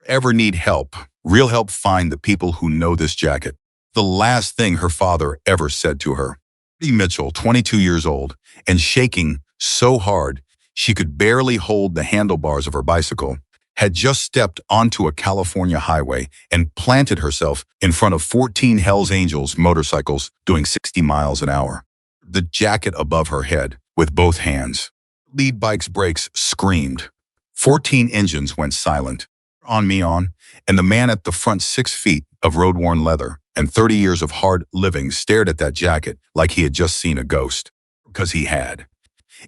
Ever need help, real help, find the people who know this jacket. The last thing her father ever said to her. Mitchell, 22 years old, and shaking so hard she could barely hold the handlebars of her bicycle, had just stepped onto a California highway and planted herself in front of 14 Hells Angels motorcycles doing 60 miles an hour. The jacket above her head with both hands. Lead bike's brakes screamed. 14 engines went silent. On me on, and the man at the front, 6 feet of road-worn leather and 30 years of hard living, stared at that jacket like he had just seen a ghost. Because he had.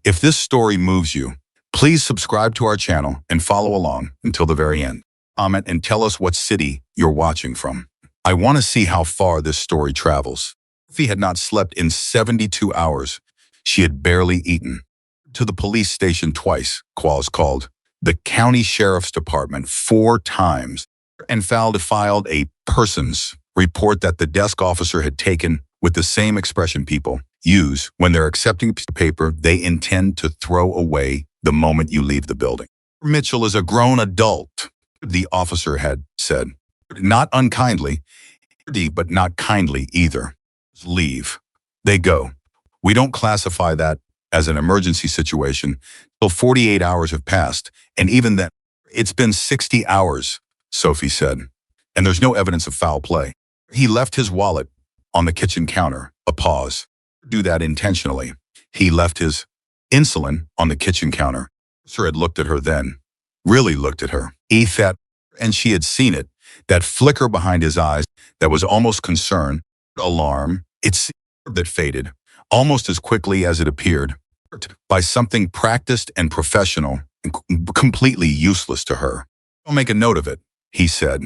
If this story moves you, please subscribe to our channel and follow along until the very end. Comment and tell us what city you're watching from. I want to see how far this story travels. Sophie had not slept in 72 hours. She had barely eaten. To the police station twice, Qualls called the county sheriff's department 4 times and filed a persons report that the desk officer had taken with the same expression people use when they're accepting a piece of paper they intend to throw away the moment you leave the building. Mitchell is a grown adult, the officer had said. Not unkindly, but not kindly either. Leave. They go. We don't classify that as an emergency situation till 48 hours have passed, and even then, it's been 60 hours, Sophie said, and there's no evidence of foul play. He left his wallet on the kitchen counter. A pause. Do that intentionally. He left his insulin on the kitchen counter. Sir had looked at her then, really looked at her. And she had seen it, that flicker behind his eyes that was almost concern, alarm. It's that faded almost as quickly as it appeared, by something practiced and professional and completely useless to her. I'll make a note of it, he said.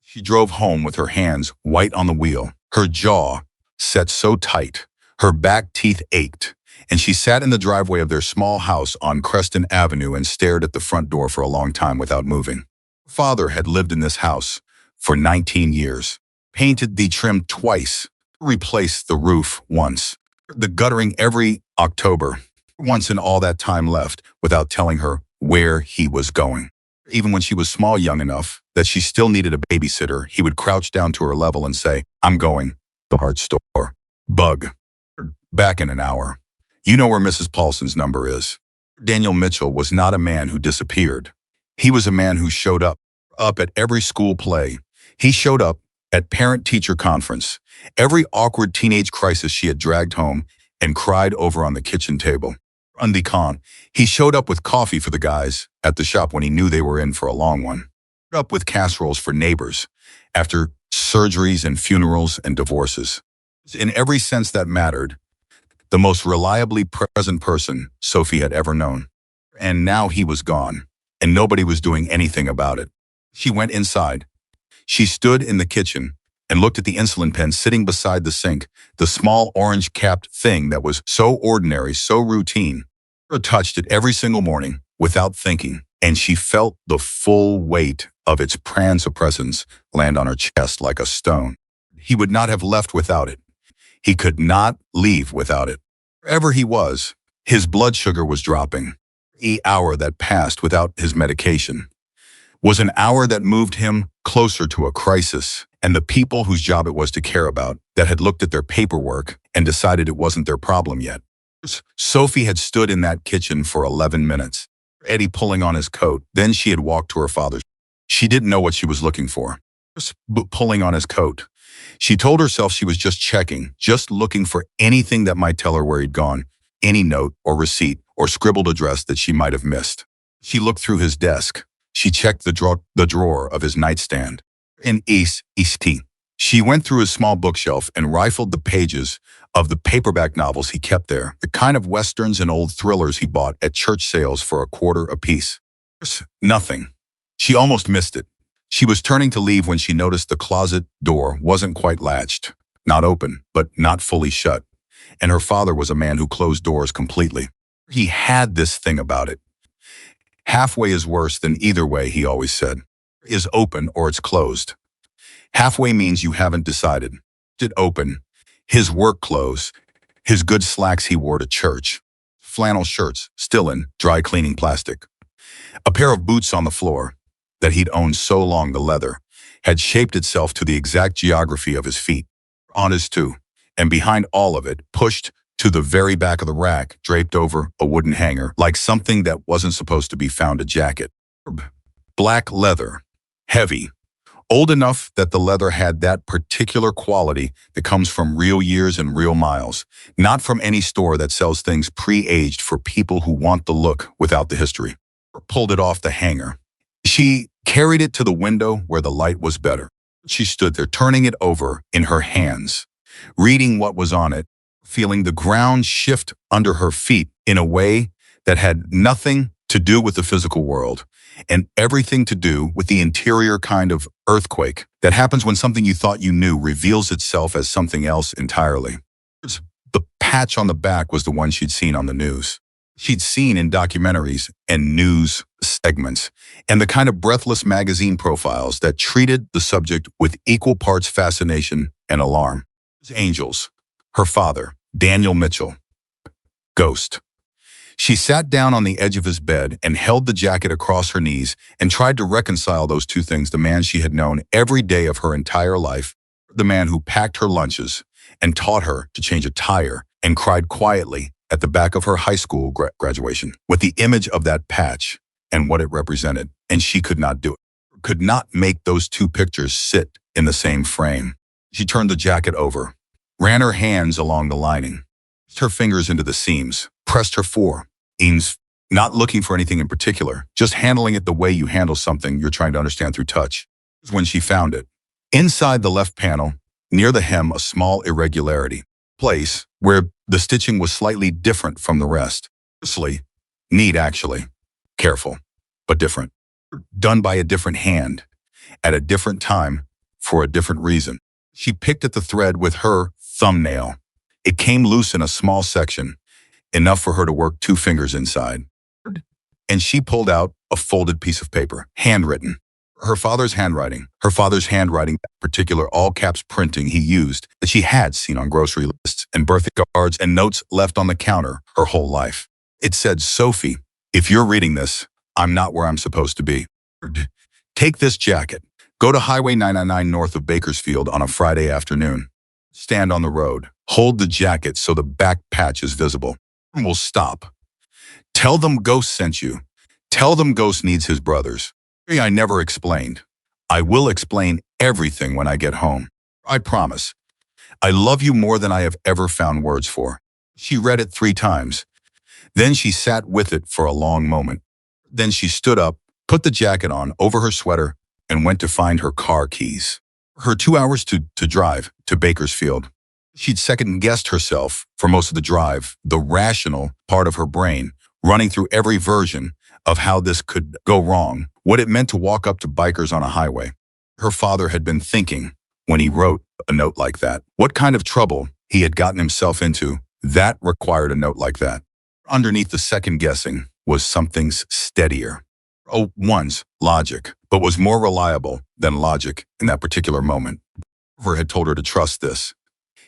She drove home with her hands white on the wheel, her jaw set so tight, her back teeth ached, and she sat in the driveway of their small house on Creston Avenue and stared at the front door for a long time without moving. Her father had lived in this house for 19 years, painted the trim twice, replaced the roof once, the guttering every October, once in all that time left without telling her where he was going. Even when she was small young enough that she still needed a babysitter, he would crouch down to her level and say, I'm going to the heart store. Bug. Back in an hour. You know where Mrs. Paulson's number is. Daniel Mitchell was not a man who disappeared. He was a man who showed up at every school play. He showed up at parent-teacher conference, every awkward teenage crisis she had dragged home and cried over on the kitchen table. On the con, he showed up with coffee for the guys at the shop when he knew they were in for a long one. Showed up with casseroles for neighbors after surgeries and funerals and divorces. In every sense that mattered, the most reliably present person Sophie had ever known. And now he was gone, and nobody was doing anything about it. She went inside. She stood in the kitchen and looked at the insulin pen sitting beside the sink, the small orange-capped thing that was so ordinary, so routine. She touched it every single morning without thinking, and she felt the full weight of its presence land on her chest like a stone. He would not have left without it. He could not leave without it. Wherever he was, his blood sugar was dropping. Each hour that passed without his medication was an hour that moved him closer to a crisis, and the people whose job it was to care about, that had looked at their paperwork and decided it wasn't their problem yet. Sophie had stood in that kitchen for 11 minutes, Eddie pulling on his coat. Then she had walked to her father's. She didn't know what she was looking for. Pulling on his coat. She told herself she was just checking, just looking for anything that might tell her where he'd gone, any note or receipt or scribbled address that she might have missed. She looked through his desk. She checked the drawer of his nightstand. In East. She went through his small bookshelf and rifled the pages of the paperback novels he kept there, the kind of westerns and old thrillers he bought at church sales for $1 apiece. Nothing. She almost missed it. She was turning to leave when she noticed the closet door wasn't quite latched, not open, but not fully shut. And her father was a man who closed doors completely. He had this thing about it. Halfway is worse than either way, he always said. Is open or it's closed. Halfway means you haven't decided. It open. His work clothes, his good slacks he wore to church, flannel shirts still in dry cleaning plastic, a pair of boots on the floor, that he'd owned so long, the leather, had shaped itself to the exact geography of his feet, on his two, and behind all of it, pushed to the very back of the rack, draped over a wooden hanger, like something that wasn't supposed to be found, a jacket. Black leather, heavy, old enough that the leather had that particular quality that comes from real years and real miles, not from any store that sells things pre-aged for people who want the look without the history. Pulled it off the hanger. She carried it to the window where the light was better. She stood there, turning it over in her hands, reading what was on it, feeling the ground shift under her feet in a way that had nothing to do with the physical world and everything to do with the interior kind of earthquake that happens when something you thought you knew reveals itself as something else entirely. The patch on the back was the one she'd seen on the news. She'd seen in documentaries and news segments, and the kind of breathless magazine profiles that treated the subject with equal parts fascination and alarm. Angels, her father, Daniel Mitchell, ghost. She sat down on the edge of his bed and held the jacket across her knees and tried to reconcile those two things: the man she had known every day of her entire life, the man who packed her lunches and taught her to change a tire and cried quietly at the back of her high school graduation, with the image of that patch and what it represented. And she could not do it, could not make those two pictures sit in the same frame. She turned the jacket over, ran her hands along the lining, her fingers into the seams, pressed her forearms, not looking for anything in particular, just handling it the way you handle something you're trying to understand through touch. When she found it, inside the left panel, near the hem, a small irregularity, place where the stitching was slightly different from the rest. Neat, actually. Careful, but different. Done by a different hand, at a different time, for a different reason. She picked at the thread with her thumbnail. It came loose in a small section, enough for her to work two fingers inside. And she pulled out a folded piece of paper, handwritten. Her father's handwriting, that particular all-caps printing he used that she had seen on grocery lists and birthday cards and notes left on the counter her whole life. It said, "Sophie, if you're reading this, I'm not where I'm supposed to be. Take this jacket. Go to Highway 999 north of Bakersfield on a Friday afternoon. Stand on the road. Hold the jacket so the back patch is visible. We'll stop. Tell them Ghost sent you. Tell them Ghost needs his brothers. I never explained. I will explain everything when I get home. I promise. I love you more than I have ever found words for." She read it 3 times. Then she sat with it for a long moment. Then she stood up, put the jacket on over her sweater, and went to find her car keys. Her 2 hours to drive to Bakersfield. She'd second-guessed herself for most of the drive, the rational part of her brain, running through every version of how this could go wrong, what it meant to walk up to bikers on a highway. Her father had been thinking when he wrote a note like that, what kind of trouble he had gotten himself into that required a note like that. Underneath the second-guessing was something steadier. One's logic, but was more reliable than logic in that particular moment. Oliver had told her to trust this.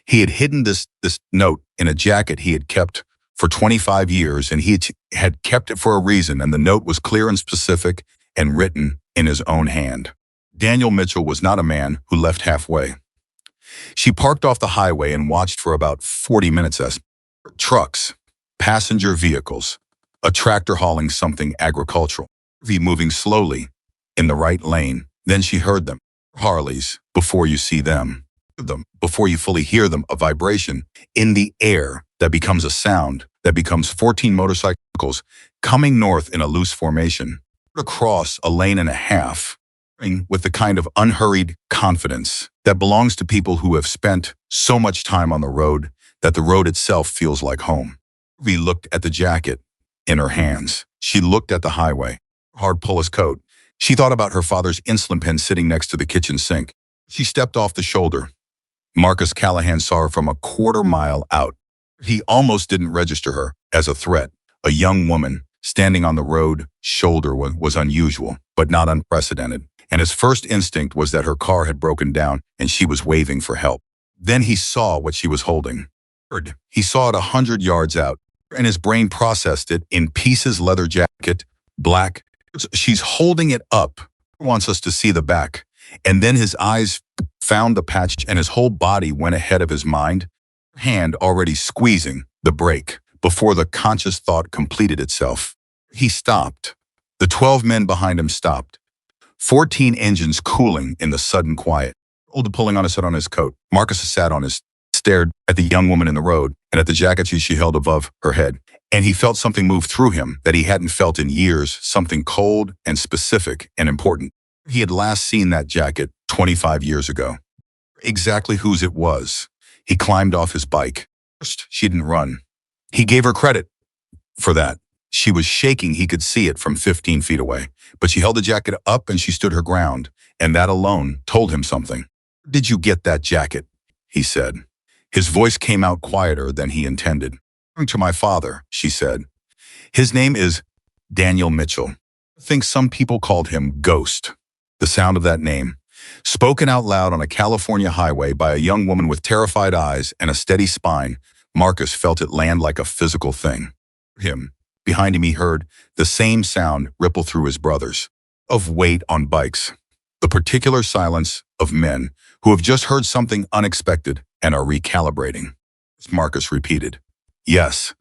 He had hidden this note in a jacket he had kept for 25 years, and he had kept it for a reason, and the note was clear and specific and written in his own hand. Daniel Mitchell was not a man who left halfway. She parked off the highway and watched for about 40 minutes as trucks, passenger vehicles, a tractor hauling something agricultural, moving slowly in the right lane. Then she heard them. Harleys, before you see them, before you fully hear them, a vibration in the air that becomes a sound, that becomes 14 motorcycles coming north in a loose formation, across a lane and a half, with the kind of unhurried confidence that belongs to people who have spent so much time on the road that the road itself feels like home. We looked at the jacket in her hands. She looked at the highway. Hard pull his coat. She thought about her father's insulin pen sitting next to the kitchen sink. She stepped off the shoulder. Marcus Callahan saw her from a quarter mile out. He almost didn't register her as a threat. A young woman standing on the road shoulder was unusual, but not unprecedented. And his first instinct was that her car had broken down and she was waving for help. Then he saw what she was holding. He saw it 100 yards out, and his brain processed it in pieces: leather jacket, black. She's holding it up Wants us to see the back. And then his eyes found the patch and his whole body went ahead of his mind, hand already squeezing the brake before the conscious thought completed itself. He stopped. The 12 men behind him stopped. 14 engines cooling in the sudden quiet. Old pulling on his coat. Marcus sat on his, stared at the young woman in the road and at the jacket she held above her head. And he felt something move through him that he hadn't felt in years, something cold and specific and important. He had last seen that jacket 25 years ago. Exactly whose it was. He climbed off his bike. First, she didn't run. He gave her credit for that. She was shaking, he could see it from 15 feet away. But she held the jacket up and she stood her ground, and that alone told him something. "Did you get that jacket?" he said. His voice came out quieter than he intended. "To my father," she said. "His name is Daniel Mitchell. I think some people called him Ghost." The sound of that name, spoken out loud on a California highway by a young woman with terrified eyes and a steady spine, Marcus felt it land like a physical thing. Behind him he heard the same sound ripple through his brothers, of weight on bikes, the particular silence of men who have just heard something unexpected and are recalibrating. Marcus repeated, "Yes.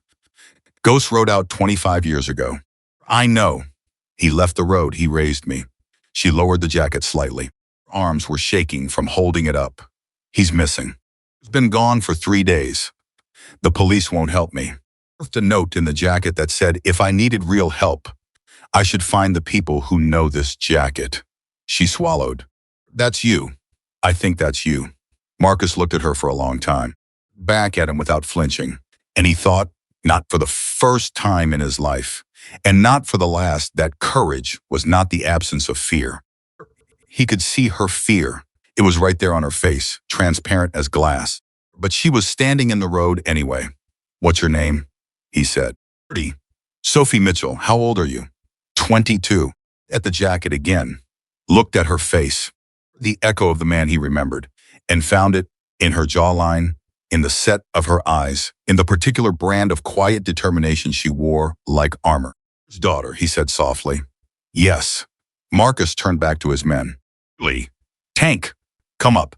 Ghost rode out 25 years ago. I know. He left the road, he raised me." She lowered the jacket slightly. Her arms were shaking from holding it up. "He's missing. He's been gone for 3 days. The police won't help me." A note in the jacket that said, "If I needed real help, I should find the people who know this jacket." She swallowed. "That's you. I think that's you." Marcus looked at her for a long time, back at him without flinching, and he thought, not for the first time in his life, and not for the last, that courage was not the absence of fear. He could see her fear. It was right there on her face, transparent as glass. But she was standing in the road anyway. "What's your name?" he said. 30. "Sophie Mitchell. How old are you?" 22. At the jacket again. Looked at her face. The echo of the man he remembered. And found it in her jawline, in the set of her eyes, in the particular brand of quiet determination she wore like armor. "His daughter," he said softly. "Yes." Marcus turned back to his men. "Lee. Tank. Come up."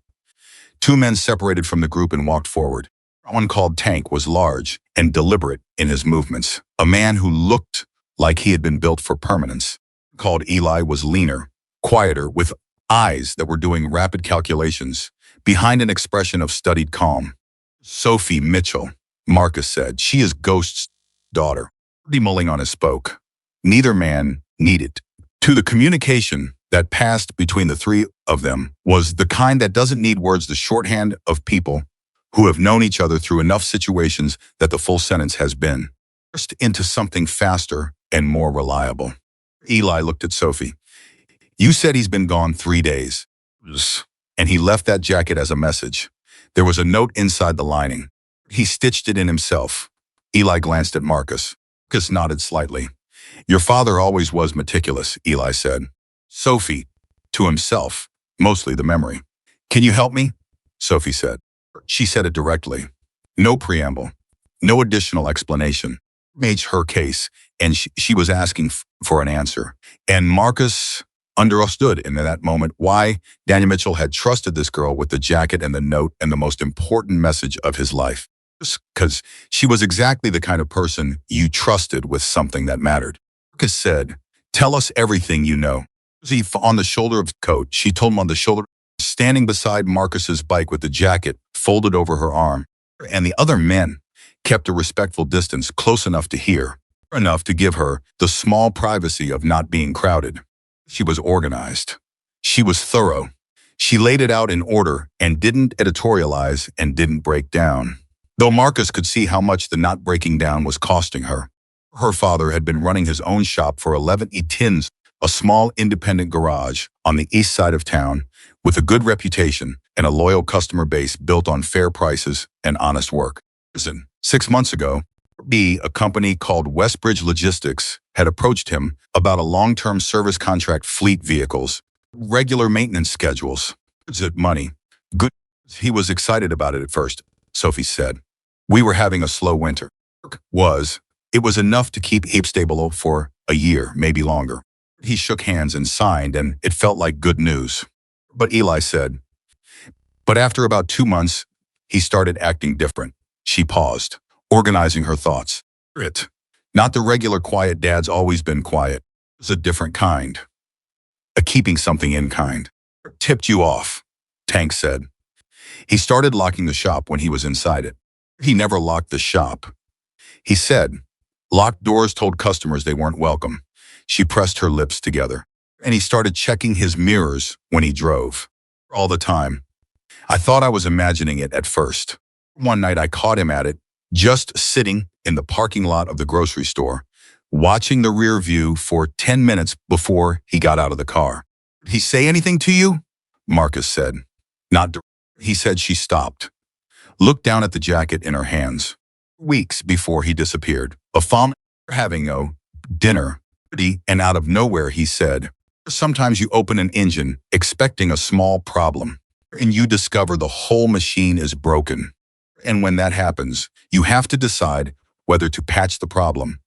2 men separated from the group and walked forward. One called Tank was large and deliberate in his movements, a man who looked like he had been built for permanence. Called Eli was leaner, quieter, with eyes that were doing rapid calculations, behind an expression of studied calm. "Sophie Mitchell," Marcus said. "She is Ghost's daughter." Mulling on his spoke. Neither man needed to. The communication that passed between the 3 of them was the kind that doesn't need words, the shorthand of people who have known each other through enough situations that the full sentence has been forced into something faster and more reliable. Eli looked at Sophie. "You said he's been gone 3 days. And he left that jacket as a message. There was a note inside the lining. He stitched it in himself." Eli glanced at Marcus. Marcus nodded slightly. "Your father always was meticulous," Eli said. "Sophie," to himself, mostly the memory. "Can you help me?" Sophie said. She said it directly. No preamble. No additional explanation. Made her case, and she was asking for an answer. And Marcus understood in that moment why Daniel Mitchell had trusted this girl with the jacket and the note and the most important message of his life. Because she was exactly the kind of person you trusted with something that mattered. Marcus said, "Tell us everything you know." On the shoulder of the coat, she told him on the shoulder, standing beside Marcus's bike with the jacket folded over her arm. And the other men kept a respectful distance, close enough to hear, enough to give her the small privacy of not being crowded. She was organized. She was thorough. She laid it out in order and didn't editorialize and didn't break down. Though Marcus could see how much the not breaking down was costing her. Her father had been running his own shop for 11 years, a small independent garage on the east side of town with a good reputation and a loyal customer base built on fair prices and honest work. 6 months ago, a company called Westbridge Logistics had approached him about a long-term service contract, fleet vehicles, regular maintenance schedules, money. Good. He was excited about it at first, Sophie said. "We were having a slow winter." It was enough to keep Ape stable for a year, maybe longer. He shook hands and signed, and it felt like good news. But Eli said, but after about 2 months, he started acting different. She paused, organizing her thoughts. It. Not the regular quiet dad's always been quiet. It was a different kind. A keeping something in kind. Tipped you off, Tank said. He started locking the shop when he was inside it. He never locked the shop. He said, locked doors told customers they weren't welcome. She pressed her lips together. And he started checking his mirrors when he drove. All the time. I thought I was imagining it at first. One night I caught him at it, just sitting in the parking lot of the grocery store, watching the rear view for 10 minutes before he got out of the car. Did he say anything to you? Marcus said. Not. He said. She stopped. Looked down at the jacket in her hands. Weeks before he disappeared. A fun having a dinner. And out of nowhere he said, sometimes you open an engine expecting a small problem, and you discover the whole machine is broken. And when that happens, you have to decide whether to patch the problem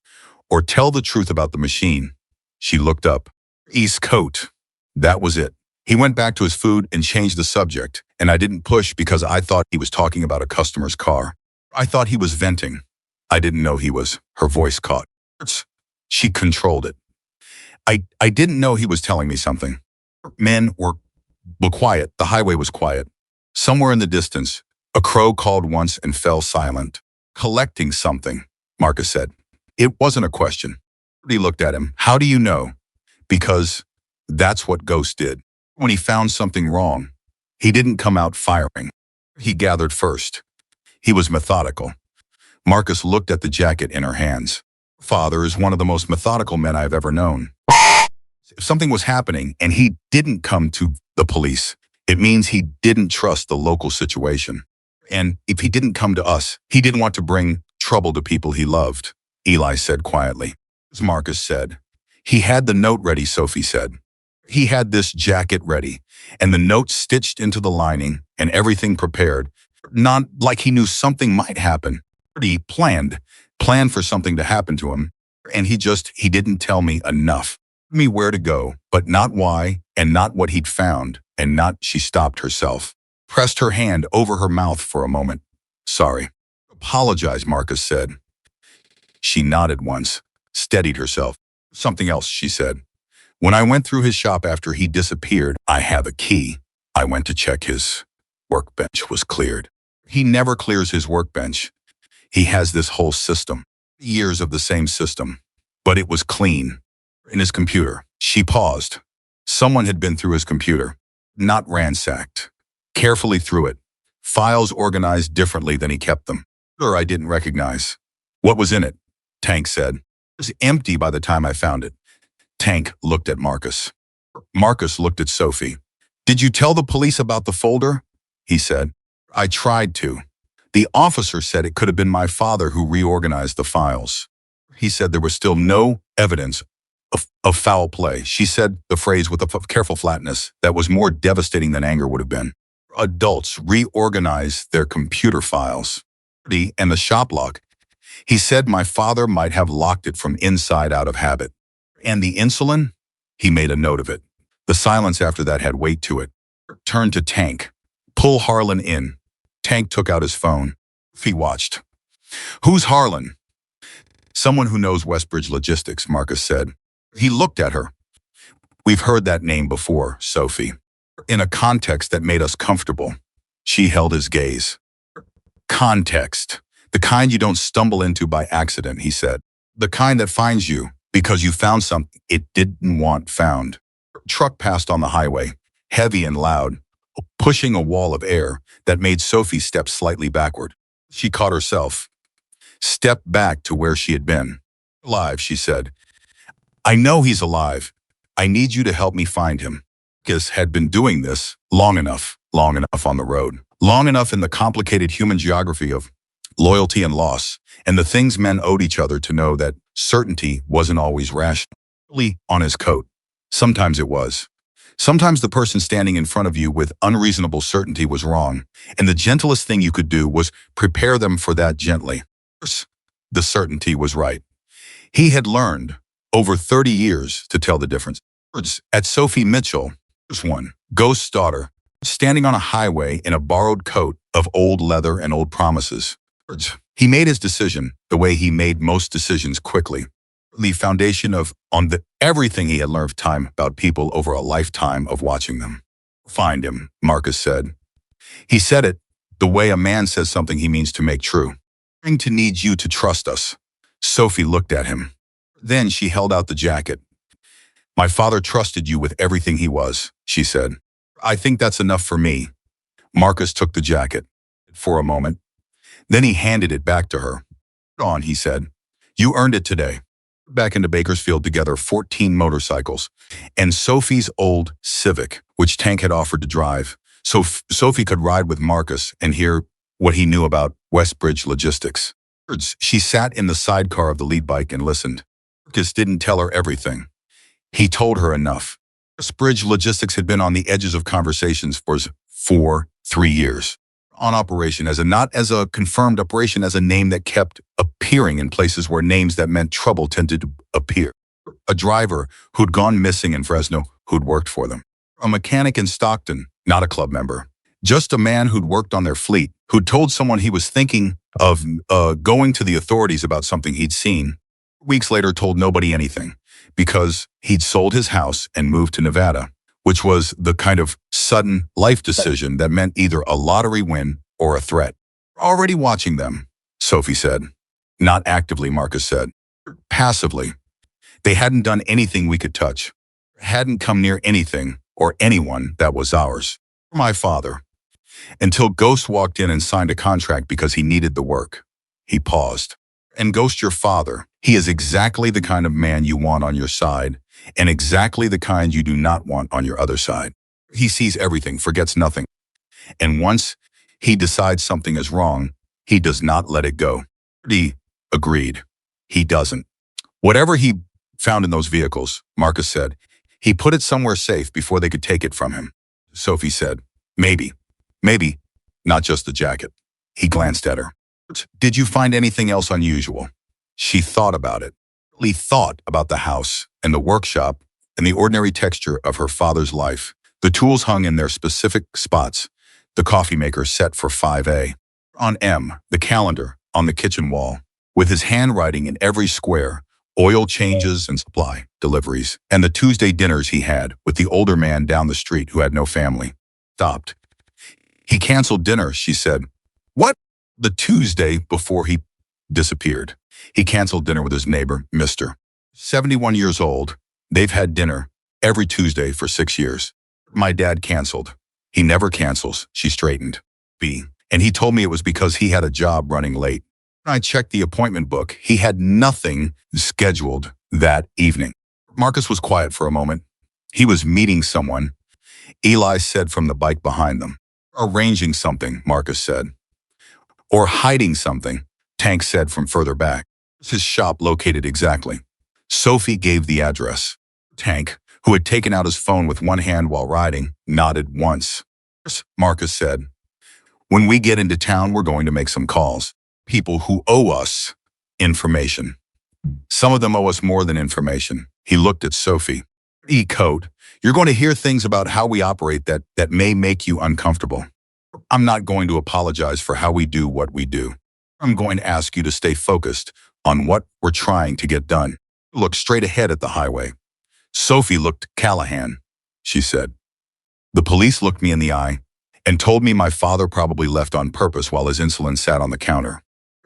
or tell the truth about the machine. She looked up. East Coast. That was it. He went back to his food and changed the subject, and I didn't push because I thought he was talking about a customer's car. I thought he was venting. I didn't know he was. Her voice caught. She controlled it. I didn't know he was telling me something. Men were quiet. The highway was quiet. Somewhere in the distance, a crow called once and fell silent. Collecting something, Marcus said. It wasn't a question. He looked at him. How do you know? Because that's what Ghost did. When he found something wrong, he didn't come out firing. He gathered first. He was methodical. Marcus looked at the jacket in her hands. Father is one of the most methodical men I've ever known. If something was happening and he didn't come to the police, it means he didn't trust the local situation. And if he didn't come to us, he didn't want to bring trouble to people he loved, Eli said quietly. As Marcus said, he had the note ready, Sophie said. He had this jacket ready, and the note stitched into the lining and everything prepared. Not like he knew something might happen. He planned for something to happen to him, and he didn't tell me enough. Me where to go, but not why, and not what he'd found, and not. She stopped herself, pressed her hand over her mouth for a moment. Sorry. Apologize, Marcus said. She nodded once, steadied herself. Something else, she said. When I went through his shop after he disappeared, I have a key. I went to check his workbench was cleared. He never clears his workbench. He has this whole system, years of the same system, but it was clean. In his computer. She paused. Someone had been through his computer, not ransacked, carefully through it, files organized differently than he kept them. Or I didn't recognize. What was in it? Tank said. It was empty by the time I found it. Tank looked at Marcus. Marcus looked at Sophie. Did you tell the police about the folder? He said. I tried to. The officer said it could have been my father who reorganized the files. He said there was still no evidence of foul play. She said the phrase with a careful flatness that was more devastating than anger would have been. Adults reorganize their computer files. And the shop lock. He said my father might have locked it from inside out of habit. And the insulin? He made a note of it. The silence after that had weight to it. Turned to Tank. Pull Harlan in. Tank took out his phone. He watched. Who's Harlan? Someone who knows Westbridge Logistics, Marcus said. He looked at her. We've heard that name before, Sophie. In a context that made us comfortable. She held his gaze. Context. The kind you don't stumble into by accident, he said. The kind that finds you because you found something it didn't want found. Truck passed on the highway, heavy and loud, pushing a wall of air that made Sophie step slightly backward. She caught herself. Stepped back to where she had been. Alive, she said. I know he's alive. I need you to help me find him. Marcus had been doing this long enough on the road, long enough in the complicated human geography of loyalty and loss, and the things men owed each other to know that certainty wasn't always rational. On his coat. Sometimes it was. Sometimes the person standing in front of you with unreasonable certainty was wrong, and the gentlest thing you could do was prepare them for that gently. The certainty was right. He had learned over 30 years to tell the difference. At Sophie Mitchell, there's one, Ghost's daughter, standing on a highway in a borrowed coat of old leather and old promises. He made his decision the way he made most decisions quickly. The foundation of everything he had learned time about people over a lifetime of watching them. Find him, Marcus said. He said it the way a man says something he means to make true. We're going to need you to trust us. Sophie looked at him. Then she held out the jacket. My father trusted you with everything he was, she said. I think that's enough for me. Marcus took the jacket for a moment. Then he handed it back to her. Put on, he said. You earned it today. Back into Bakersfield together 14 motorcycles and Sophie's old Civic, which Tank had offered to drive, so Sophie could ride with Marcus and hear what he knew about Westbridge logistics. She sat in the sidecar of the lead bike and listened. Marcus didn't tell her everything. He told her enough. Westbridge logistics had been on the edges of conversations for 3 years. On operation not as a confirmed operation, as a name that kept appearing in places where names that meant trouble tended to appear. A driver who'd gone missing in Fresno who'd worked for them. A mechanic in Stockton, not a club member. Just a man who'd worked on their fleet, who'd told someone he was thinking of going to the authorities about something he'd seen. Weeks later told nobody anything because he'd sold his house and moved to Nevada, which was the kind of sudden life decision that meant either a lottery win or a threat. Already watching them, Sophie said. Not actively, Marcus said. Passively. They hadn't done anything we could touch. Hadn't come near anything or anyone that was ours. My father. Until Ghost walked in and signed a contract because he needed the work. He paused. And Ghost, your father, he is exactly the kind of man you want on your side and exactly the kind you do not want on your other side. He sees everything, forgets nothing. And once he decides something is wrong, he does not let it go. He agreed. He doesn't. Whatever he found in those vehicles, Marcus said, he put it somewhere safe before they could take it from him. Sophie said, maybe, not just the jacket. He glanced at her. Did you find anything else unusual? She thought about it. Really thought about the house and the workshop and the ordinary texture of her father's life. The tools hung in their specific spots. The coffee maker set for 5A. On M, the calendar on the kitchen wall, with his handwriting in every square, oil changes and supply deliveries, and the Tuesday dinners he had with the older man down the street who had no family. Stopped. He canceled dinner, she said. What? The Tuesday before he disappeared. He canceled dinner with his neighbor, Mr. 71 years old. They've had dinner every Tuesday for 6 years. My dad canceled. He never cancels, she straightened. And he told me it was because he had a job running late. When I checked the appointment book, he had nothing scheduled that evening. Marcus was quiet for a moment. He was meeting someone, Eli said from the bike behind them. Arranging something, Marcus said. Or hiding something, Tank said from further back. His shop located exactly. Sophie gave the address. Tank, who had taken out his phone with one hand while riding, nodded once. Marcus said, when we get into town, we're going to make some calls. People who owe us information. Some of them owe us more than information. He looked at Sophie. Code. You're going to hear things about how we operate that may make you uncomfortable. I'm not going to apologize for how we do what we do. I'm going to ask you to stay focused on what we're trying to get done. Look straight ahead at the highway. Sophie looked Callahan, she said. The police looked me in the eye and told me my father probably left on purpose while his insulin sat on the counter.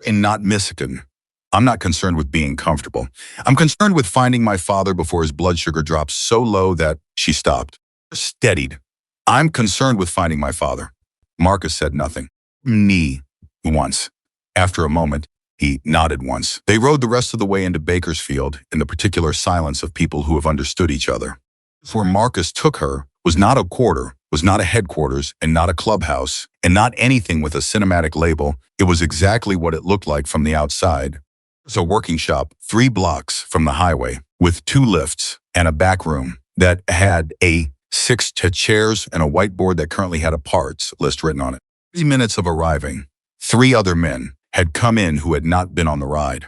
And not Michigan. I'm not concerned with being comfortable. I'm concerned with finding my father before his blood sugar dropped so low that she stopped. Steadied. I'm concerned with finding my father. Marcus said nothing. Once. After a moment, he nodded once. They rode the rest of the way into Bakersfield in the particular silence of people who have understood each other. Where Marcus took her was not a quarter, was not a headquarters, and not a clubhouse, and not anything with a cinematic label. It was exactly what it looked like from the outside. It was a working shop 3 blocks from the highway with 2 lifts and a back room that had 6 chairs and a whiteboard that currently had a parts list written on it. 3 minutes of arriving, 3 other men had come in who had not been on the ride.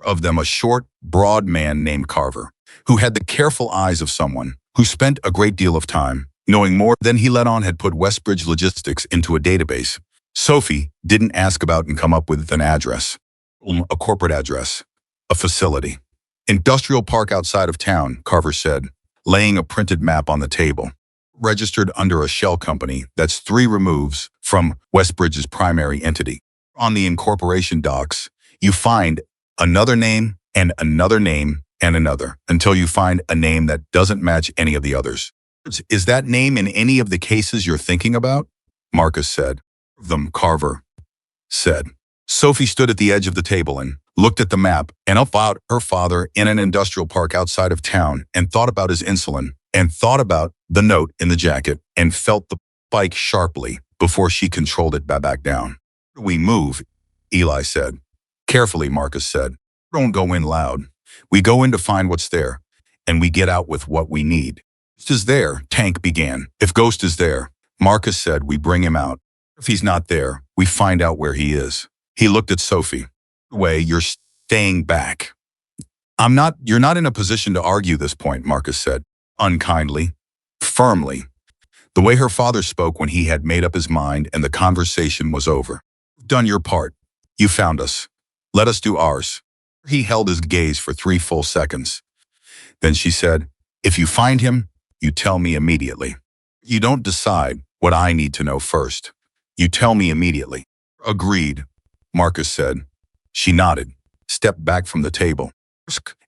Of them, a short, broad man named Carver. who had the careful eyes of someone who spent a great deal of time knowing more than he let on had put Westbridge Logistics into a database. Sophie didn't ask about and come up with an address, a corporate address, a facility. Industrial park outside of town, Carver said, laying a printed map on the table. Registered under a shell company that's 3 removes from Westbridge's primary entity. On the incorporation docs, you find another name and another name and another until you find a name that doesn't match any of the others. Is that name in any of the cases you're thinking about? Marcus said. Them, Carver said. Sophie stood at the edge of the table and looked at the map and up out her father in an industrial park outside of town and thought about his insulin and thought about the note in the jacket and felt the spike sharply before she controlled it back down. We move, Eli said. Carefully, Marcus said. Don't go in loud. We go in to find what's there, and we get out with what we need. Ghost is there, Tank began. If Ghost is there, Marcus said, we bring him out. If he's not there, we find out where he is. He looked at Sophie. Way, you're staying back. You're not in a position to argue this point, Marcus said, unkindly, firmly, the way her father spoke when he had made up his mind and the conversation was over. You've done your part. You found us. Let us do ours. He held his gaze for 3 full seconds. Then she said, if you find him, you tell me immediately. You don't decide what I need to know first. You tell me immediately. Agreed, Marcus said. She nodded, stepped back from the table.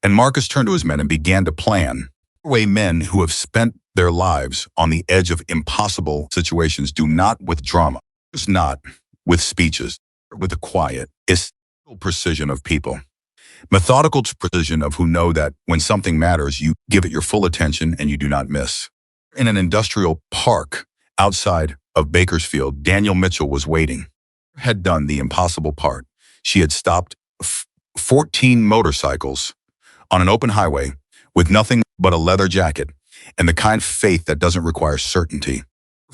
And Marcus turned to his men and began to plan. The way men who have spent their lives on the edge of impossible situations do not with drama, just not with speeches, with the quiet, essential precision of people. Methodical precision of who know that when something matters, you give it your full attention and you do not miss. In an industrial park outside of Bakersfield, Daniel Mitchell was waiting. Had done the impossible part. She had stopped 14 motorcycles on an open highway with nothing but a leather jacket and the kind of faith that doesn't require certainty.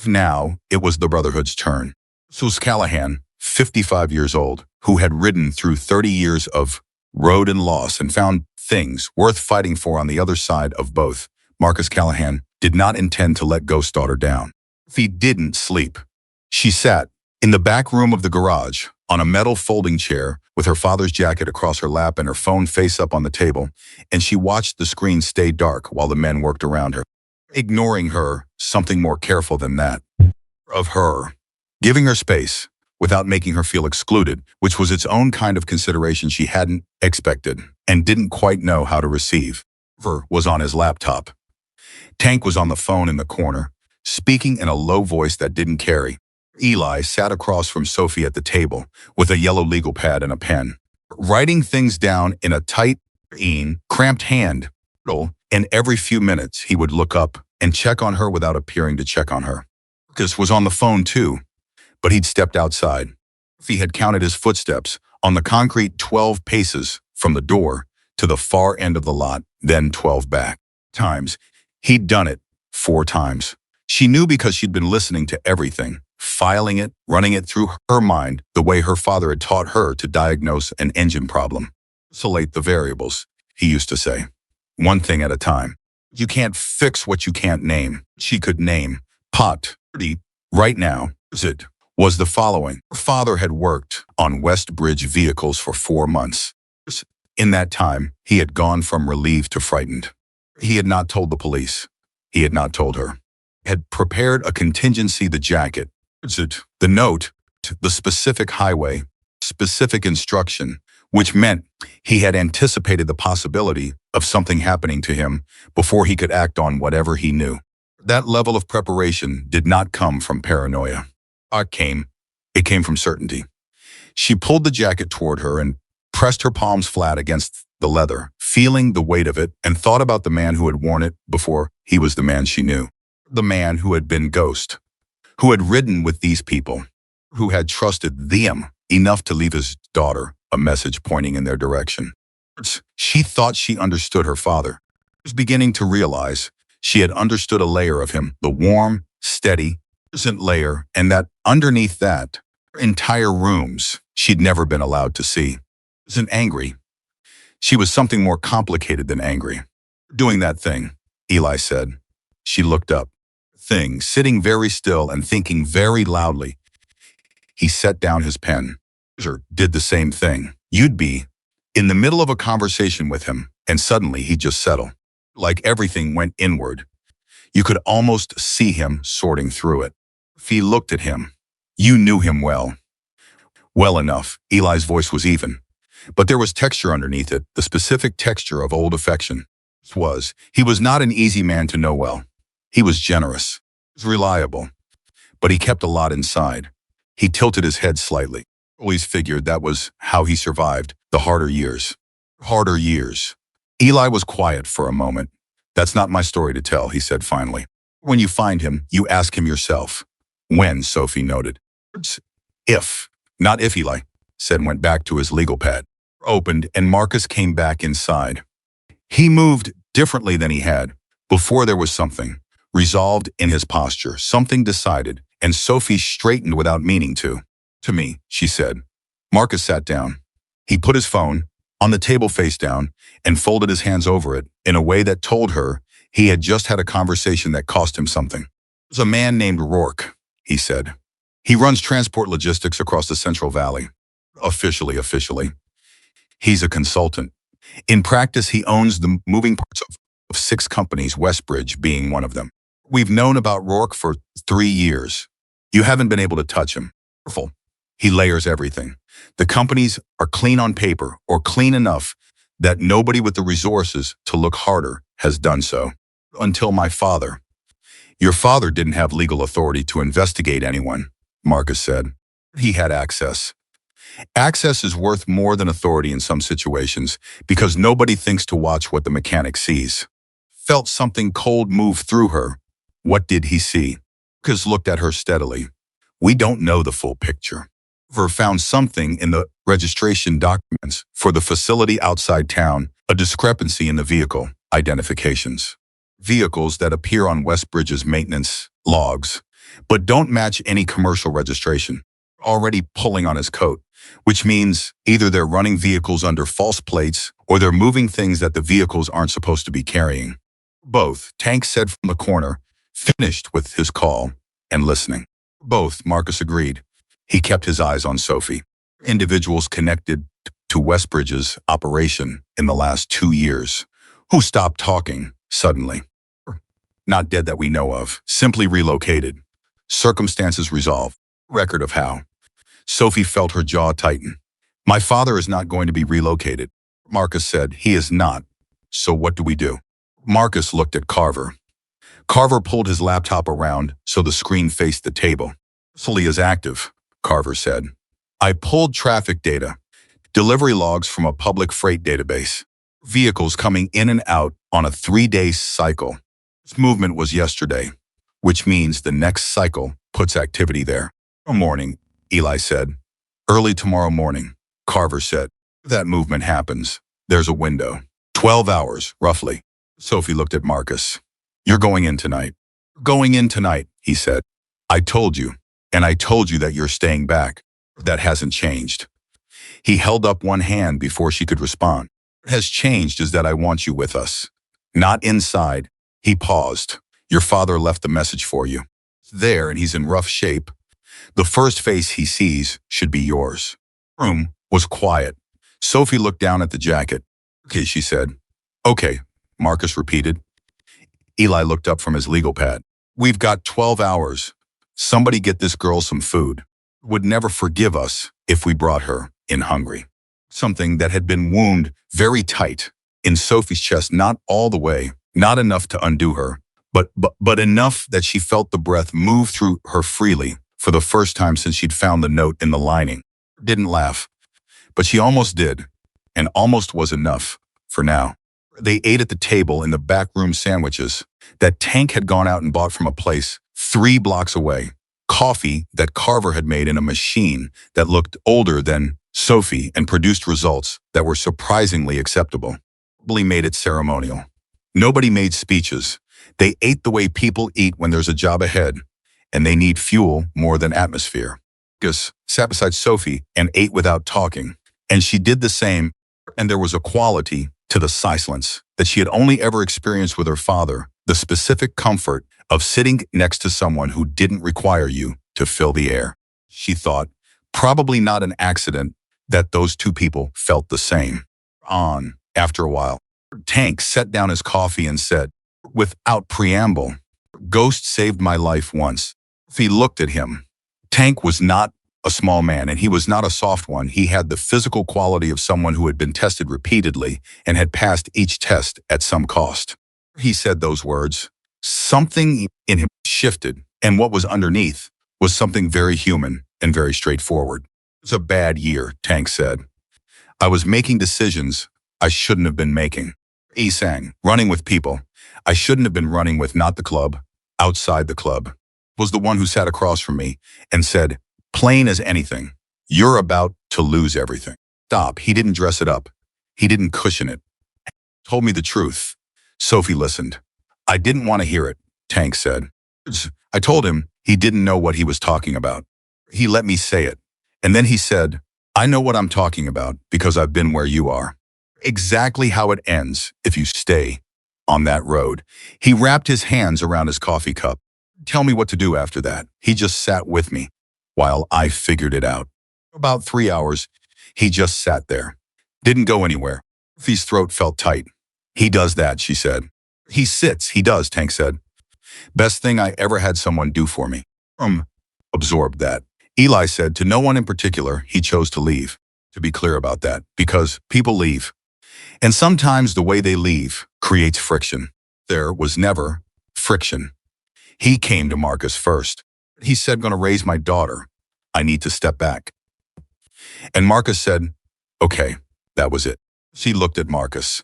Now it was the Brotherhood's turn. This was Callahan, 55 years old, who had ridden through 30 years of road and loss and found things worth fighting for on the other side of both. Marcus Callahan did not intend to let Ghost daughter down. If he didn't sleep, she sat in the back room of the garage on a metal folding chair with her father's jacket across her lap and her phone face up on the table, and she watched the screen stay dark while the men worked around her, ignoring her, something more careful than that, of her, giving her space without making her feel excluded, which was its own kind of consideration she hadn't expected and didn't quite know how to receive. Carver was on his laptop. Tank was on the phone in the corner, speaking in a low voice that didn't carry. Eli sat across from Sophie at the table with a yellow legal pad and a pen, writing things down in a tight, cramped hand, and every few minutes he would look up and check on her without appearing to check on her. Marcus was on the phone too, but he'd stepped outside. He had counted his footsteps on the concrete 12 paces from the door to the far end of the lot, then 12 back. Times. He'd done it 4 times. She knew because she'd been listening to everything, filing it, running it through her mind the way her father had taught her to diagnose an engine problem. Isolate the variables, he used to say. One thing at a time. You can't fix what you can't name. She could name. Pot. Right now, it was the following. Her father had worked on Westbridge vehicles for 4 months. In that time, he had gone from relieved to frightened. He had not told the police. He had not told her. Had prepared a contingency, the jacket, the note, the specific highway, specific instruction, which meant he had anticipated the possibility of something happening to him before he could act on whatever he knew. That level of preparation did not come from paranoia. It came from certainty. She pulled the jacket toward her and pressed her palms flat against the leather, feeling the weight of it, and thought about the man who had worn it before he was the man she knew. The man who had been Ghost, who had ridden with these people, who had trusted them enough to leave his daughter a message pointing in their direction. She thought she understood her father. She was beginning to realize she had understood a layer of him, the warm, steady, innocent layer, and that underneath that, entire rooms she'd never been allowed to see. She wasn't angry. She was something more complicated than angry. Doing that thing, Eli said. She looked up. Thing, sitting very still and thinking very loudly. He set down his pen. Did the same thing. You'd be in the middle of a conversation with him, and suddenly he'd just settle. Like everything went inward. You could almost see him sorting through it. He looked at him. You knew him well. Well enough. Eli's voice was even. But there was texture underneath it, the specific texture of old affection. He was not an easy man to know well. He was generous. He was reliable. But he kept a lot inside. He tilted his head slightly. Always figured that was how he survived the harder years. Harder years. Eli was quiet for a moment. That's not my story to tell, he said finally. When you find him, you ask him yourself. When, Sophie noted. If, not if, Eli said and went back to his legal pad. Opened and Marcus came back inside. He moved differently than he had. Before there was something resolved in his posture, something decided, and Sophie straightened without meaning to. To me, she said. Marcus sat down. He put his phone on the table face down and folded his hands over it in a way that told her he had just had a conversation that cost him something. There's a man named Rourke, he said. He runs transport logistics across the Central Valley. Officially. He's a consultant. In practice, he owns the moving parts of 6 companies, Westbridge being one of them. We've known about Rourke for 3 years. You haven't been able to touch him. Careful. He layers everything. The companies are clean on paper, or clean enough that nobody with the resources to look harder has done so. Until my father. Your father didn't have legal authority to investigate anyone, Marcus said. He had access. Access is worth more than authority in some situations because nobody thinks to watch what the mechanic sees. Felt something cold move through her. What did he see? Marcus looked at her steadily. We don't know the full picture. Found something in the registration documents for the facility outside town, a discrepancy in the vehicle identifications. Vehicles that appear on Westbridge's maintenance logs, but don't match any commercial registration. Already pulling on his coat, which means either they're running vehicles under false plates or they're moving things that the vehicles aren't supposed to be carrying. Both, Tank said from the corner, finished with his call and listening. Both, Marcus agreed. He kept his eyes on Sophie. Individuals connected to Westbridge's operation in the last 2 years, who stopped talking suddenly. Not dead that we know of, simply relocated. Circumstances resolved. Record of how. Sophie felt her jaw tighten. My father is not going to be relocated. Marcus said, he is not. So what do we do? Marcus looked at Carver. Carver pulled his laptop around so the screen faced the table. Sully is active, Carver said. I pulled traffic data, delivery logs from a public freight database, vehicles coming in and out on a 3-day cycle. This movement was yesterday, which means the next cycle puts activity there. Morning, Eli said. Early tomorrow morning, Carver said. That movement happens. There's a window. 12 hours, roughly. Sophie looked at Marcus. You're going in tonight. Going in tonight, he said. I told you, and I told you that you're staying back. That hasn't changed. He held up one hand before she could respond. What has changed is that I want you with us. Not inside. He paused. Your father left a message for you. There, and he's in rough shape. The first face he sees should be yours. The room was quiet. Sophie looked down at the jacket. Okay, she said. Okay, Marcus repeated. Eli looked up from his legal pad. We've got 12 hours. Somebody get this girl some food. Would never forgive us if we brought her in hungry. Something that had been wound very tight in Sophie's chest, not all the way, not enough to undo her, but enough that she felt the breath move through her freely for the first time since she'd found the note in the lining. Didn't laugh, but she almost did, and almost was enough for now. They ate at the table in the back room sandwiches that Tank had gone out and bought from a place 3 blocks away. Coffee that Carver had made in a machine that looked older than Sophie and produced results that were surprisingly acceptable. Nobody made it ceremonial. Nobody made speeches. They ate the way people eat when there's a job ahead, and they need fuel more than atmosphere. Gus sat beside Sophie and ate without talking, and she did the same, and there was a quality to the silence that she had only ever experienced with her father, the specific comfort of sitting next to someone who didn't require you to fill the air. She thought, probably not an accident that those two people felt the same. After a while, Tank set down his coffee and said, without preamble, "Ghost saved my life once." He looked at him. Tank was not a small man, and he was not a soft one. He had the physical quality of someone who had been tested repeatedly and had passed each test at some cost. He said those words. Something in him shifted, and what was underneath was something very human and very straightforward. "It was a bad year," Tank said. "I was making decisions I shouldn't have been making." He sang, "Running with people I shouldn't have been running with, not the club, outside the club." Was the one who sat across from me and said, plain as anything, "You're about to lose everything." Stop. He didn't dress it up. He didn't cushion it. Told me the truth. Sophie listened. "I didn't want to hear it," Tank said. I told him he didn't know what he was talking about. He let me say it. And then he said, "I know what I'm talking about because I've been where you are. Exactly how it ends if you stay on that road." He wrapped his hands around his coffee cup. "Tell me what to do after that." He just sat with me while I figured it out. For about 3 hours, he just sat there. Didn't go anywhere. Sophie's throat felt tight. "He does that," she said. "He sits, he does," Tank said. "Best thing I ever had someone do for me." Absorbed that. Eli said to no one in particular he chose to leave. To be clear about that, because people leave. And sometimes the way they leave creates friction. There was never friction. He came to Marcus first. He said, "Gonna raise my daughter. I need to step back." And Marcus said, "Okay." That was it. She looked at Marcus.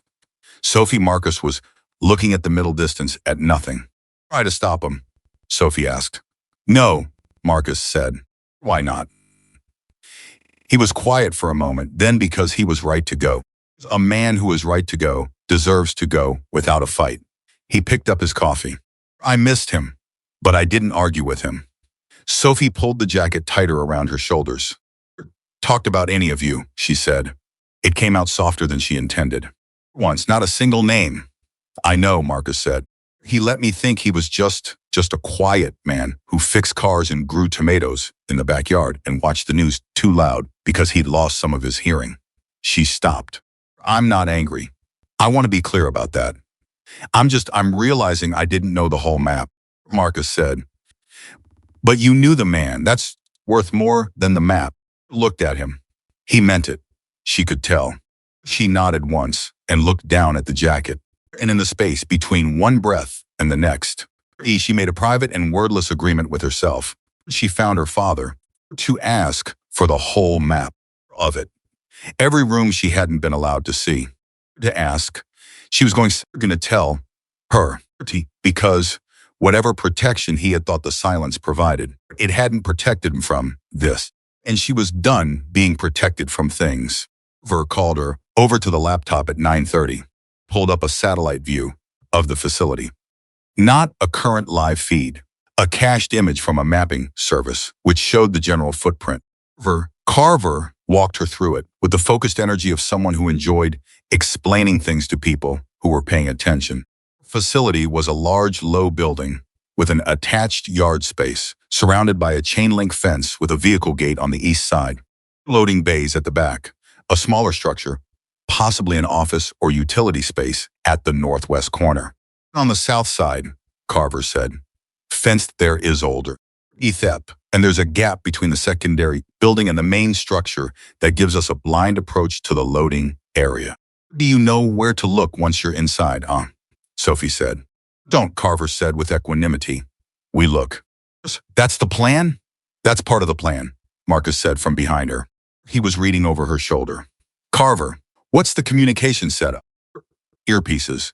Marcus was looking at the middle distance at nothing. "Try to stop him?" Sophie asked. "No," Marcus said. "Why not?" He was quiet for a moment, then because he was right to go. A man who is right to go deserves to go without a fight. He picked up his coffee. I missed him, but I didn't argue with him. Sophie pulled the jacket tighter around her shoulders. "Talked about any of you," she said. It came out softer than she intended. "Once, not a single name." "I know," Marcus said. "He let me think he was just a quiet man who fixed cars and grew tomatoes in the backyard and watched the news too loud because he'd lost some of his hearing." She stopped. "I'm not angry. I want to be clear about that. I'm realizing I didn't know the whole map," Marcus said. "But you knew the man. That's worth more than the map." Looked at him. He meant it. She could tell. She nodded once and looked down at the jacket. And in the space between one breath and the next, she made a private and wordless agreement with herself. She found her father to ask for the whole map of it. Every room she hadn't been allowed to see. To ask. She was going to tell her, because whatever protection he had thought the silence provided, it hadn't protected him from this. And she was done being protected from things. Ver called her over to the laptop at 9:30, pulled up a satellite view of the facility. Not a current live feed, a cached image from a mapping service, which showed the general footprint. Carver walked her through it with the focused energy of someone who enjoyed explaining things to people who were paying attention. Facility was a large, low building with an attached yard space surrounded by a chain-link fence with a vehicle gate on the east side. Loading bays at the back, a smaller structure, possibly an office or utility space at the northwest corner. On the south side, Carver said, fenced there is older. And there's a gap between the secondary building and the main structure that gives us a blind approach to the loading area. Do you know where to look once you're inside, Sophie said. Don't, Carver said with equanimity. We look. That's the plan? That's part of the plan, Marcus said from behind her. He was reading over her shoulder. Carver, what's the communication setup? Earpieces.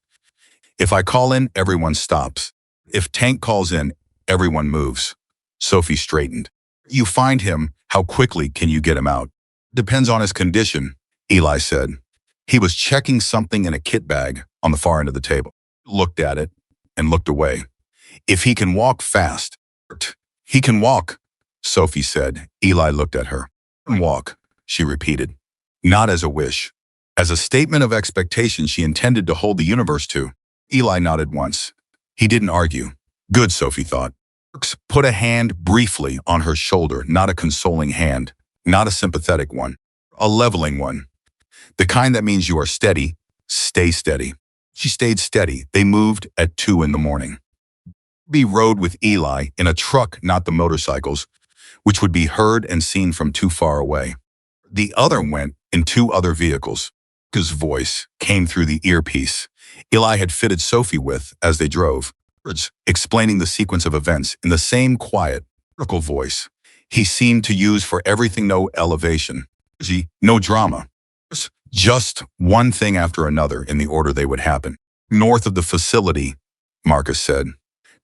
If I call in, everyone stops. If Tank calls in, everyone moves. Sophie straightened. You find him, how quickly can you get him out? Depends on his condition, Eli said. He was checking something in a kit bag on the far end of the table. Looked at it and looked away. If he can walk fast. He can walk, Sophie said. Eli looked at her. Walk, she repeated. Not as a wish. as a statement of expectation she intended to hold the universe to. Eli nodded once. He didn't argue. Good, Sophie thought. Brooks put a hand briefly on her shoulder, not a consoling hand, not a sympathetic one, a leveling one. The kind that means you are steady, stay steady. She stayed steady. They moved at 2 in the morning. Be rode with Eli in a truck, not the motorcycles, which would be heard and seen from too far away. The other went in 2 other vehicles. His voice came through the earpiece Eli had fitted Sophie with as they drove, explaining the sequence of events in the same quiet, critical voice he seemed to use for everything. No elevation, no drama. Just one thing after another in the order they would happen. North of the facility, Marcus said.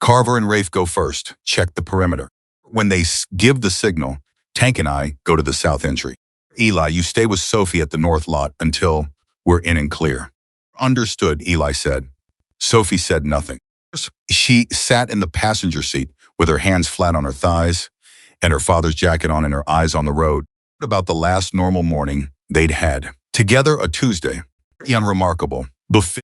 Carver and Rafe go first. Check the perimeter. When they give the signal, Tank and I go to the south entry. Eli, you stay with Sophie at the north lot until we're in and clear. Understood, Eli said. Sophie said nothing. She sat in the passenger seat with her hands flat on her thighs and her father's jacket on and her eyes on the road. About the last normal morning they'd had. Together a Tuesday. Pretty unremarkable. Buffet,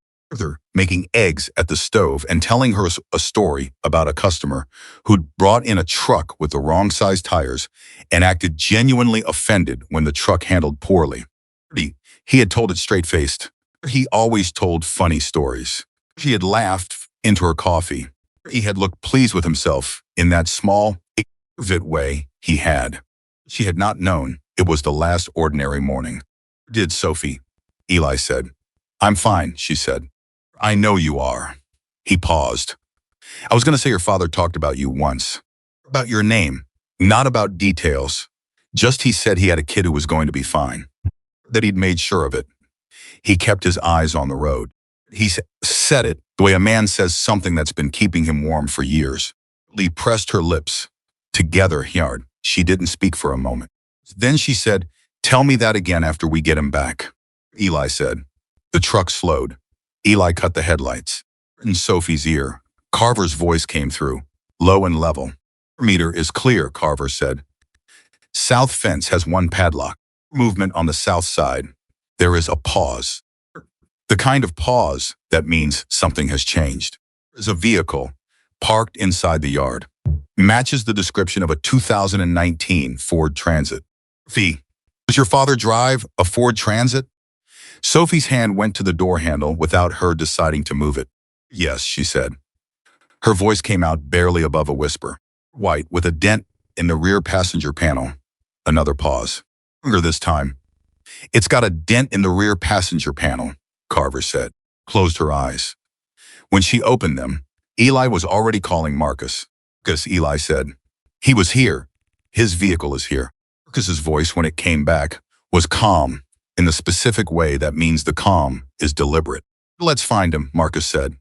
making eggs at the stove and telling her a story about a customer who'd brought in a truck with the wrong size tires and acted genuinely offended when the truck handled poorly. He had told it straight-faced. He always told funny stories. She had laughed into her coffee. He had looked pleased with himself in that small, way he had. She had not known it was the last ordinary morning. Did Sophie? Eli said. I'm fine, she said. I know you are. He paused. I was going to say your father talked about you once. About your name. Not about details. Just he said he had a kid who was going to be fine. That he'd made sure of it. He kept his eyes on the road. He said it the way a man says something that's been keeping him warm for years. Lee pressed her lips together hard. She didn't speak for a moment. Then she said, tell me that again after we get him back. Eli said. The truck slowed. Eli cut the headlights. In Sophie's ear, Carver's voice came through, low and level. Meter is clear, Carver said. South fence has 1 padlock. Movement on the south side. There is a pause. The kind of pause that means something has changed. There's a vehicle parked inside the yard. Matches the description of a 2019 Ford Transit. Fee, does your father drive a Ford Transit? Sophie's hand went to the door handle without her deciding to move it. Yes, she said. Her voice came out barely above a whisper. White, with a dent in the rear passenger panel. Another pause. Longer this time. It's got a dent in the rear passenger panel, Carver said. Closed her eyes. When she opened them, Eli was already calling Marcus. Marcus, Eli said. He was here. His vehicle is here. Marcus's voice, when it came back, was calm, in the specific way that means the calm is deliberate. Let's find him, Marcus said.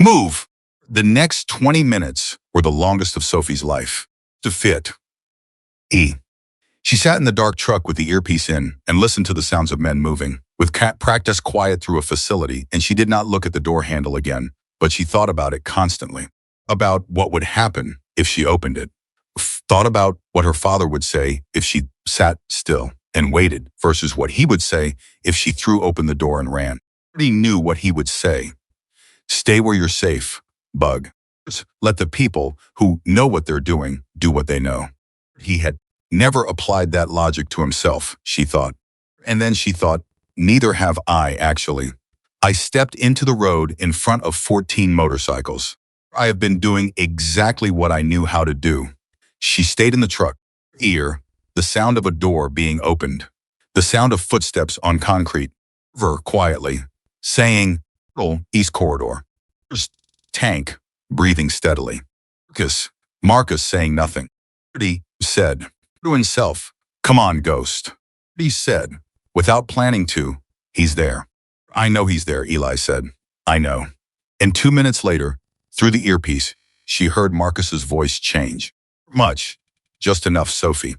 Move! The next 20 minutes were the longest of Sophie's life. To fit. She sat in the dark truck with the earpiece in and listened to the sounds of men moving. With practice quiet through a facility, and she did not look at the door handle again, but she thought about it constantly. About what would happen if she opened it. Thought about what her father would say if she sat still and waited versus what he would say if she threw open the door and ran. He knew what he would say. Stay where you're safe, Bug. Let the people who know what they're doing do what they know. He had never applied that logic to himself, she thought. And then she thought, neither have I, actually. I stepped into the road in front of 14 motorcycles. I have been doing exactly what I knew how to do. She stayed in the truck. Ear, the sound of a door being opened. The sound of footsteps on concrete. Ver quietly, saying, East Corridor. Tank, breathing steadily. Marcus saying nothing. He said, to himself, come on, Ghost. He said, without planning to, he's there. I know he's there, Eli said. I know. And 2 minutes later, through the earpiece, she heard Marcus's voice change. Much. Just enough, Sophie.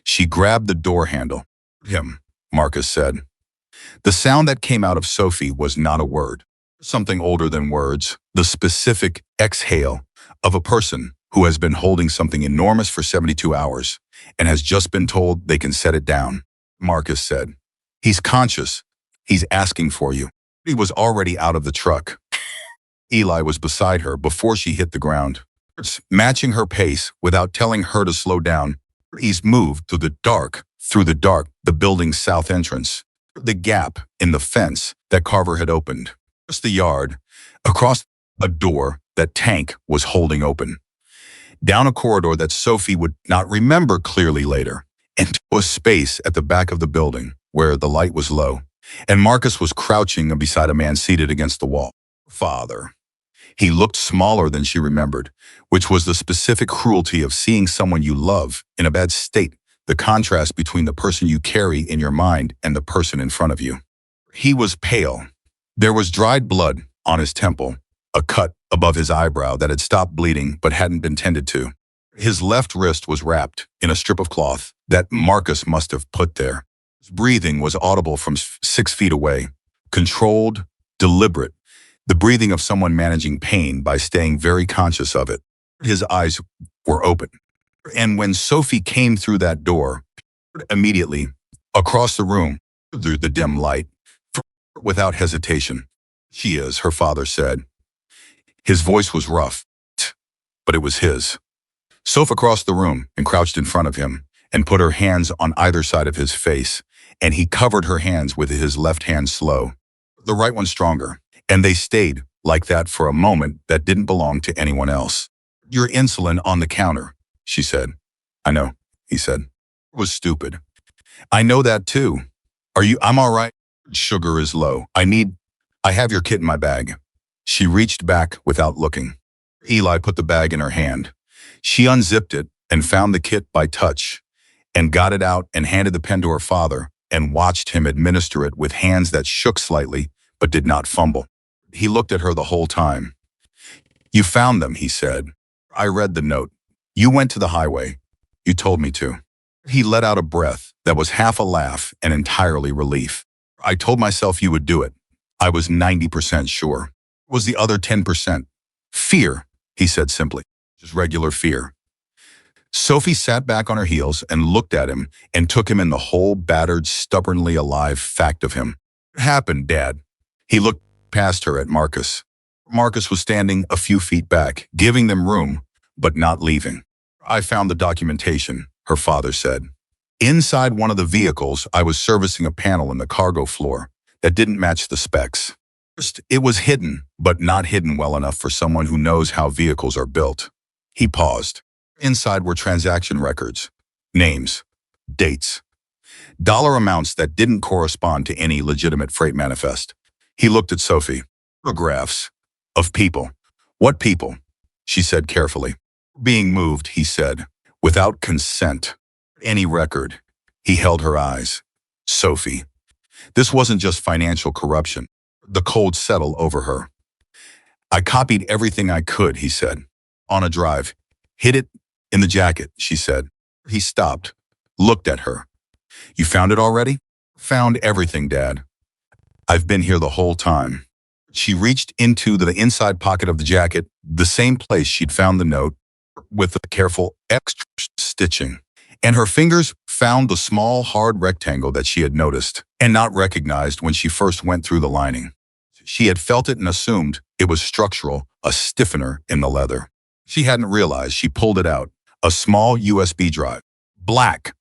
She grabbed the door handle. Him, Marcus said. The sound that came out of Sophie was not a word. Something older than words. The specific exhale of a person who has been holding something enormous for 72 hours and has just been told they can set it down. Marcus said. He's conscious, He's asking for you. He was already out of the truck. Eli was beside her before she hit the ground, matching her pace without telling her to slow down. He's moved through the dark, the building's south entrance, the gap in the fence that Carver had opened, just the yard, across a door that Tank was holding open, down a corridor that Sophie would not remember clearly later, into a space at the back of the building where the light was low, and Marcus was crouching beside a man seated against the wall. Father. He looked smaller than she remembered, which was the specific cruelty of seeing someone you love in a bad state, the contrast between the person you carry in your mind and the person in front of you. He was pale. There was dried blood on his temple, a cut above his eyebrow that had stopped bleeding but hadn't been tended to. His left wrist was wrapped in a strip of cloth that Marcus must have put there. His breathing was audible from 6 feet away, controlled, deliberate, the breathing of someone managing pain by staying very conscious of it. His eyes were open. And when Sophie came through that door, immediately, across the room, through the dim light, without hesitation. She is, her father said. His voice was rough, but it was his. Sophie crossed the room and crouched in front of him and put her hands on either side of his face, and he covered her hands with his left hand slow, the right one stronger, and they stayed like that for a moment that didn't belong to anyone else. Your insulin on the counter, she said. I know, he said. It was stupid. I know that too. I'm all right. Sugar is low. I have your kit in my bag. She reached back without looking. Eli put the bag in her hand. She unzipped it and found the kit by touch and got it out and handed the pen to her father and watched him administer it with hands that shook slightly but did not fumble. He looked at her the whole time. You found them, he said. I read the note. You went to the highway. You told me to. He let out a breath that was half a laugh and entirely relief. I told myself you would do it. I was 90% sure. Was the other 10%? Fear, he said simply. Just regular fear. Sophie sat back on her heels and looked at him and took him in the whole battered, stubbornly alive fact of him. What happened, Dad? He looked past her at Marcus. Marcus was standing a few feet back, giving them room, but not leaving. I found the documentation, her father said. Inside one of the vehicles, I was servicing a panel in the cargo floor that didn't match the specs. First, it was hidden, but not hidden well enough for someone who knows how vehicles are built. He paused. Inside were transaction records, names, dates, dollar amounts that didn't correspond to any legitimate freight manifest. He looked at Sophie. Photographs of people. What people? She said carefully. Being moved, he said, without consent. Any record. He held her eyes. Sophie. This wasn't just financial corruption. The cold settled over her. I copied everything I could, he said. On a drive. Hid it in the jacket, she said. He stopped, looked at her. You found it already? Found everything, Dad. I've been here the whole time. She reached into the inside pocket of the jacket, the same place she'd found the note, with a careful extra stitching. And her fingers found the small, hard rectangle that she had noticed and not recognized when she first went through the lining. She had felt it and assumed it was structural, a stiffener in the leather. She hadn't realized she pulled it out, a small USB drive. Black.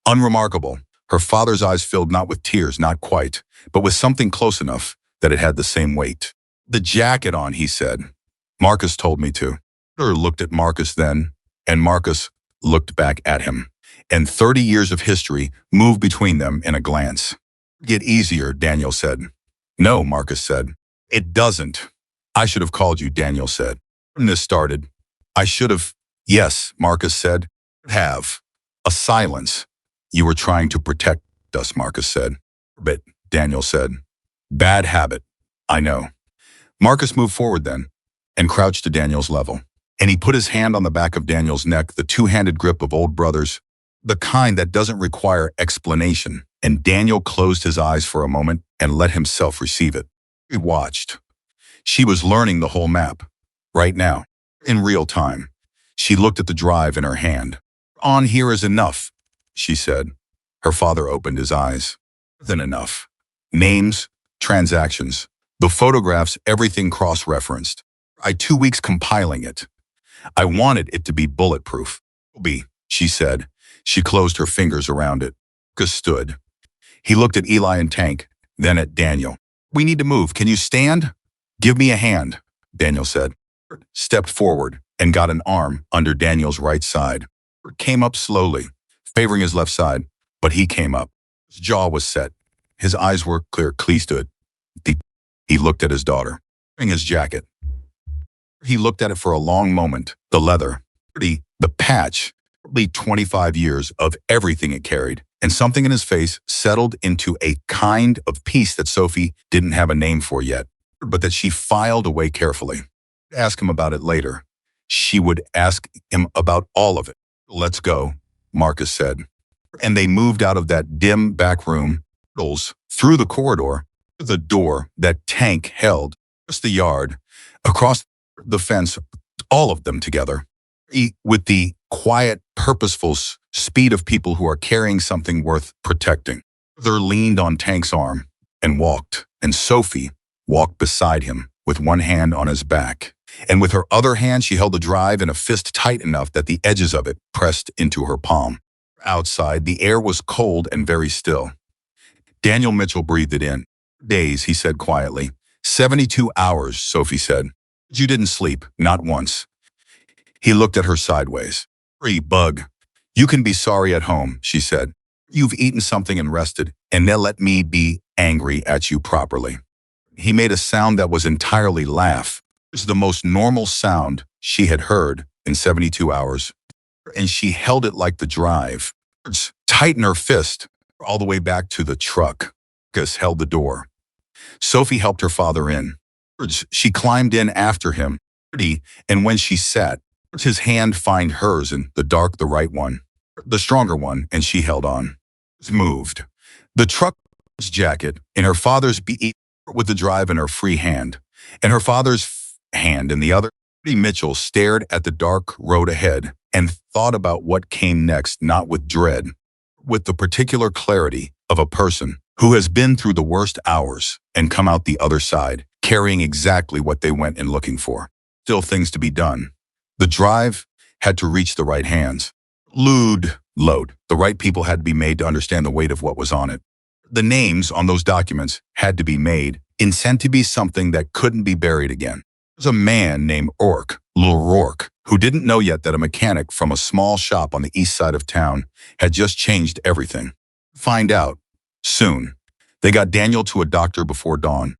Unremarkable. Her father's eyes filled not with tears, not quite, but with something close enough that it had the same weight. The jacket on, he said. Marcus told me to. Her looked at Marcus then, and Marcus looked back at him. And 30 years of history moved between them in a glance. Get easier, Daniel said. No, Marcus said. It doesn't. I should have called you, Daniel said. When this started, I should have. Yes, Marcus said. Have. A silence. You were trying to protect us, Marcus said. But, Daniel said. Bad habit. I know. Marcus moved forward then and crouched to Daniel's level. And he put his hand on the back of Daniel's neck, the two-handed grip of old brothers, the kind that doesn't require explanation. And Daniel closed his eyes for a moment and let himself receive it. He watched. She was learning the whole map. Right now. In real time. She looked at the drive in her hand. On here is enough, she said. Her father opened his eyes. Then enough. Names, transactions, the photographs, everything cross-referenced. I 2 weeks compiling it. I wanted it to be bulletproof. "Be," she said. She closed her fingers around it. Gus stood. He looked at Eli and Tank, then at Daniel. "We need to move. Can you stand?" "Give me a hand," Daniel said. Stepped forward and got an arm under Daniel's right side. Came up slowly, favoring his left side, but he came up. His jaw was set. His eyes were clear. Clee stood. He looked at his daughter, wearing his jacket. He looked at it for a long moment. The leather, the patch, probably 25 years of everything it carried, and something in his face settled into a kind of peace that Sophie didn't have a name for yet, but that she filed away carefully. Ask him about it later. She would ask him about all of it. "Let's go," Marcus said. And they moved out of that dim back room, through the corridor, to the door that Tank held, across the yard, across the fence, all of them together, with the quiet, purposeful speed of people who are carrying something worth protecting. They leaned on Tank's arm and walked, and Sophie walked beside him with one hand on his back. And with her other hand, she held the drive in a fist tight enough that the edges of it pressed into her palm. Outside, the air was cold and very still. Daniel Mitchell breathed it in. "Days," he said quietly. 72 hours, Sophie said. "You didn't sleep, not once." He looked at her sideways. "Free bug. You can be sorry at home," she said. "You've eaten something and rested, and they'll let me be angry at you properly." He made a sound that was entirely laugh. It was the most normal sound she had heard in 72 hours, and she held it like the drive. Tighten her fist all the way back to the truck. Gus held the door. Sophie helped her father in. She climbed in after him, and when she sat, his hand found hers in the dark, the right one, the stronger one, and she held on. Moved. The truck's jacket in her father's with the drive in her free hand, and her father's hand in the other. Mitchell stared at the dark road ahead and thought about what came next, not with dread, with the particular clarity of a person who has been through the worst hours and come out the other side, carrying exactly what they went in looking for. Still things to be done. The drive had to reach the right hands. Load. The right people had to be made to understand the weight of what was on it. The names on those documents had to be made and sent to be something that couldn't be buried again. There was a man named Rourke, who didn't know yet that a mechanic from a small shop on the east side of town had just changed everything. Find out. Soon. They got Daniel to a doctor before dawn.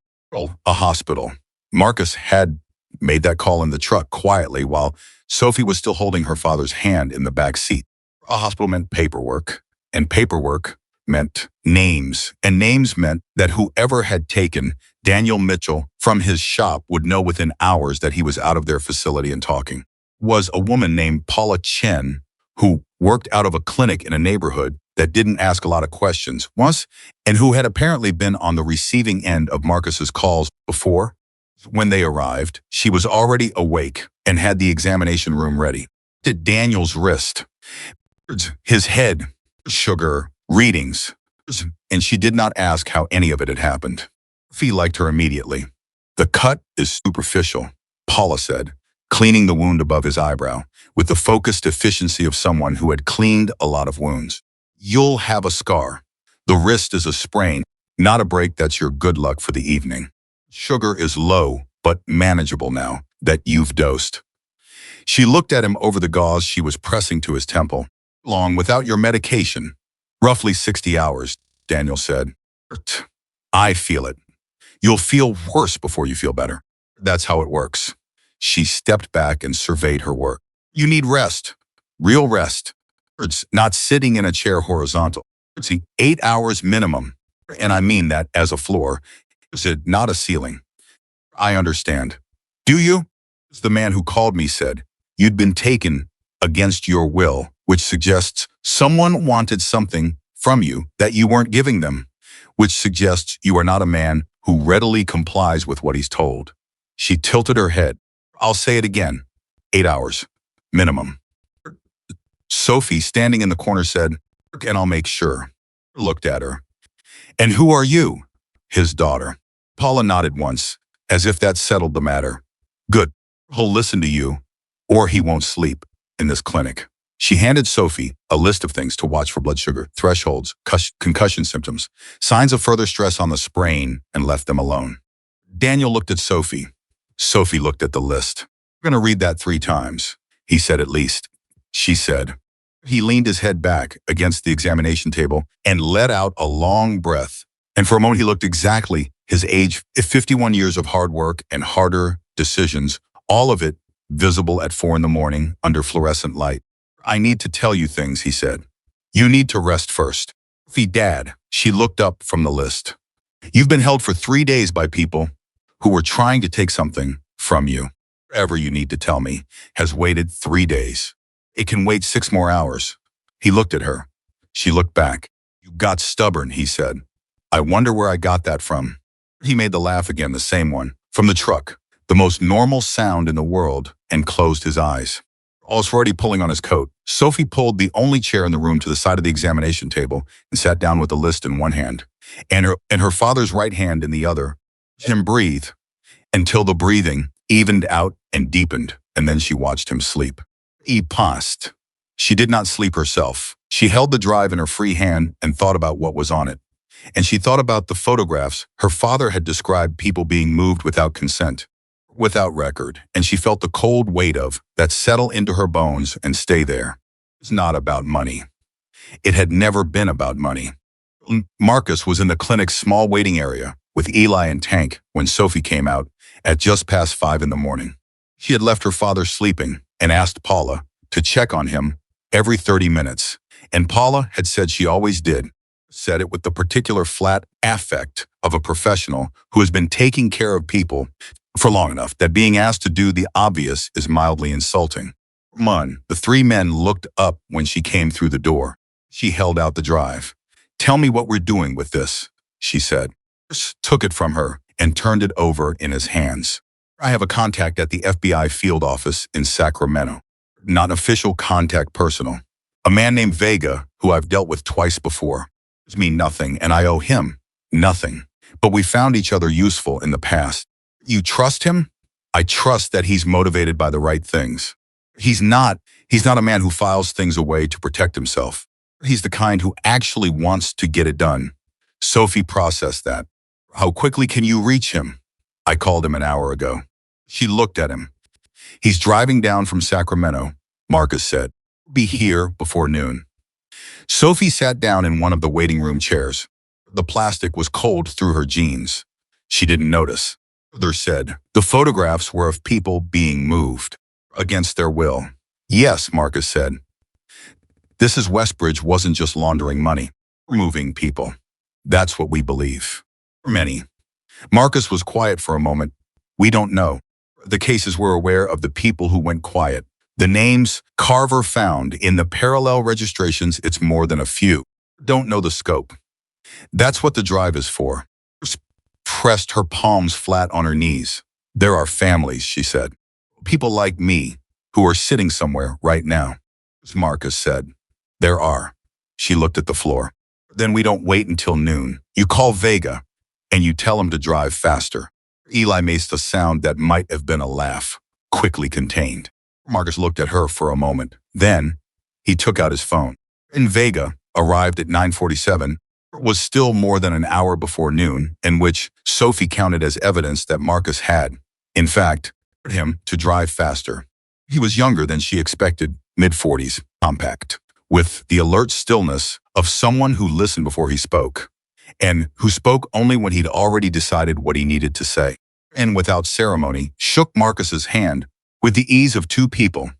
A hospital. Marcus had made that call in the truck quietly while Sophie was still holding her father's hand in the back seat. A hospital meant paperwork, and paperwork meant names, and names meant that whoever had taken Daniel Mitchell from his shop would know within hours that he was out of their facility and talking. Was a woman named Paula Chen, who worked out of a clinic in a neighborhood that didn't ask a lot of questions once, and who had apparently been on the receiving end of Marcus's calls before. When they arrived, she was already awake and had the examination room ready. To Daniel's wrist, his head, sugar, readings, and she did not ask how any of it had happened. Fee liked her immediately. "The cut is superficial," Paula said, cleaning the wound above his eyebrow with the focused efficiency of someone who had cleaned a lot of wounds. "You'll have a scar. The wrist is a sprain, not a break. That's your good luck for the evening. Sugar is low, but manageable now that you've dosed." She looked at him over the gauze she was pressing to his temple. "Long without your medication." "Roughly 60 hours, Daniel said. "I feel it. You'll feel worse before you feel better. That's how it works." She stepped back and surveyed her work. "You need rest. Real rest. It's not sitting in a chair horizontal. It's 8 hours minimum. And I mean that as a floor. It's not a ceiling." "I understand." "Do you?" The man who called me said, "You'd been taken against your will, which suggests someone wanted something from you that you weren't giving them, which suggests you are not a man who readily complies with what he's told." She tilted her head. "I'll say it again. 8 hours. Minimum." Sophie, standing in the corner, said, "And I'll make sure." Looked at her. "And who are you?" his daughter. Paula nodded once, as if that settled the matter. Good. He'll listen to you, or he won't sleep in this clinic. She handed Sophie a list of things to watch for: blood sugar, thresholds, concussion symptoms, signs of further stress on the sprain, and left them alone. Daniel looked at Sophie. Sophie looked at the list. "We're going to read that 3 times, he said. At least," she said. He leaned his head back against the examination table and let out a long breath. And for a moment he looked exactly his age, 51 years of hard work and harder decisions, all of it visible at 4 in the morning under fluorescent light. "I need to tell you things," he said. "You need to rest first." Dad, she looked up from the list. "You've been held for 3 days by people who were trying to take something from you. Whatever you need to tell me has waited 3 days. It can wait 6 more hours." He looked at her. She looked back. "You got stubborn," he said. "I wonder where I got that from." He made the laugh again, the same one, from the truck, the most normal sound in the world, and closed his eyes. Also already pulling on his coat, Sophie pulled the only chair in the room to the side of the examination table and sat down with the list in one hand and her father's right hand in the other. Him breathe until the breathing evened out and deepened, and then she watched him sleep. He passed. She did not sleep herself. She held the drive in her free hand and thought about what was on it. And she thought about the photographs her father had described, people being moved without consent, without record, and she felt the cold weight of that settle into her bones and stay there. It's not about money. It had never been about money. Marcus was in the clinic's small waiting area with Eli and Tank when Sophie came out at just past 5 in the morning. She had left her father sleeping and asked Paula to check on him every 30 minutes, and Paula had said she always did. Said it with the particular flat affect of a professional who has been taking care of people for long enough that being asked to do the obvious is mildly insulting. The 3 men looked up when she came through the door. She held out the drive. "Tell me what we're doing with this," she said. Chris took it from her and turned it over in his hands. "I have a contact at the FBI field office in Sacramento. Not official contact, personal. A man named Vega, who I've dealt with twice before. Gives me nothing, and I owe him nothing. But we found each other useful in the past." "You trust him?" "I trust that he's motivated by the right things. He's not a man who files things away to protect himself. He's the kind who actually wants to get it done." Sophie processed that. "How quickly can you reach him?" "I called him an hour ago." She looked at him. "He's driving down from Sacramento," Marcus said. "Be here before noon." Sophie sat down in one of the waiting room chairs. The plastic was cold through her jeans. She didn't notice. Others said the photographs were of people being moved against their will. "Yes," Marcus said. "This is Westbridge wasn't just laundering money. We're moving people. That's what we believe. Many." Marcus was quiet for a moment. "We don't know. The cases we're aware of, the people who went quiet. The names Carver found in the parallel registrations, it's more than a few. Don't know the scope. That's what the drive is for." Pressed her palms flat on her knees. "There are families," she said. "People like me who are sitting somewhere right now." Marcus said. "There are." She looked at the floor. "Then we don't wait until noon. You call Vega and you tell him to drive faster." Eli made a sound that might have been a laugh, quickly contained. Marcus looked at her for a moment. Then he took out his phone. And Vega arrived at 9:47. It was still more than an hour before noon, in which Sophie counted as evidence that Marcus had, in fact, ordered him to drive faster. He was younger than she expected, mid-40s, compact, with the alert stillness of someone who listened before he spoke, and who spoke only when he'd already decided what he needed to say, and without ceremony shook Marcus's hand with the ease of 2 people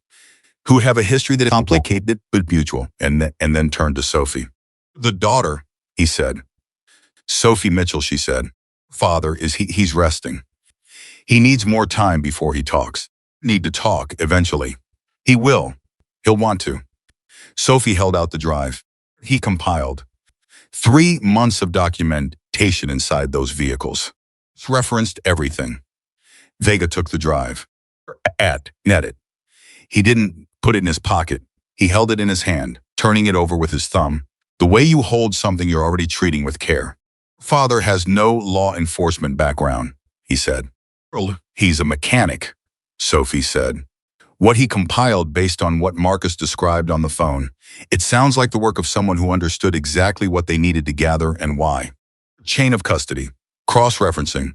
who have a history that is complicated but mutual, and then turned to Sophie. "The daughter," he said. "Sophie Mitchell," she said. "Father, he's resting. He needs more time before he talks. Need to talk eventually. He will. He'll want to." Sophie held out the drive. He compiled 3 months of documentation inside those vehicles. It's referenced everything. Vega took the drive. Netted. He didn't put it in his pocket. He held it in his hand, turning it over with his thumb. The way you hold something you're already treating with care. Father has no law enforcement background, he said. Well, he's a mechanic, Sophie said. What he compiled based on what Marcus described on the phone. It sounds like the work of someone who understood exactly what they needed to gather and why. Chain of custody, cross-referencing,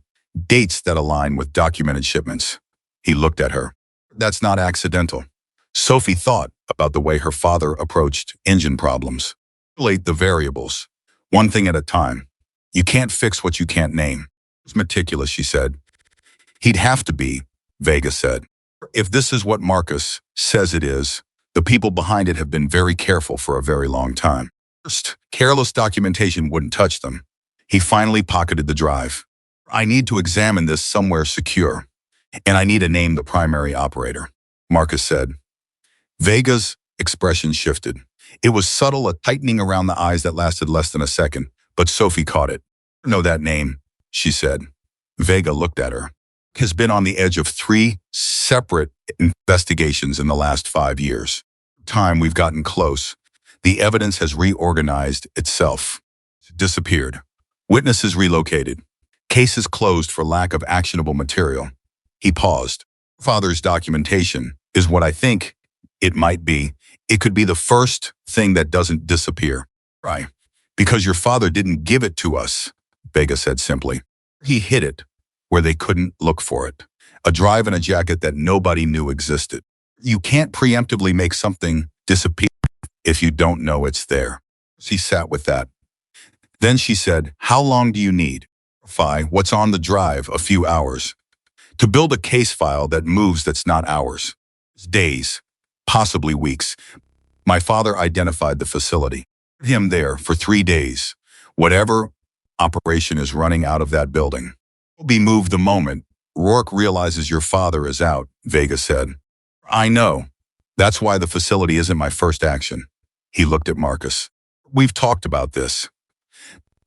dates that align with documented shipments. He looked at her. That's not accidental. Sophie thought about the way her father approached engine problems. Relate the variables, one thing at a time. You can't fix what you can't name. It's meticulous, she said. He'd have to be, Vega said. If this is what Marcus says it is, the people behind it have been very careful for a very long time. First, careless documentation wouldn't touch them. He finally pocketed the drive. I need to examine this somewhere secure, and I need to name the primary operator, Marcus said. Vega's expression shifted. It was subtle, a tightening around the eyes that lasted less than a second, but Sophie caught it. I know that name, she said. Vega looked at her. Has been on the edge of 3 separate investigations in the last 5 years. Time we've gotten close. The evidence has reorganized itself. Disappeared. Witnesses relocated. Cases closed for lack of actionable material. He paused. Father's documentation is what I think it might be. It could be the first thing that doesn't disappear. Right. Because your father didn't give it to us, Vega said simply. He hid it where they couldn't look for it. A drive and a jacket that nobody knew existed. You can't preemptively make something disappear if you don't know it's there. She sat with that. Then she said, how long do you need? What's on the drive? A few hours. To build a case file that moves that's not ours. Days, possibly weeks. My father identified the facility. Him there for 3 days. Whatever operation is running out of that building will be moved the moment Rourke realizes your father is out, Vega said. I know. That's why the facility isn't my first action. He looked at Marcus. We've talked about this.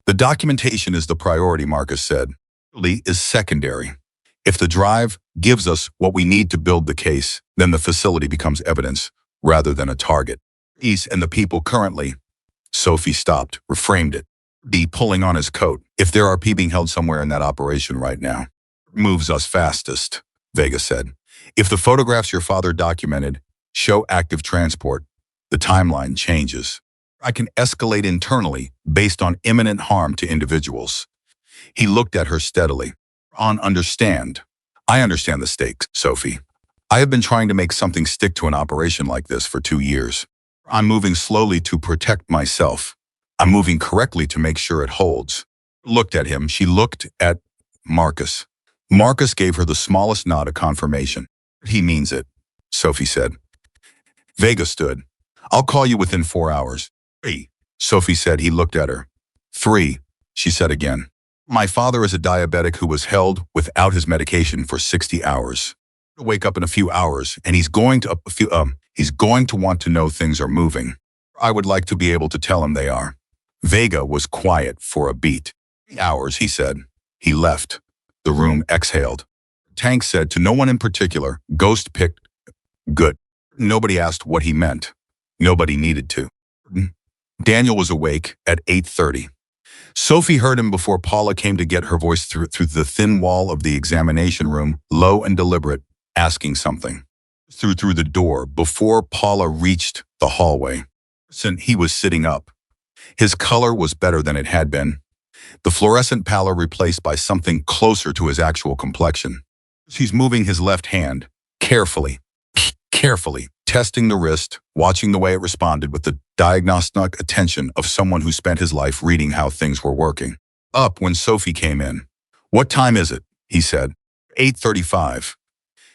The documentation is the priority, Marcus said. Lee is secondary. If the drive gives us what we need to build the case, then the facility becomes evidence rather than a target. East and the people currently. Sophie stopped, reframed it. D pulling on his coat. If there are people being held somewhere in that operation right now. Moves us fastest, Vega said. If the photographs your father documented show active transport, the timeline changes. I can escalate internally based on imminent harm to individuals. He looked at her steadily. I understand the stakes, Sophie. I have been trying to make something stick to an operation like this for 2 years. I'm moving slowly to protect myself. I'm moving correctly to make sure it holds. Looked at him. She looked at Marcus. Marcus gave her the smallest nod of confirmation. He means it, Sophie said. Vega stood. I'll call you within 4 hours. 3, Sophie said. He looked at her. 3, she said again. My father is a diabetic who was held without his medication for 60 hours. He'll wake up in a few hours, and he's going to want to know things are moving. I would like to be able to tell him they are. Vega was quiet for a beat. 3 hours, he said. He left. The room exhaled. Tank said to no one in particular, Ghost picked good. Nobody asked what he meant. Nobody needed to. Daniel was awake at 8:30. Sophie heard him before Paula came to get her voice through the thin wall of the examination room, low and deliberate, asking something. Through the door before Paula reached the hallway. He was sitting up. His color was better than it had been. The fluorescent pallor replaced by something closer to his actual complexion. He's moving his left hand, carefully, testing the wrist, watching the way it responded with the diagnostic attention of someone who spent his life reading how things were working. Up when Sophie came in. What time is it? He said. 8:35.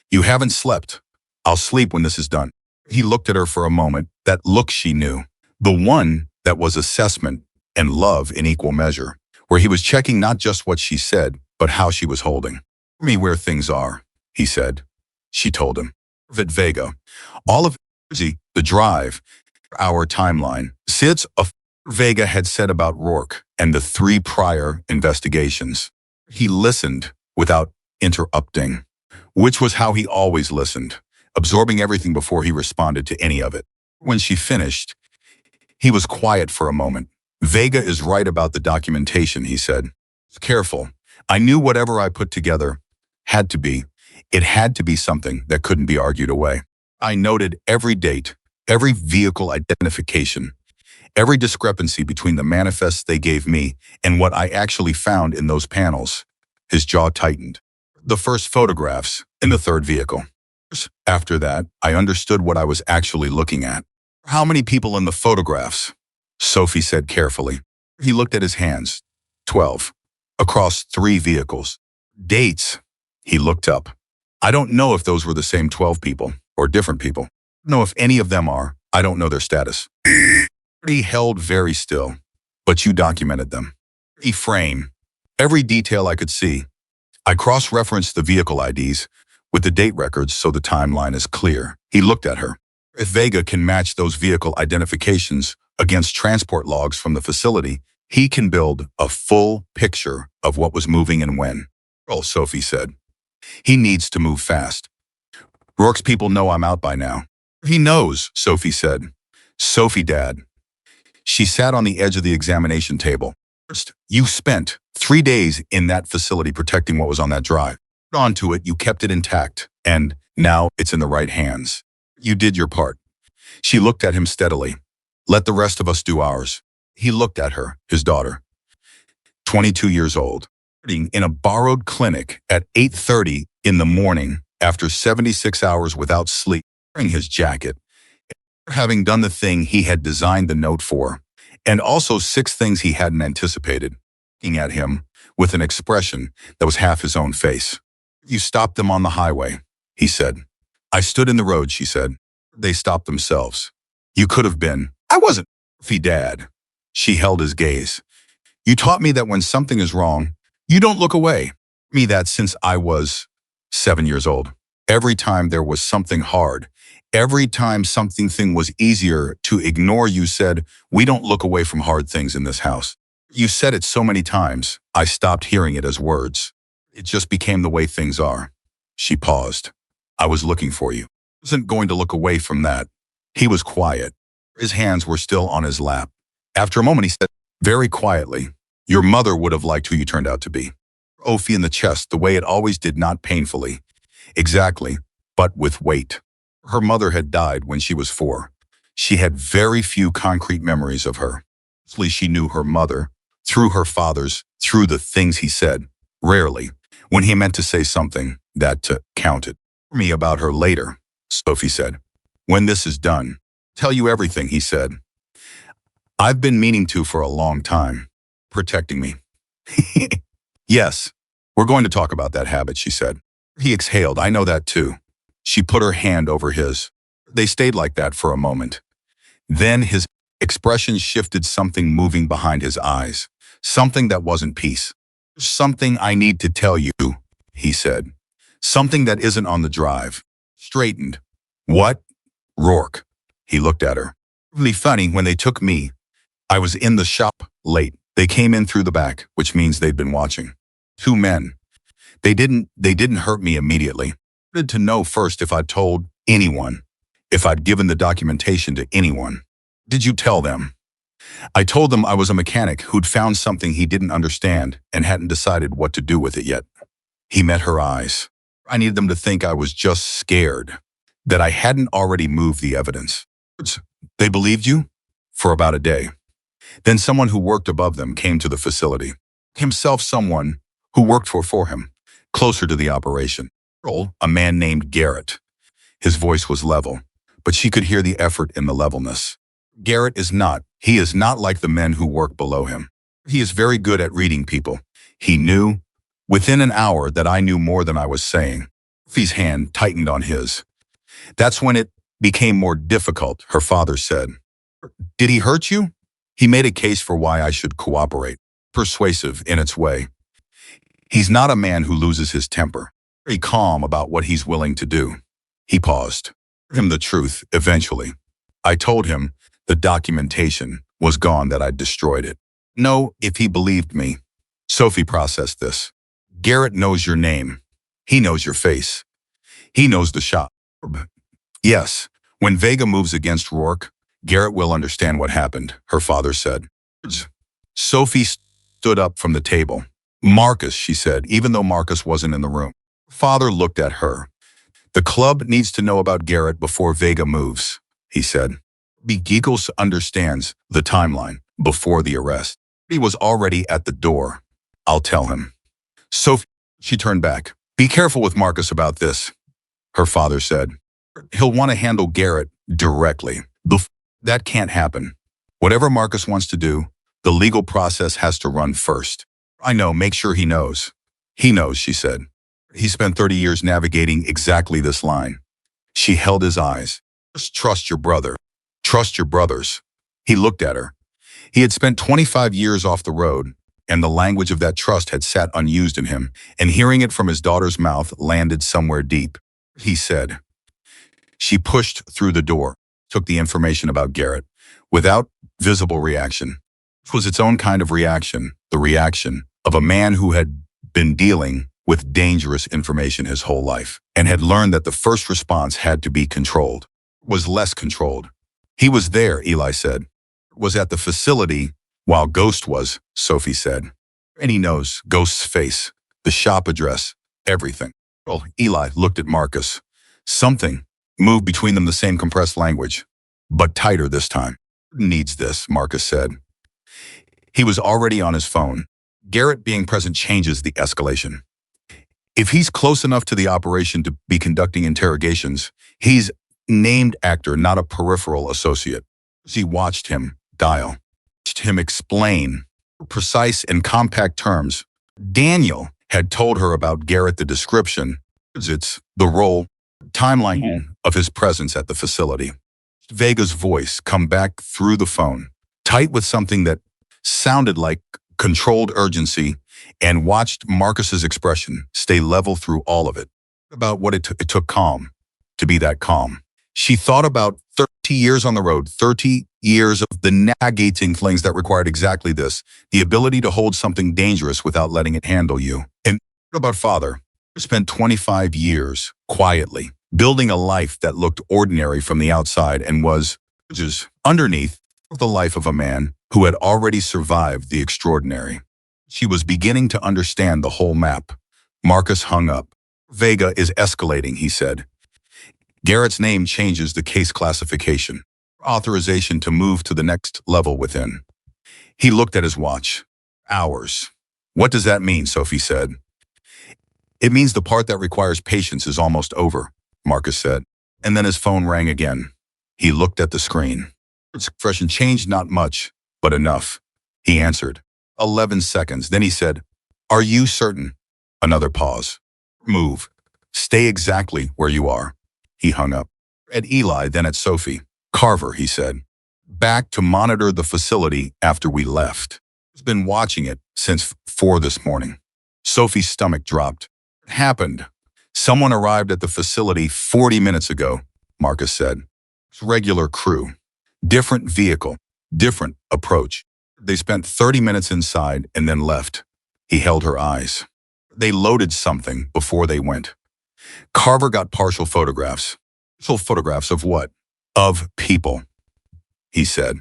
You haven't slept. I'll sleep when this is done. He looked at her for a moment, that look she knew. The one that was assessment and love in equal measure, where he was checking not just what she said, but how she was holding. Tell me where things are, he said. She told him. Vega. All of the drive, our timeline. Sits of Vega had said about Rourke and the 3 prior investigations. He listened without interrupting, which was how he always listened, absorbing everything before he responded to any of it. When she finished, he was quiet for a moment. Vega is right about the documentation, he said. Careful. I knew whatever I put together had to be. It had to be something that couldn't be argued away. I noted every date, every vehicle identification, every discrepancy between the manifests they gave me and what I actually found in those panels. His jaw tightened. The first photographs in the third vehicle. After that, I understood what I was actually looking at. How many people in the photographs? Sophie said carefully. He looked at his hands. 12. Across 3 vehicles. Dates. He looked up. I don't know if those were the same 12 people or different people. I don't know if any of them are. I don't know their status. He held very still, but you documented them. Every frame, every detail I could see. I cross-referenced the vehicle IDs with the date records so the timeline is clear. He looked at her. If Vega can match those vehicle identifications against transport logs from the facility, he can build a full picture of what was moving and when. Oh, Sophie said. He needs to move fast. Rourke's people know I'm out by now. He knows, Sophie said. Sophie, Dad. She sat on the edge of the examination table. First, you spent 3 days in that facility protecting what was on that drive. Onto it, you kept it intact, and now it's in the right hands. You did your part. She looked at him steadily. Let the rest of us do ours. He looked at her, his daughter, 22 years old, in a borrowed clinic at 8:30 in the morning after 76 hours without sleep, wearing his jacket, having done the thing he had designed the note for, and also 6 things he hadn't anticipated, looking at him with an expression that was half his own face. You stopped them on the highway, he said. I stood in the road, she said. They stopped themselves. You could have been. I wasn't. Dad. She held his gaze. You taught me that when something is wrong, you don't look away. Me that since I was 7 years old. Every time there was something hard, every time something was easier to ignore, you said, we don't look away from hard things in this house. You said it so many times, I stopped hearing it as words. It just became the way things are. She paused. I was looking for you. I wasn't going to look away from that. He was quiet. His hands were still on his lap. After a moment, he said, very quietly, your mother would have liked who you turned out to be. Ophi in the chest, the way it always did, not painfully. Exactly, but with weight. Her mother had died when she was 4. She had very few concrete memories of her. Mostly she knew her mother, through her father's, through the things he said. Rarely, when he meant to say something, that counted. Tell me about her later, Sophie said. When this is done, tell you everything, he said. I've been meaning to for a long time. Protecting me. Yes, we're going to talk about that habit, she said. He exhaled. I know that too. She put her hand over his. They stayed like that for a moment. Then his expression shifted, something moving behind his eyes. Something that wasn't peace. Something I need to tell you, he said. Something that isn't on the drive. Straightened. What? Rourke. He looked at her. Really funny, when they took me, I was in the shop late. They came in through the back, which means they'd been watching. 2 men. They didn't hurt me immediately. I wanted to know first if I'd told anyone, if I'd given the documentation to anyone. Did you tell them? I told them I was a mechanic who'd found something he didn't understand and hadn't decided what to do with it yet. He met her eyes. I needed them to think I was just scared, that I hadn't already moved the evidence. They believed you? For about a day. Then someone who worked above them came to the facility. Himself someone who worked for him, closer to the operation. A man named Garrett. His voice was level, but she could hear the effort in the levelness. Garrett is not. He is not like the men who work below him. He is very good at reading people. He knew, within an hour, that I knew more than I was saying. Sophie's hand tightened on his. That's when it became more difficult, her father said. Did he hurt you? He made a case for why I should cooperate. Persuasive in its way. He's not a man who loses his temper. Very calm about what he's willing to do. He paused. I told him the truth, eventually. I told him the documentation was gone, that I'd destroyed it. No, if he believed me. Sophie processed this. Garrett knows your name. He knows your face. He knows the shop. Yes, when Vega moves against Rourke, Garrett will understand what happened, her father said. Sophie stood up from the table. Marcus, she said, even though Marcus wasn't in the room. Father looked at her. The club needs to know about Garrett before Vega moves, he said. Giggles understands the timeline before the arrest. He was already at the door. I'll tell him. Sophie, she turned back. Be careful with Marcus about this, her father said. He'll want to handle Garrett directly. That can't happen. Whatever Marcus wants to do, the legal process has to run first. I know, make sure he knows. He knows, she said. He spent 30 years navigating exactly this line. She held his eyes. Just trust your brother. Trust your brothers. He looked at her. He had spent 25 years off the road, and the language of that trust had sat unused in him, and hearing it from his daughter's mouth landed somewhere deep. He said. She pushed through the door, took the information about Garrett, without visible reaction. It was its own kind of reaction, the reaction of a man who had been dealing with dangerous information his whole life, and had learned that the first response had to be controlled, was less controlled. He was there, Eli said. Was at the facility while Ghost was, Sophie said. And he knows Ghost's face, the shop address, everything. Well, Eli looked at Marcus. Something moved between them, the same compressed language, but tighter this time. Needs this, Marcus said. He was already on his phone. Garrett being present changes the escalation. If he's close enough to the operation to be conducting interrogations, he's named actor, not a peripheral associate. She watched him dial, watched him explain, precise and compact terms. Daniel had told her about Garrett, the description, it's the role, timeline of his presence at the facility. Vega's voice come back through the phone, tight with something that sounded like controlled urgency, and watched Marcus's expression stay level through all of it. About what it took calm to be that calm. She thought about 30 years on the road, 30 years of the navigating things that required exactly this, the ability to hold something dangerous without letting it handle you. And about father, who spent 25 years quietly, building a life that looked ordinary from the outside and was just underneath the life of a man who had already survived the extraordinary. She was beginning to understand the whole map. Marcus hung up. Vega is escalating, he said. Garrett's name changes the case classification. Authorization to move to the next level within. He looked at his watch. Hours. What does that mean, Sophie said. It means the part that requires patience is almost over, Marcus said. And then his phone rang again. He looked at the screen. His expression changed not much, but enough. He answered. 11 seconds. Then he said, Are you certain? Another pause. Move. Stay exactly where you are. He hung up. At Eli, then at Sophie. Carver, he said. Back to monitor the facility after we left. He's been watching it since 4 this morning. Sophie's stomach dropped. It happened. Someone arrived at the facility 40 minutes ago, Marcus said. It's regular crew. Different vehicle. Different approach. They spent 30 minutes inside and then left. He held her eyes. They loaded something before they went. Carver got partial photographs. Partial photographs of what? Of people, he said,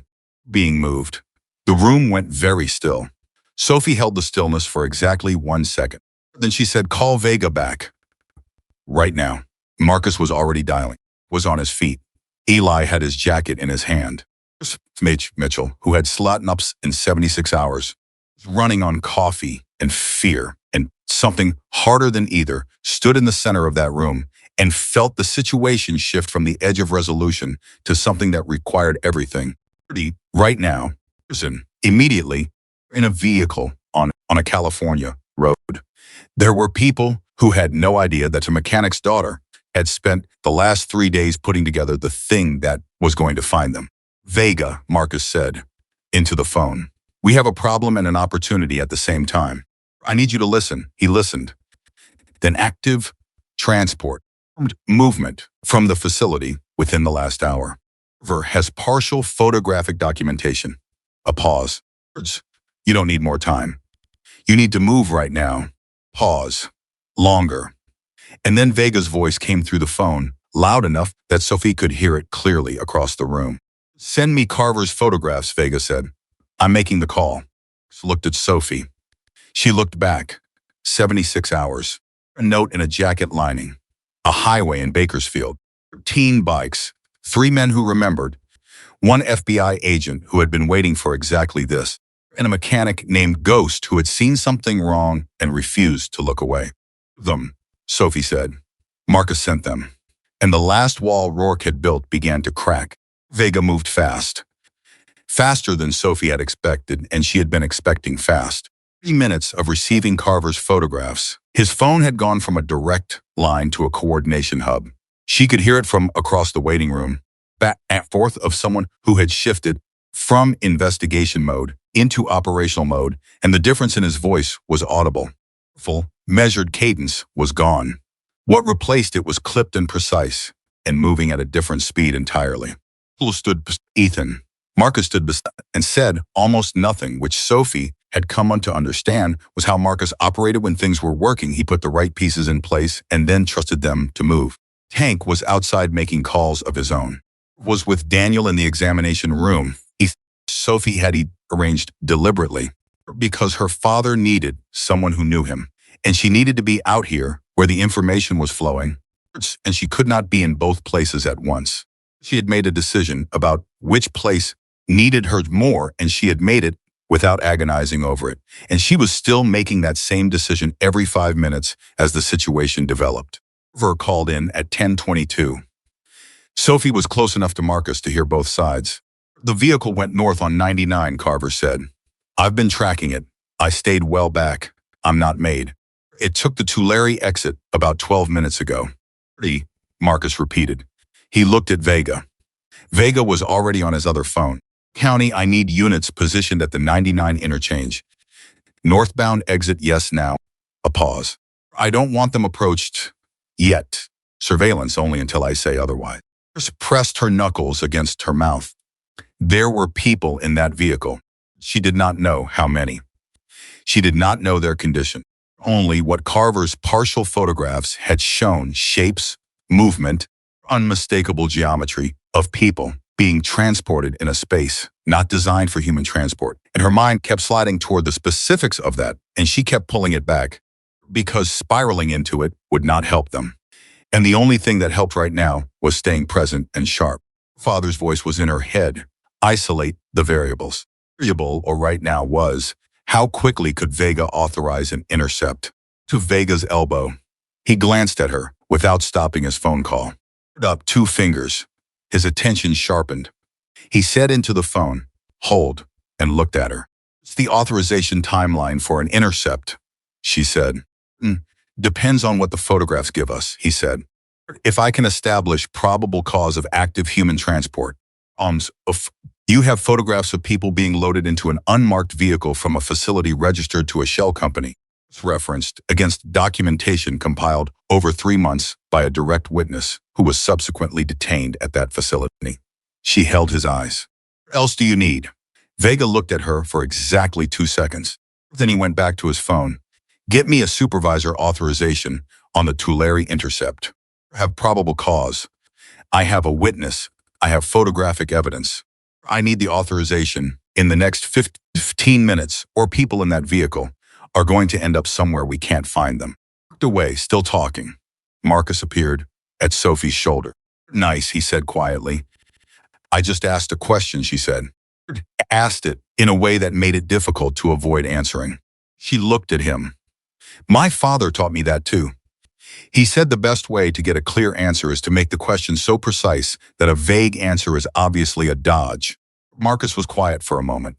being moved. The room went very still. Sophie held the stillness for exactly 1 second. Then she said, Call Vega back. Right now. Marcus was already dialing, was on his feet. Eli had his jacket in his hand. Mitchell, who had slept up in 76 hours, running on coffee and fear, and something harder than either, stood in the center of that room and felt the situation shift from the edge of resolution to something that required everything. Right now, immediately, in a vehicle on a California road. There were people who had no idea that a mechanic's daughter had spent the last 3 days putting together the thing that was going to find them. Vega, Marcus said, into the phone. We have a problem and an opportunity at the same time. I need you to listen. He listened. Then active transport, movement from the facility within the last hour. Carver has partial photographic documentation. A pause. You don't need more time. You need to move right now. Pause. Longer. And then Vega's voice came through the phone, loud enough that Sophie could hear it clearly across the room. Send me Carver's photographs, Vega said. I'm making the call. Looked at Sophie. She looked back. 76 hours. A note in a jacket lining. A highway in Bakersfield. 13 bikes. 3 men who remembered. 1 FBI agent who had been waiting for exactly this. And a mechanic named Ghost who had seen something wrong and refused to look away. Them, Sophie said. Marcus sent them. And the last wall Rourke had built began to crack. Vega moved fast. Faster than Sophie had expected, and she had been expecting fast. 3 minutes of receiving Carver's photographs. His phone had gone from a direct line to a coordination hub. She could hear it from across the waiting room, back and forth of someone who had shifted from investigation mode into operational mode, and the difference in his voice was audible. Full, measured cadence was gone. What replaced it was clipped and precise, and moving at a different speed entirely. Ethan. Marcus stood beside and said almost nothing, which Sophie had come on to understand was how Marcus operated when things were working. He put the right pieces in place and then trusted them to move. Tank was outside making calls of his own. Was with Daniel in the examination room. Sophie had arranged deliberately because her father needed someone who knew him, and she needed to be out here where the information was flowing, and she could not be in both places at once. She had made a decision about which place needed her more, and she had made it without agonizing over it, and she was still making that same decision every 5 minutes as the situation developed. Ver called in at 10:22. Sophie was close enough to Marcus to hear both sides. The vehicle went north on 99, Carver said. I've been tracking it. I stayed well back. I'm not made. It took the Tulare exit about 12 minutes ago. Marcus repeated. He looked at Vega. Vega was already on his other phone. County, I need units positioned at the 99 interchange. Northbound exit, yes now. A pause. I don't want them approached yet. Surveillance only until I say otherwise. She pressed her knuckles against her mouth. There were people in that vehicle. She did not know how many. She did not know their condition. Only what Carver's partial photographs had shown: shapes, movement, unmistakable geometry of people being transported in a space not designed for human transport. And her mind kept sliding toward the specifics of that, and she kept pulling it back because spiraling into it would not help them. And the only thing that helped right now was staying present and sharp. Father's voice was in her head. Isolate the variables. Variable, or right now, was how quickly could Vega authorize an intercept? To Vega's elbow. He glanced at her without stopping his phone call. Put up 2 fingers. His attention sharpened. He said into the phone, hold, and looked at her. It's the authorization timeline for an intercept, she said. Depends on what the photographs give us, he said. If I can establish probable cause of active human transport. You have photographs of people being loaded into an unmarked vehicle from a facility registered to a shell company. It's referenced against documentation compiled over 3 months by a direct witness who was subsequently detained at that facility. She held his eyes. What else do you need? Vega looked at her for exactly 2 seconds. Then he went back to his phone. Get me a supervisor authorization on the Tulare intercept. Have probable cause. I have a witness. I have photographic evidence. I need the authorization in the next 15 minutes, or people in that vehicle are going to end up somewhere we can't find them. Walked away, still talking. Marcus appeared at Sophie's shoulder. Nice, he said quietly. I just asked a question, she said. Asked it in a way that made it difficult to avoid answering. She looked at him. My father taught me that too. He said the best way to get a clear answer is to make the question so precise that a vague answer is obviously a dodge. Marcus was quiet for a moment.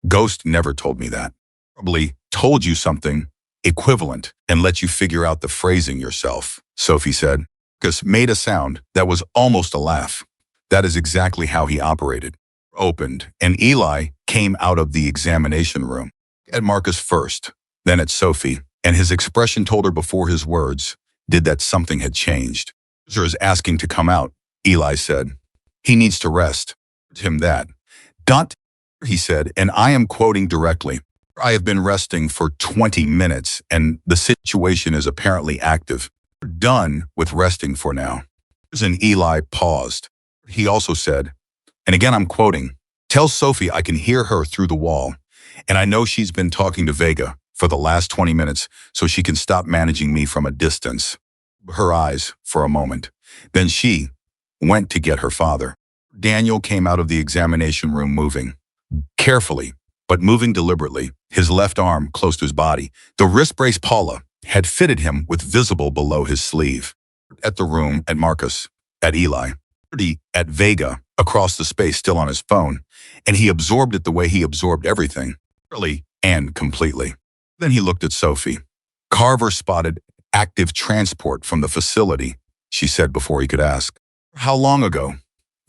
Ghost never told me that. Probably told you something equivalent and let you figure out the phrasing yourself, Sophie said. Marcus made a sound that was almost a laugh. That is exactly how he operated. Opened, and Eli came out of the examination room. At Marcus first, then at Sophie, and his expression told her before his words did that something had changed. Sir is asking to come out, Eli said. He needs to rest. Him that. Don't, he said, and I am quoting directly. I have been resting for 20 minutes, and the situation is apparently active. We're done with resting for now. And Eli paused. He also said, and again I'm quoting, tell Sophie I can hear her through the wall, And I know she's been talking to Vega for the last 20 minutes so she can stop managing me from a distance. Her eyes for a moment. Then she went to get her father. Daniel came out of the examination room moving carefully, but moving deliberately, his left arm close to his body. The wrist brace Paula had fitted him with visible below his sleeve. At the room, at Marcus, at Eli, at Vega, across the space still on his phone, and he absorbed it the way he absorbed everything, really and completely. Then he looked at Sophie. Carver spotted active transport from the facility, she said before he could ask. How long ago?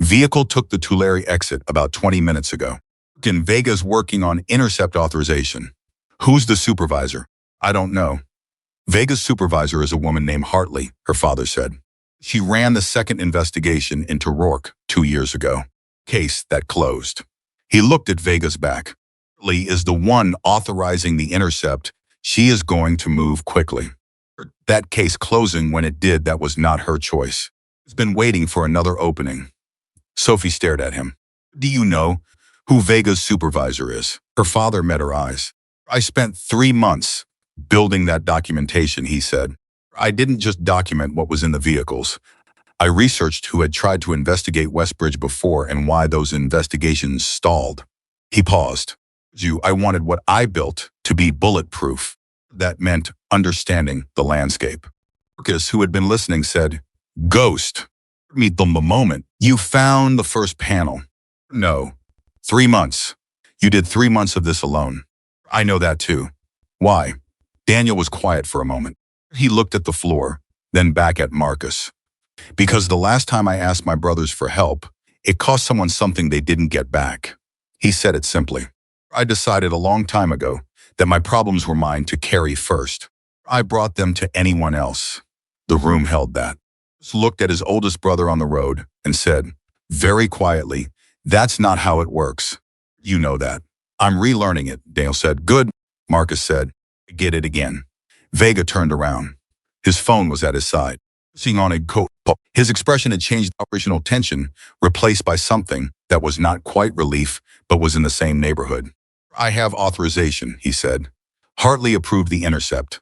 Vehicle took the Tulare exit about 20 minutes ago. And Vega's working on intercept authorization. Who's the supervisor? I don't know. Vega's supervisor is a woman named Hartley, her father said. She ran the second investigation into Rourke 2 years ago. Case that closed. He looked at Vega's back. Hartley is the one authorizing the intercept. She is going to move quickly. That case closing when it did, that was not her choice. She's been waiting for another opening. Sophie stared at him. Do you know who Vega's supervisor is? Her father met her eyes. I spent 3 months building that documentation, he said. I didn't just document what was in the vehicles. I researched who had tried to investigate Westbridge before and why those investigations stalled. He paused. I wanted what I built to be bulletproof. That meant understanding the landscape. Marcus, who had been listening, said, Ghost. Meet them the moment. You found the first panel. No. 3 months. You did 3 months of this alone. I know that too. Why? Daniel was quiet for a moment. He looked at the floor, then back at Marcus. Because the last time I asked my brothers for help, it cost someone something they didn't get back. He said it simply. I decided a long time ago that my problems were mine to carry first. I brought them to anyone else. The room held that. He looked at his oldest brother on the road and said, very quietly, that's not how it works. You know that. I'm relearning it, Daniel said. Good, Marcus said. Get it again. Vega turned around. His phone was at his side. Seeing on a coat. His expression had changed operational tension, replaced by something that was not quite relief, but was in the same neighborhood. I have authorization, he said. Hartley approved the intercept.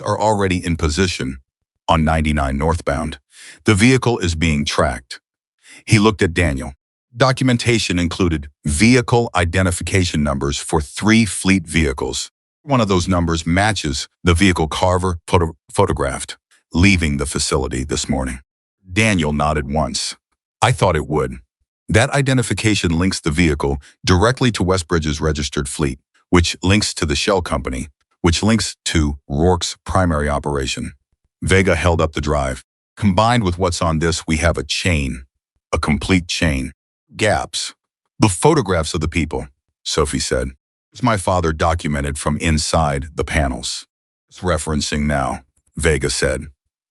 Are already in position on 99 northbound. The vehicle is being tracked. He looked at Daniel. Documentation included vehicle identification numbers for 3 fleet vehicles. One of those numbers matches the vehicle Carver photographed, leaving the facility this morning. Daniel nodded once. I thought it would. That identification links the vehicle directly to Westbridge's registered fleet, which links to the shell company, which links to Rourke's primary operation. Vega held up the drive. Combined with what's on this, we have a chain, a complete chain. Gaps. The photographs of the people, Sophie said. My father documented from inside the panels. It's referencing now, Vega said.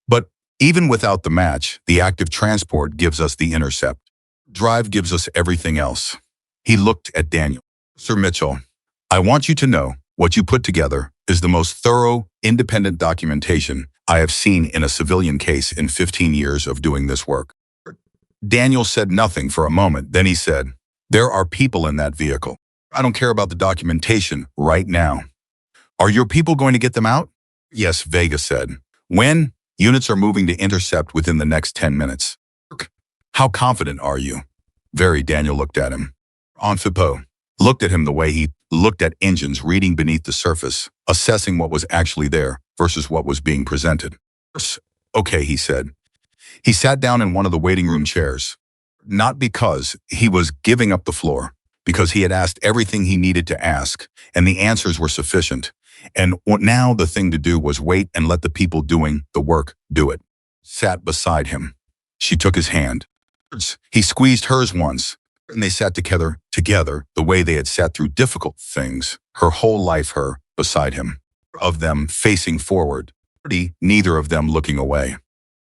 But even without the match, the active transport gives us the intercept. Drive gives us everything else. He looked at Daniel. Sir Mitchell, I want you to know what you put together is the most thorough, independent documentation I have seen in a civilian case in 15 years of doing this work. Daniel said nothing for a moment. Then he said, there are people in that vehicle. I don't care about the documentation right now. Are your people going to get them out? Yes, Vega said. When? Units are moving to intercept within the next 10 minutes. How confident are you? Very, Daniel looked at him. Anfipo looked at him the way he looked at engines reading beneath the surface, assessing what was actually there versus what was being presented. Okay, he said. He sat down in one of the waiting room chairs. Not because he was giving up the floor, because he had asked everything he needed to ask, and the answers were sufficient. And now the thing to do was wait and let the people doing the work do it. Sat beside him. She took his hand. He squeezed hers once, and they sat together the way they had sat through difficult things, her whole life, her beside him, of them facing forward, neither of them looking away.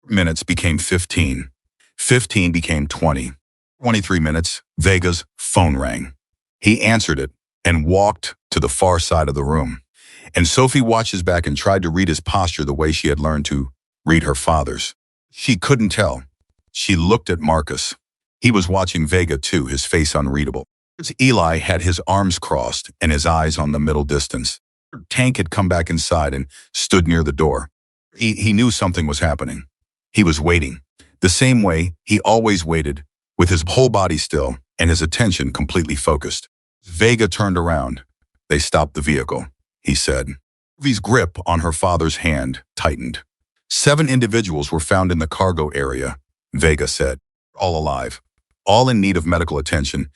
Minutes became 15. 15 became 20. 23 minutes, Vega's phone rang. He answered it and walked to the far side of the room. And Sophie watched his back and tried to read his posture the way she had learned to read her father's. She couldn't tell. She looked at Marcus. He was watching Vega too, his face unreadable. Eli had his arms crossed and his eyes on the middle distance. Tank had come back inside and stood near the door. He knew something was happening. He was waiting, the same way he always waited, with his whole body still and his attention completely focused. Vega turned around. They stopped the vehicle, he said. Vi's grip on her father's hand tightened. 7 individuals were found in the cargo area, Vega said. All alive, all in need of medical attention,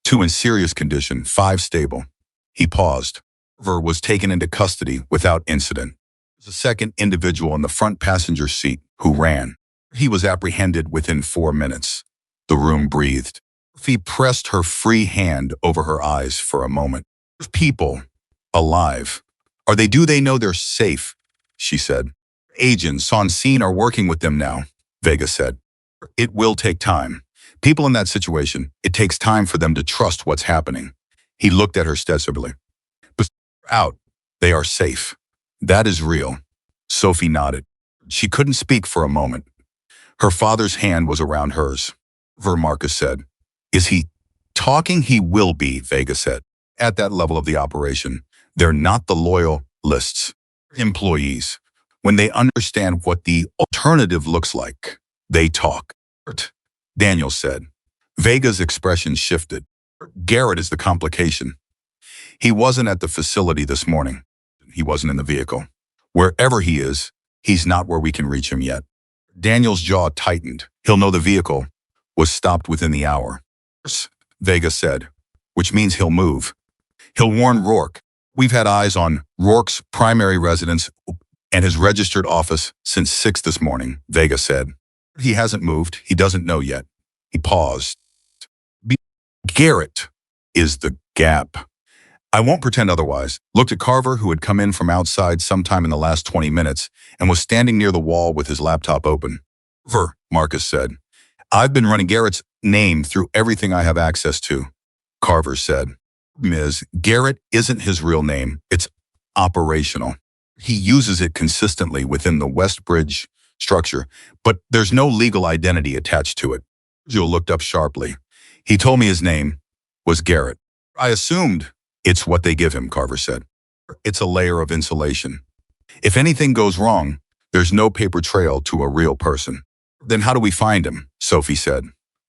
2 in serious condition, 5 stable. He paused. Carver was taken into custody without incident. There was a second individual in the front passenger seat who ran. He was apprehended within 4 minutes. The room breathed. Vi pressed her free hand over her eyes for a moment. People, alive. Do they know they're safe? She said. Agents on scene are working with them now, Vega said. It will take time. People in that situation, it takes time for them to trust what's happening. He looked at her steadily. But out, they are safe. That is real. Sophie nodded. She couldn't speak for a moment. Her father's hand was around hers. Marcus said. Is he talking? He will be, Vega said. At that level of the operation, they're not the loyalists, employees. When they understand what the alternative looks like, they talk. Daniel said. Vega's expression shifted. Garrett is the complication. He wasn't at the facility this morning. He wasn't in the vehicle. Wherever he is, he's not where we can reach him yet. Daniel's jaw tightened. He'll know the vehicle was stopped within the hour. Vega said, which means he'll move. He'll warn Rourke. We've had eyes on Rourke's primary residence and his registered office since 6 this morning, Vega said. He hasn't moved. He doesn't know yet. He paused. Garrett is the gap. I won't pretend otherwise. Looked at Carver, who had come in from outside sometime in the last 20 minutes and was standing near the wall with his laptop open. Marcus said. I've been running Garrett's name through everything I have access to, Carver said. Ms. Garrett isn't his real name. It's operational. He uses it consistently within the Westbridge structure, but there's no legal identity attached to it. Joe looked up sharply. He told me his name was Garrett. I assumed it's what they give him, Carver said. It's a layer of insulation. If anything goes wrong, there's no paper trail to a real person. Then how do we find him? Sophie said.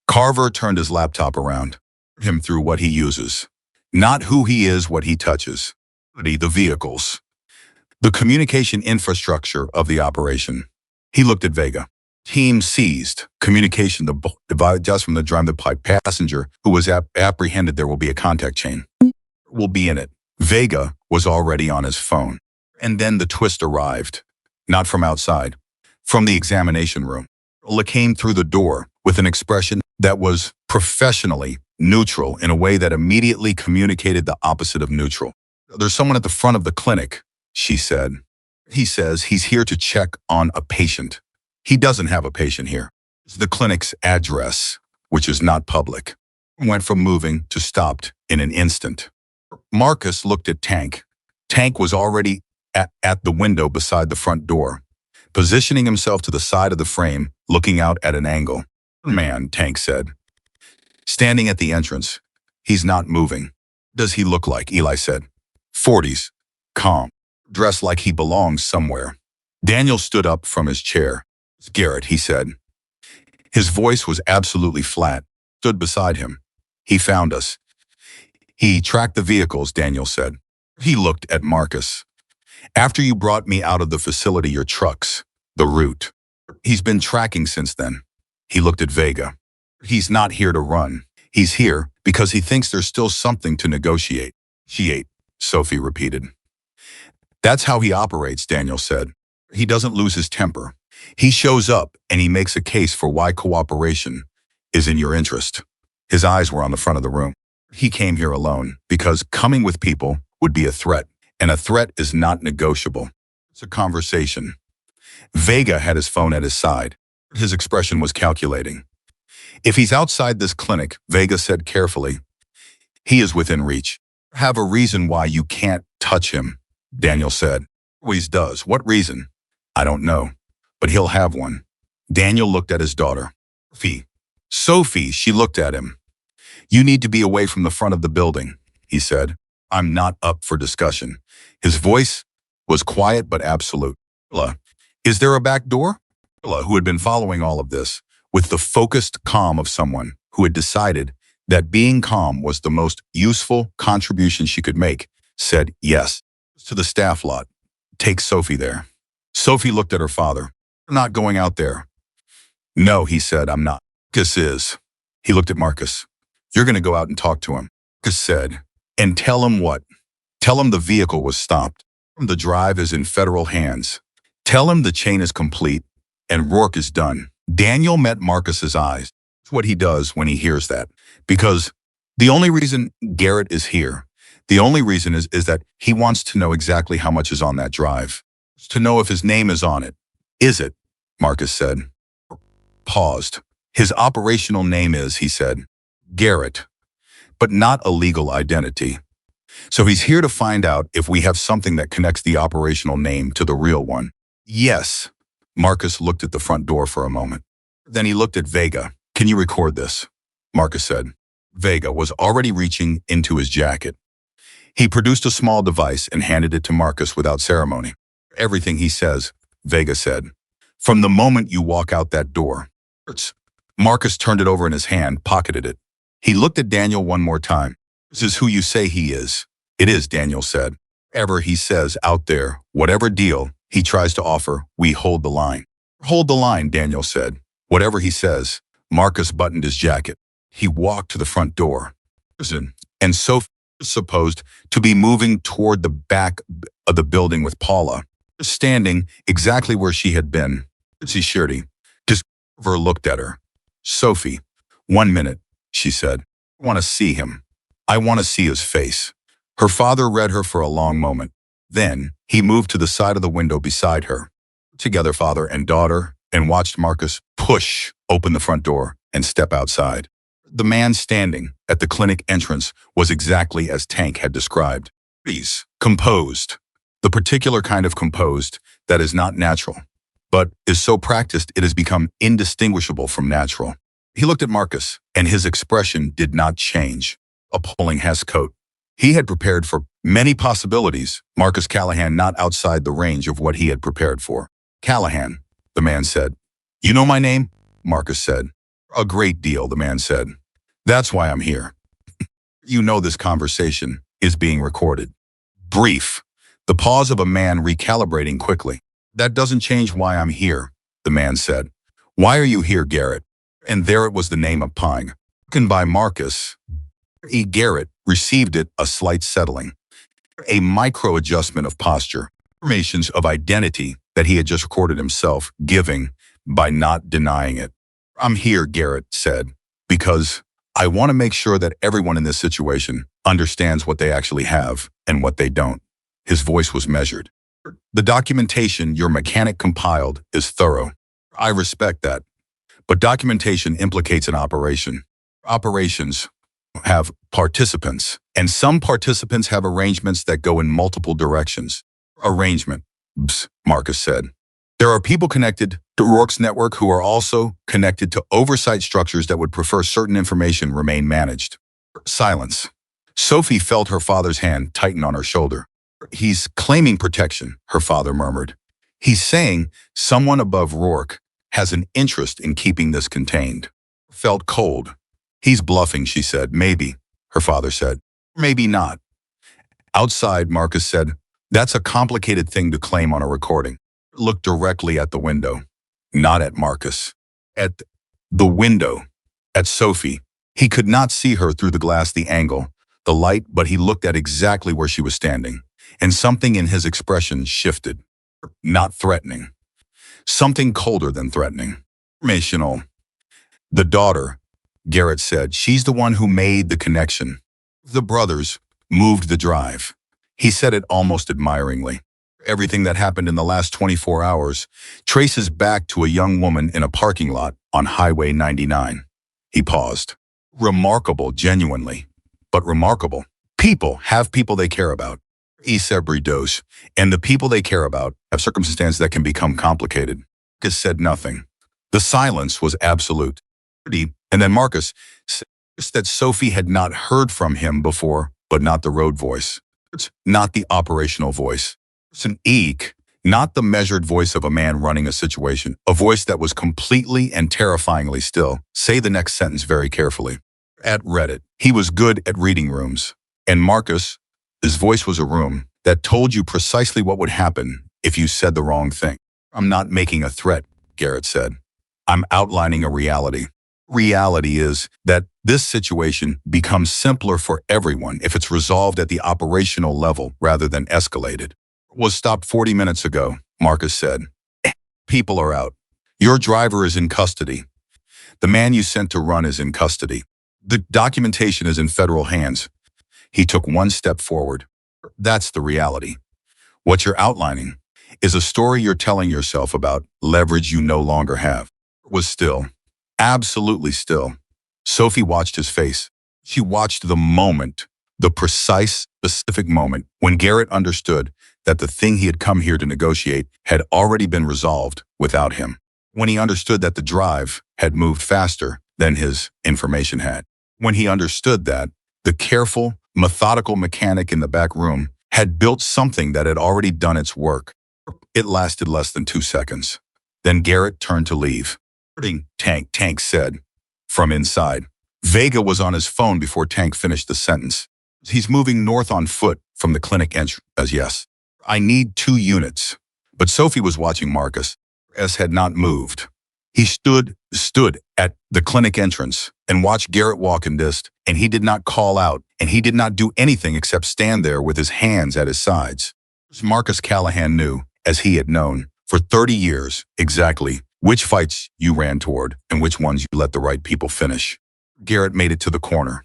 Carver turned his laptop around. Him through what he uses. Not who he is, what he touches. The vehicles. The communication infrastructure of the operation. He looked at Vega. Team seized. Communication divided just from the driver passenger who was apprehended. There will be a contact chain. Will be in it. Vega was already on his phone. And then the twist arrived. Not from outside. From the examination room. Ola came through the door with an expression that was professionally neutral in a way that immediately communicated the opposite of neutral. There's someone at the front of the clinic, she said. He says he's here to check on a patient. He doesn't have a patient here. It's the clinic's address, which is not public. Went from moving to stopped in an instant. Marcus looked at Tank. Tank was already at the window beside the front door, positioning himself to the side of the frame, looking out at an angle. Man, Tank said. Standing at the entrance. He's not moving. Does he look like? Eli said. 40s. Calm. Dressed like he belongs somewhere. Daniel stood up from his chair. It's Garrett, he said. His voice was absolutely flat. Stood beside him. He found us. He tracked the vehicles, Daniel said. He looked at Marcus. After you brought me out of the facility, your trucks, the route. He's been tracking since then. He looked at Vega. He's not here to run. He's here because he thinks there's still something to negotiate. Sophie repeated. That's how he operates, Daniel said. He doesn't lose his temper. He shows up and he makes a case for why cooperation is in your interest. His eyes were on the front of the room. He came here alone because coming with people would be a threat, and a threat is not negotiable. It's a conversation. Vega had his phone at his side. His expression was calculating. If he's outside this clinic, Vega said carefully, he is within reach. Have a reason why you can't touch him, Daniel said. Always does. What reason? I don't know, but he'll have one. Daniel looked at his daughter. Sophie, she looked at him. You need to be away from the front of the building, he said. I'm not up for discussion. His voice was quiet but absolute. Marla, is there a back door? Marla, who had been following all of this, with the focused calm of someone who had decided that being calm was the most useful contribution she could make, said yes. To the staff lot. Take Sophie there. Sophie looked at her father. I'm not going out there. No, he said, I'm not. Marcus is. He looked at Marcus. You're going to go out and talk to him. Marcus said, and tell him what? Tell him the vehicle was stopped. The drive is in federal hands. Tell him the chain is complete and Rourke is done. Daniel met Marcus's eyes. That's what he does when he hears that. Because the only reason Garrett is here, the only reason is that he wants to know exactly how much is on that drive. To know if his name is on it. Is it? Marcus said. Paused. His operational name is, he said, Garrett, but not a legal identity. So he's here to find out if we have something that connects the operational name to the real one. Yes. Marcus looked at the front door for a moment. Then he looked at Vega. Can you record this? Marcus said. Vega was already reaching into his jacket. He produced a small device and handed it to Marcus without ceremony. Everything he says, Vega said. From the moment you walk out that door. Marcus turned it over in his hand, pocketed it. He looked at Daniel one more time. This is who you say he is. It is, Daniel said. Whatever he says out there, whatever deal he tries to offer, we hold the line. Hold the line, Daniel said. Whatever he says. Marcus buttoned his jacket. He walked to the front door. And Sophie was supposed to be moving toward the back of the building with Paula, standing exactly where she had been. She surety. Discover looked at her. Sophie, 1 minute, she said. I want to see him. I want to see his face. Her father read her for a long moment. Then he moved to the side of the window beside her. Together, father and daughter, and watched Marcus push open the front door and step outside. The man standing at the clinic entrance was exactly as Tank had described. He's composed. The particular kind of composed that is not natural, but is so practiced it has become indistinguishable from natural. He looked at Marcus, and his expression did not change. A pulling Hess coat. He had prepared for many possibilities, Marcus Callahan not outside the range of what he had prepared for. Callahan, the man said. You know my name? Marcus said. A great deal, the man said. That's why I'm here. You know this conversation is being recorded. Brief. The pause of a man recalibrating quickly. That doesn't change why I'm here, the man said. Why are you here, Garrett? And there it was, the name of Pine. Spoken by Marcus E. Garrett received it a slight settling. A micro-adjustment of posture. Informations of identity that he had just recorded himself giving by not denying it. I'm here, Garrett said, because I want to make sure that everyone in this situation understands what they actually have and what they don't. His voice was measured. The documentation your mechanic compiled is thorough. I respect that. But documentation implicates an operation. Operations have participants, and some participants have arrangements that go in multiple directions. Arrangement, Marcus said. There are people connected to Rourke's network who are also connected to oversight structures that would prefer certain information remain managed. Silence. Sophie felt her father's hand tighten on her shoulder. He's claiming protection, her father murmured. He's saying someone above Rourke has an interest in keeping this contained. Felt cold. He's bluffing, she said. Maybe, her father said. Maybe not. Outside, Marcus said, that's a complicated thing to claim on a recording. Looked directly at the window. Not at Marcus. At the window. At Sophie. He could not see her through the glass, the angle, the light, but he looked at exactly where she was standing. And something in his expression shifted. Not threatening. Something colder than threatening. Informational. The daughter, Garrett said, she's the one who made the connection. The brothers moved the drive. He said it almost admiringly. Everything that happened in the last 24 hours traces back to a young woman in a parking lot on Highway 99. He paused. Remarkable, genuinely, but remarkable. People have people they care about. Dos, and the people they care about have circumstances that can become complicated. Marcus said nothing. The silence was absolute. And then Marcus said, Just that Sophie had not heard from him before, but not the road voice. It's not the operational voice. It's an eek, not the measured voice of a man running a situation, a voice that was completely and terrifyingly still. Say the next sentence very carefully. At Reddit, he was good at reading rooms. And Marcus, his voice was a room that told you precisely what would happen if you said the wrong thing. I'm not making a threat, Garrett said. I'm outlining a reality. Reality is that this situation becomes simpler for everyone if it's resolved at the operational level rather than escalated. Was stopped 40 minutes ago, Marcus said. People are out. Your driver is in custody. The man you sent to run is in custody. The documentation is in federal hands. He took one step forward. That's the reality. What you're outlining is a story you're telling yourself about leverage you no longer have. Was still. Absolutely still. Sophie watched his face. She watched the moment, the precise, specific moment when Garrett understood that the thing he had come here to negotiate had already been resolved without him. When he understood that the drive had moved faster than his information had. When he understood that the careful, methodical mechanic in the back room had built something that had already done its work. It lasted less than 2 seconds. Then Garrett turned to leave. Tank said, from inside. Vega was on his phone before Tank finished the sentence. He's moving north on foot from the clinic entrance, as yes. I need 2 units. But Sophie was watching Marcus. S had not moved. He stood at the clinic entrance and watched Garrett walk in dist, and he did not call out, and he did not do anything except stand there with his hands at his sides. Marcus Callahan knew, as he had known, for 30 years, exactly which fights you ran toward and which ones you let the right people finish. Garrett made it to the corner.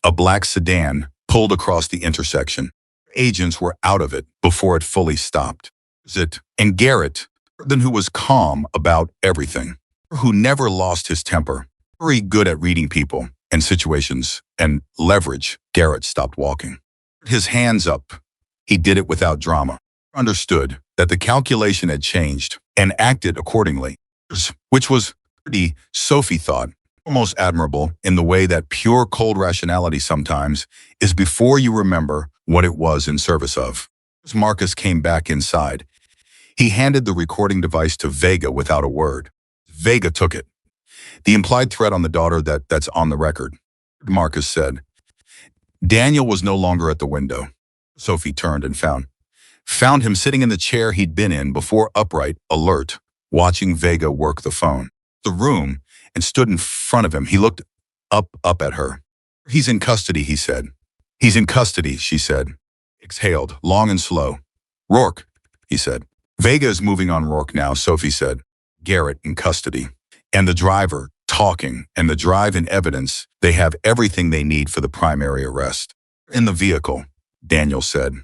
A black sedan pulled across the intersection. Agents were out of it before it fully stopped. And Garrett, then who was calm about everything, who never lost his temper, very good at reading people and situations and leverage, Garrett stopped walking. His hands up. He did it without drama. Understood that the calculation had changed and acted accordingly, which was pretty, Sophie thought, almost admirable in the way that pure cold rationality sometimes is before you remember what it was in service of. As Marcus came back inside, he handed the recording device to Vega without a word. Vega took it. The implied threat on the daughter that's on the record, Marcus said. Daniel was no longer at the window. Sophie turned and found him sitting in the chair he'd been in before, upright, alert, watching Vega work the phone. The room, and stood in front of him. He looked up at her. He's in custody, he said. He's in custody, she said. Exhaled, long and slow. Rourke, he said. Vega is moving on Rourke now, Sophie said. Garrett in custody. And the driver, talking, and the drive in evidence. They have everything they need for the primary arrest. In the vehicle, Daniel said.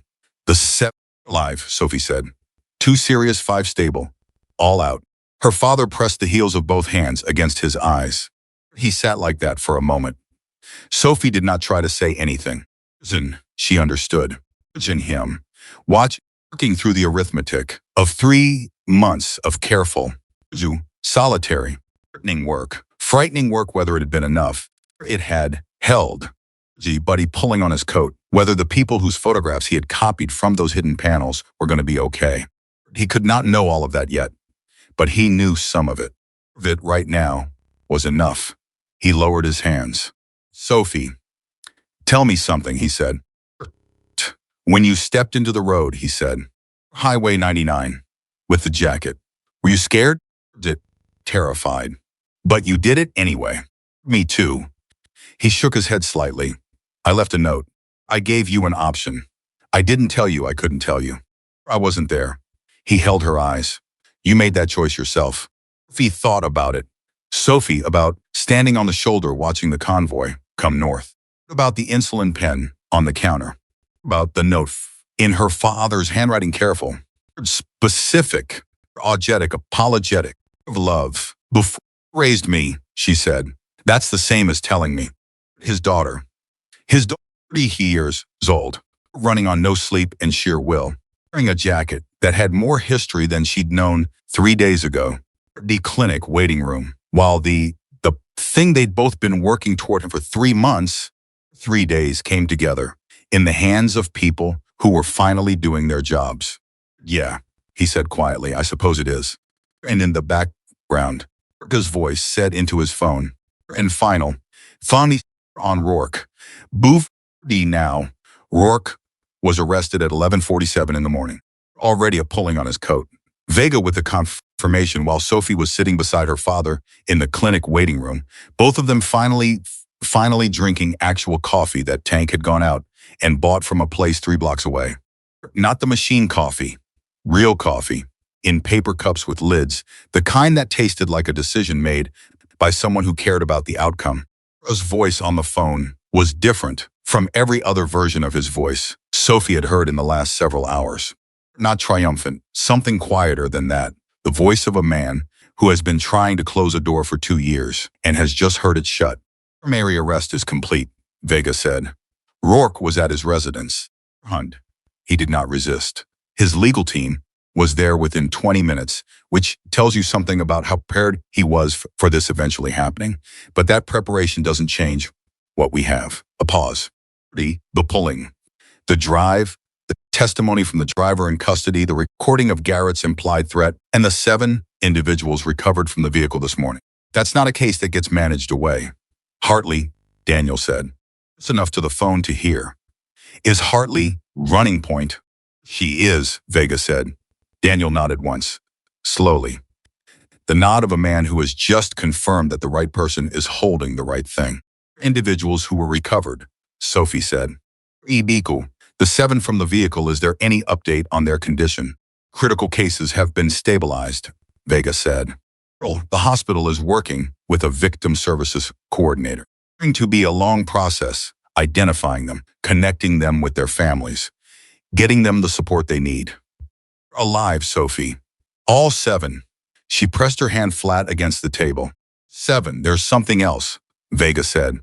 The 7 alive, Sophie said. 2 serious, 5 stable. All out. Her father pressed the heels of both hands against his eyes. He sat like that for a moment. Sophie did not try to say anything. She understood. In him, working through the arithmetic of 3 months of careful, solitary, frightening work, whether it had been enough. It had held. Buddy pulling on his coat, whether the people whose photographs he had copied from those hidden panels were going to be okay. He could not know all of that yet, but he knew some of it. That right now was enough. He lowered his hands. Sophie, tell me something, he said. When you stepped into the road, he said, Highway 99, with the jacket, were you scared? Terrified. But you did it anyway. Me too. He shook his head slightly. I left a note. I gave you an option. I didn't tell you I couldn't tell you. I wasn't there. He held her eyes. You made that choice yourself. Sophie thought about it. Sophie about standing on the shoulder watching the convoy come north. About the insulin pen on the counter. About the note in her father's handwriting, careful, specific, apologetic, of love. Before he raised me, she said. That's the same as telling me. His daughter, 30 years old, running on no sleep and sheer will, wearing a jacket that had more history than she'd known 3 days ago. The clinic waiting room, while the thing they'd both been working toward for 3 months, 3 days came together in the hands of people who were finally doing their jobs. Yeah, he said quietly, I suppose it is. And in the background, Erica's voice said into his phone, and finally on Rourke. Boof now. Rourke was arrested at 11:47 in the morning, already a pulling on his coat. Vega with the confirmation while Sophie was sitting beside her father in the clinic waiting room, both of them finally drinking actual coffee that Tank had gone out and bought from a place 3 blocks away. Not the machine coffee, real coffee, in paper cups with lids, the kind that tasted like a decision made by someone who cared about the outcome. His voice on the phone was different from every other version of his voice Sophie had heard in the last several hours. Not triumphant, something quieter than that, the voice of a man who has been trying to close a door for 2 years and has just heard it shut. Primary arrest is complete, Vega said. Rourke was at his residence. Hunt. He did not resist. His legal team was there within 20 minutes, which tells you something about how prepared he was for this eventually happening. But that preparation doesn't change what we have. A pause. The pulling. The drive. The testimony from the driver in custody. The recording of Garrett's implied threat. And the 7 individuals recovered from the vehicle this morning. That's not a case that gets managed away. Hartley, Daniel said. It's enough to the phone to hear. Is Hartley running point? She is, Vega said. Daniel nodded once, slowly. The nod of a man who has just confirmed that the right person is holding the right thing. Individuals who were recovered, Sophie said. Ibiku, the 7 from the vehicle, is there any update on their condition? Critical cases have been stabilized, Vega said. The hospital is working with a victim services coordinator. It's going to be a long process, identifying them, connecting them with their families, getting them the support they need. Alive, Sophie. All 7. She pressed her hand flat against the table. 7, there's something else, Vega said.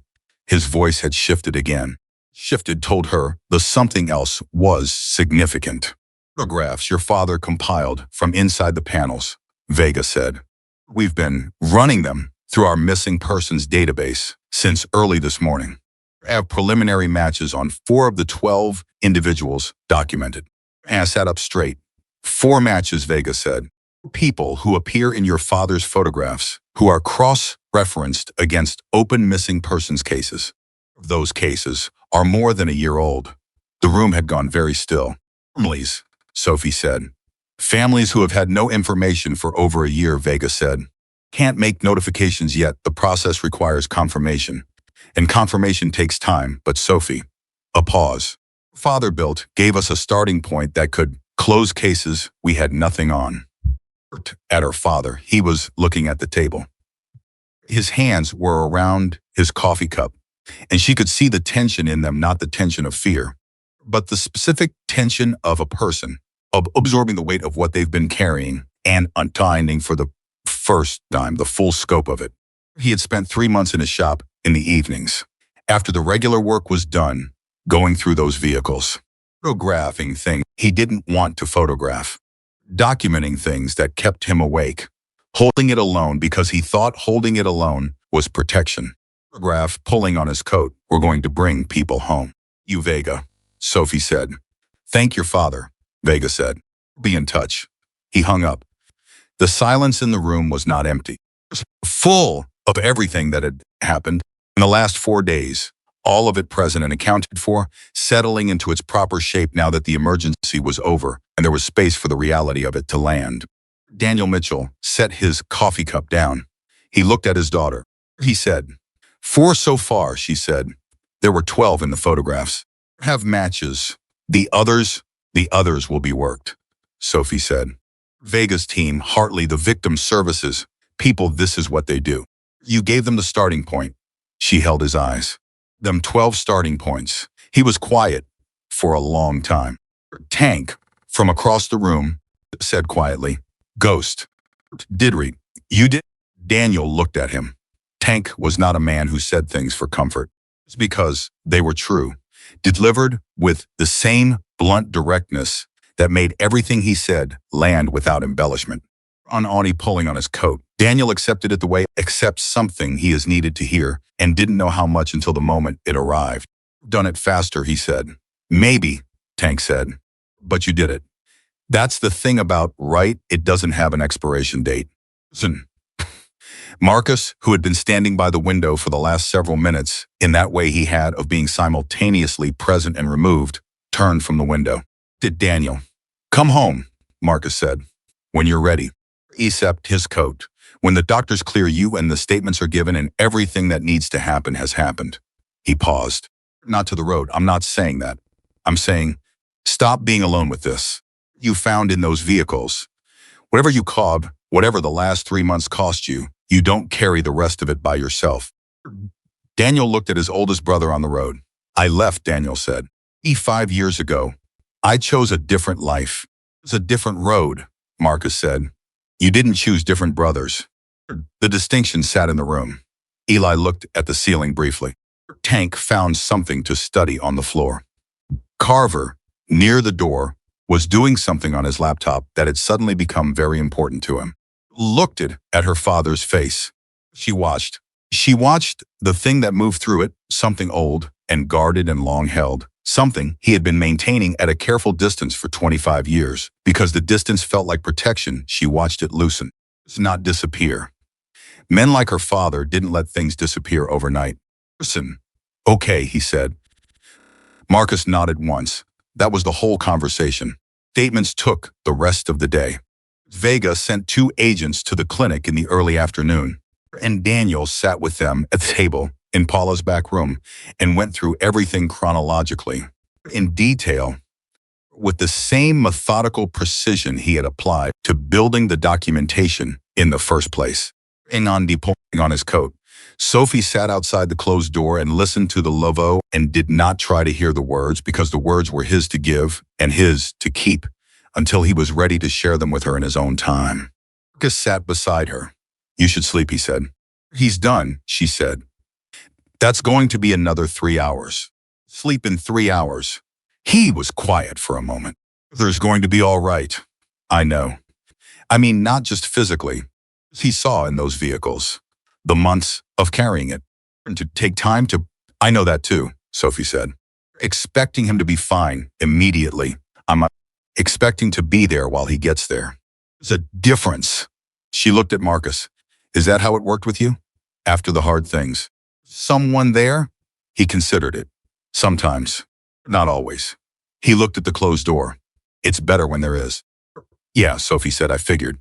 His voice had shifted again. Shifted told her the something else was significant. Photographs your father compiled from inside the panels, Vega said. We've been running them through our missing persons database since early this morning. I have preliminary matches on 4 of the 12 individuals documented. I sat up straight. 4 matches, Vega said. People who appear in your father's photographs who are cross-referenced against open missing persons cases. Those cases are more than a year old. The room had gone very still. Families, Sophie said. Families who have had no information for over a year, Vega said. Can't make notifications yet. The process requires confirmation. And confirmation takes time, but Sophie. A pause. Father built gave us a starting point that could close cases we had nothing on. At her father, he was looking at the table. His hands were around his coffee cup, and she could see the tension in them, not the tension of fear, but the specific tension of a person, of absorbing the weight of what they've been carrying and untying for the first time, the full scope of it. He had spent 3 months in his shop in the evenings, after the regular work was done, going through those vehicles, photographing things he didn't want to photograph, documenting things that kept him awake, holding it alone because he thought holding it alone was protection. Photograph pulling on his coat. We're going to bring people home. You, Vega, Sophie said. Thank your father, Vega said. Be in touch. He hung up. The silence in the room was not empty. It was full of everything that had happened in the last 4 days, all of it present and accounted for, settling into its proper shape now that the emergency was over and there was space for the reality of it to land. Daniel Mitchell set his coffee cup down. He looked at his daughter. He said, 4 so far, she said. There were 12 in the photographs. Have matches. The others will be worked, Sophie said. Vega's team, Hartley, the victim services, people, this is what they do. You gave them the starting point. She held his eyes. Them 12 starting points. He was quiet for a long time. Tank, from across the room, said quietly, Ghost. Didry, you did? Daniel looked at him. Tank was not a man who said things for comfort. It's because they were true, delivered with the same blunt directness that made everything he said land without embellishment. On Audie pulling on his coat. Daniel accepted it the way accepts something he is needed to hear and didn't know how much until the moment it arrived. Done it faster, he said. Maybe, Tank said. But you did it. That's the thing about right, it doesn't have an expiration date. Listen. Marcus, who had been standing by the window for the last several minutes, in that way he had of being simultaneously present and removed, turned from the window. Did Daniel. Come home, Marcus said. When you're ready. Except his coat. When the doctors clear you and the statements are given and everything that needs to happen has happened. He paused. Not to the road. I'm not saying that. I'm saying, stop being alone with this. You found in those vehicles. Whatever you called, whatever the last 3 months cost you, you don't carry the rest of it by yourself. Daniel looked at his oldest brother on the road. I left, Daniel said. 5 years ago. I chose a different life. It's a different road, Marcus said. You didn't choose different brothers. The distinction sat in the room. Eli looked at the ceiling briefly. Tank found something to study on the floor. Carver, near the door, was doing something on his laptop that had suddenly become very important to him. Looked at her father's face. She watched. She watched the thing that moved through it, something old and guarded and long held, something he had been maintaining at a careful distance for 25 years. Because the distance felt like protection, she watched it loosen, not disappear. Men like her father didn't let things disappear overnight. Listen. Okay, he said. Marcus nodded once. That was the whole conversation. Statements took the rest of the day. Vega sent 2 agents to the clinic in the early afternoon, and Daniel sat with them at the table in Paula's back room and went through everything chronologically, in detail, with the same methodical precision he had applied to building the documentation in the first place. Anandi pulling on his coat. Sophie sat outside the closed door and listened to the Lovo and did not try to hear the words because the words were his to give and his to keep until he was ready to share them with her in his own time. Marcus sat beside her. You should sleep, he said. He's done, she said. That's going to be another 3 hours. Sleep in 3 hours. He was quiet for a moment. There's going to be all right. I know. I mean, not just physically. He saw in those vehicles. The months of carrying it. And to take time to... I know that too, Sophie said. Expecting him to be fine immediately. I'm expecting to be there while he gets there. There's a difference. She looked at Marcus. Is that how it worked with you? After the hard things. Someone there? He considered it. Sometimes. Not always. He looked at the closed door. It's better when there is. Yeah, Sophie said, I figured.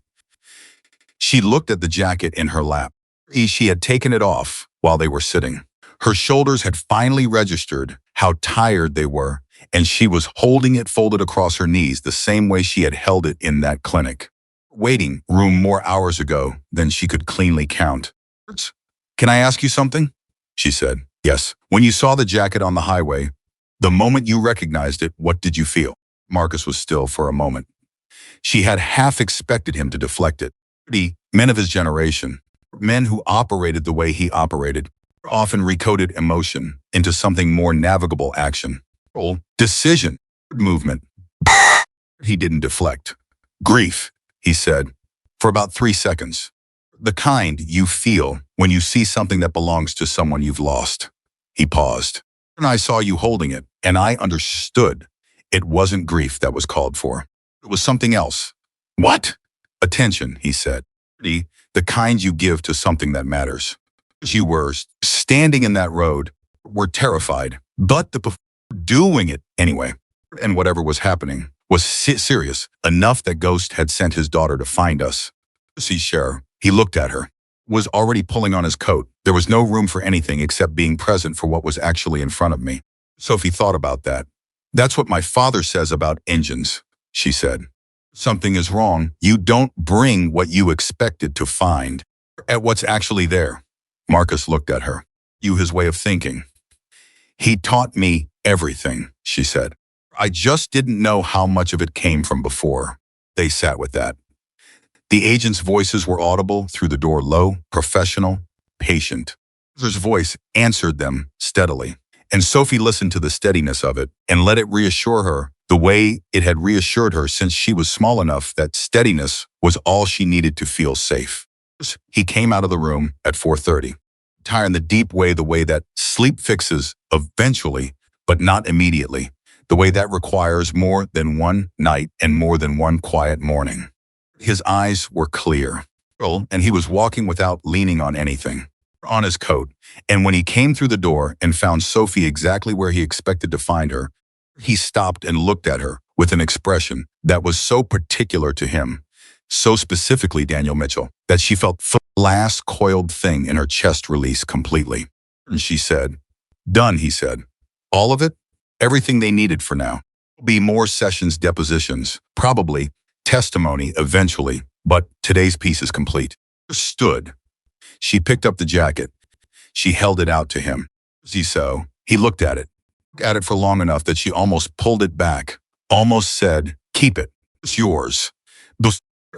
She looked at the jacket in her lap. She had taken it off while they were sitting. Her shoulders had finally registered how tired they were, and she was holding it folded across her knees the same way she had held it in that clinic. Waiting room more hours ago than she could cleanly count. Can I ask you something? She said. Yes. When you saw the jacket on the highway, the moment you recognized it, what did you feel? Marcus was still for a moment. She had half expected him to deflect it. Men of his generation, men who operated the way he operated, often recoded emotion into something more navigable action. Decision. Movement. He didn't deflect. Grief, he said, for about 3 seconds. The kind you feel when you see something that belongs to someone you've lost. He paused. And I saw you holding it, and I understood it wasn't grief that was called for. It was something else. What? Attention, he said. The kind you give to something that matters. You were standing in that road, were terrified, but doing it anyway. And whatever was happening was serious enough that Ghost had sent his daughter to find us. See, Cher, he looked at her, was already pulling on his coat. There was no room for anything except being present for what was actually in front of me. Sophie thought about that. That's what my father says about engines, she said. Something is wrong. You don't bring what you expected to find at what's actually there. Marcus looked at her. You his way of thinking. He taught me everything, she said. I just didn't know how much of it came from before. They sat with that. The agents' voices were audible through the door, low, professional, patient. His voice answered them steadily, and Sophie listened to the steadiness of it and let it reassure her the way it had reassured her since she was small enough that steadiness was all she needed to feel safe. He came out of the room at 4:30, tired in the way that sleep fixes eventually, but not immediately, the way that requires more than one night and more than one quiet morning. His eyes were clear, and he was walking without leaning on anything, on his coat, and when he came through the door and found Sophie exactly where he expected to find her, he stopped and looked at her with an expression that was so particular to him, so specifically Daniel Mitchell, that she felt the last coiled thing in her chest release completely. And she said, "Done," he said. "All of it? Everything they needed for now. Be more sessions, depositions, probably testimony eventually, but today's piece is complete." Stood. She picked up the jacket. She held it out to him. He looked at it for long enough that she almost pulled it back, almost said, "Keep it. It's yours."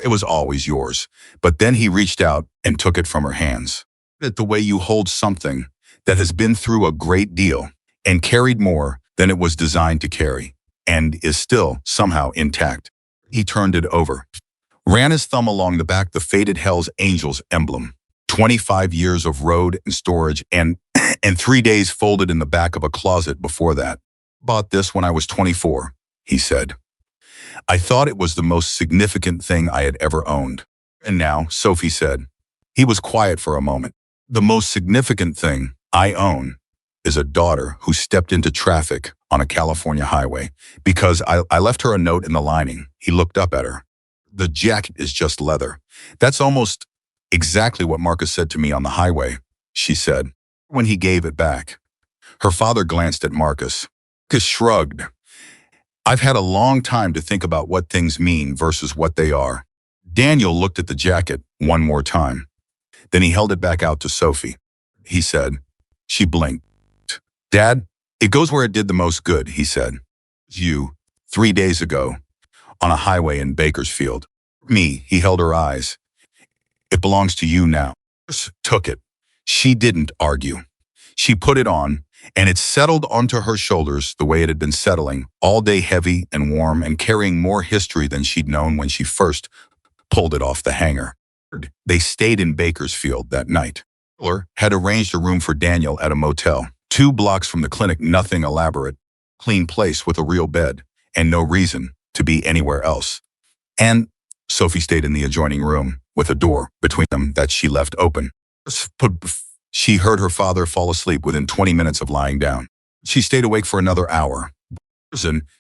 It was always yours. But then he reached out and took it from her hands. The way you hold something that has been through a great deal and carried more than it was designed to carry and is still somehow intact. He turned it over, ran his thumb along the back, the faded Hell's Angels emblem. 25 years of road and storage and 3 days folded in the back of a closet before that. "Bought this when I was 24, he said. "I thought it was the most significant thing I had ever owned." "And now," Sophie said. He was quiet for a moment. "The most significant thing I own is a daughter who stepped into traffic on a California highway because I left her a note in the lining." He looked up at her. "The jacket is just leather. That's almost exactly what Marcus said to me on the highway," she said, when he gave it back. Her father glanced at Marcus. Marcus shrugged. "I've had a long time to think about what things mean versus what they are." Daniel looked at the jacket one more time. Then he held it back out to Sophie. He said. She blinked. "Dad, it goes where it did the most good," he said. "You, 3 days ago, on a highway in Bakersfield." "Me," he held her eyes. "It belongs to you now." Took it. She didn't argue. She put it on, and it settled onto her shoulders the way it had been settling, all day heavy and warm and carrying more history than she'd known when she first pulled it off the hanger. They stayed in Bakersfield that night. Miller had arranged a room for Daniel at a motel, 2 blocks from the clinic, nothing elaborate, clean place with a real bed, and no reason to be anywhere else. And Sophie stayed in the adjoining room with a door between them that she left open. She heard her father fall asleep within 20 minutes of lying down. She stayed awake for another hour,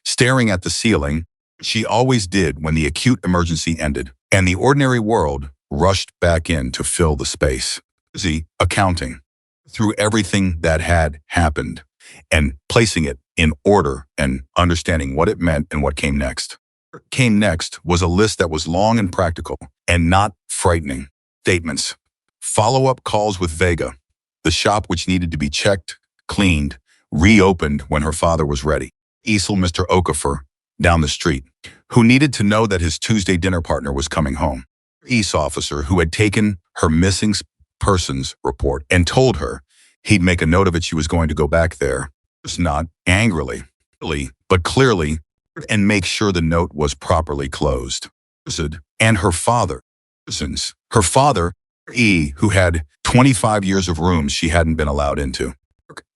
staring at the ceiling. She always did when the acute emergency ended, and the ordinary world rushed back in to fill the space. Accounting through everything that had happened and placing it in order and understanding what it meant and what came next. What came next was a list that was long and practical and not frightening. Statements, follow-up calls with Vega, the shop which needed to be checked, cleaned, reopened when her father was ready. Easel Mr. Okafor, down the street, who needed to know that his Tuesday dinner partner was coming home. East officer who had taken her missing persons report and told her he'd make a note of it. She was going to go back there, just not angrily, but clearly, and make sure the note was properly closed. And her father, who had 25 years of rooms she hadn't been allowed into,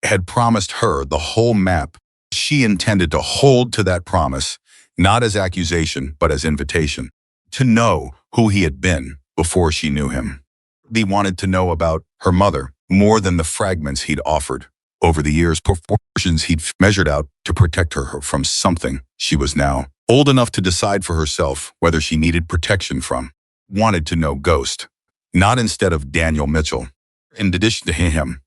had promised her the whole map. She intended to hold to that promise, not as accusation, but as invitation, to know who he had been before she knew him. He wanted to know about her mother more than the fragments he'd offered over the years, proportions he'd measured out to protect her from something she was now old enough to decide for herself whether she needed protection from. Wanted to know Ghost, not instead of Daniel Mitchell. In addition to him,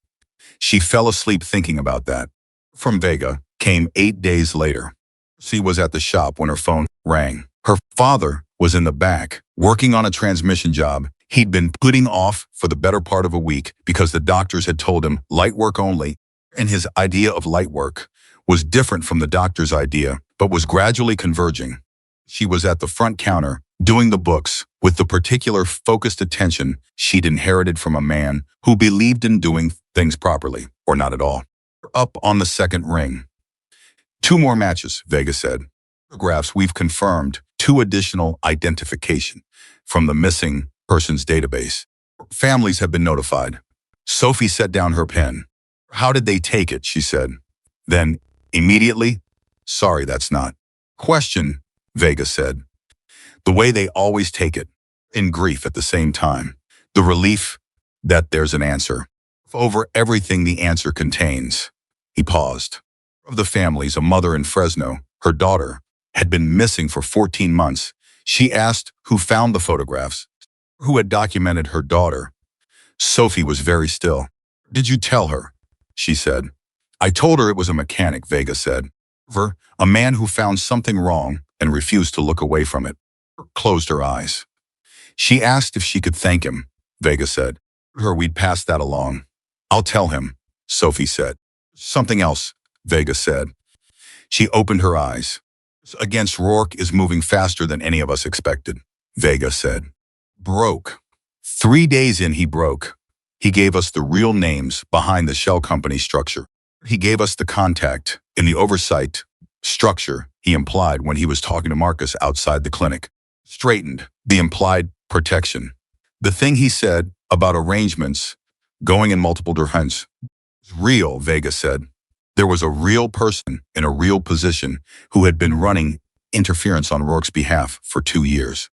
she fell asleep thinking about that. From Vega came 8 days later. She was at the shop when her phone rang. Her father was in the back, working on a transmission job he'd been putting off for the better part of a week because the doctors had told him light work only, and his idea of light work was different from the doctor's idea, but was gradually converging. She was at the front counter, doing the books, with the particular focused attention she'd inherited from a man who believed in doing things properly, or not at all. Up on the second ring. 2 more matches, Vega said. Photographs, we've confirmed 2 additional identification from the missing persons database. Families have been notified. Sophie set down her pen. How did they take it? She said. Then, immediately, sorry, that's not. Question, Vega said. The way they always take it, in grief at the same time. The relief that there's an answer. Over everything the answer contains. He paused. Of the families, a mother in Fresno, her daughter, had been missing for 14 months. She asked who found the photographs, who had documented her daughter. Sophie was very still. Did you tell her? She said. I told her it was a mechanic, Vega said. A man who found something wrong and refused to look away from it. Closed her eyes. She asked if she could thank him, Vega said. We'd pass that along. I'll tell him, Sophie said. Something else, Vega said. She opened her eyes. Against Rourke is moving faster than any of us expected, Vega said. Broke. 3 days in, he broke. He gave us the real names behind the shell company structure. He gave us the contact in the oversight structure he implied when he was talking to Marcus outside the clinic. Straightened the implied protection. The thing he said about arrangements going in multiple directions. Real, Vega said. There was a real person in a real position who had been running interference on Rourke's behalf for 2 years.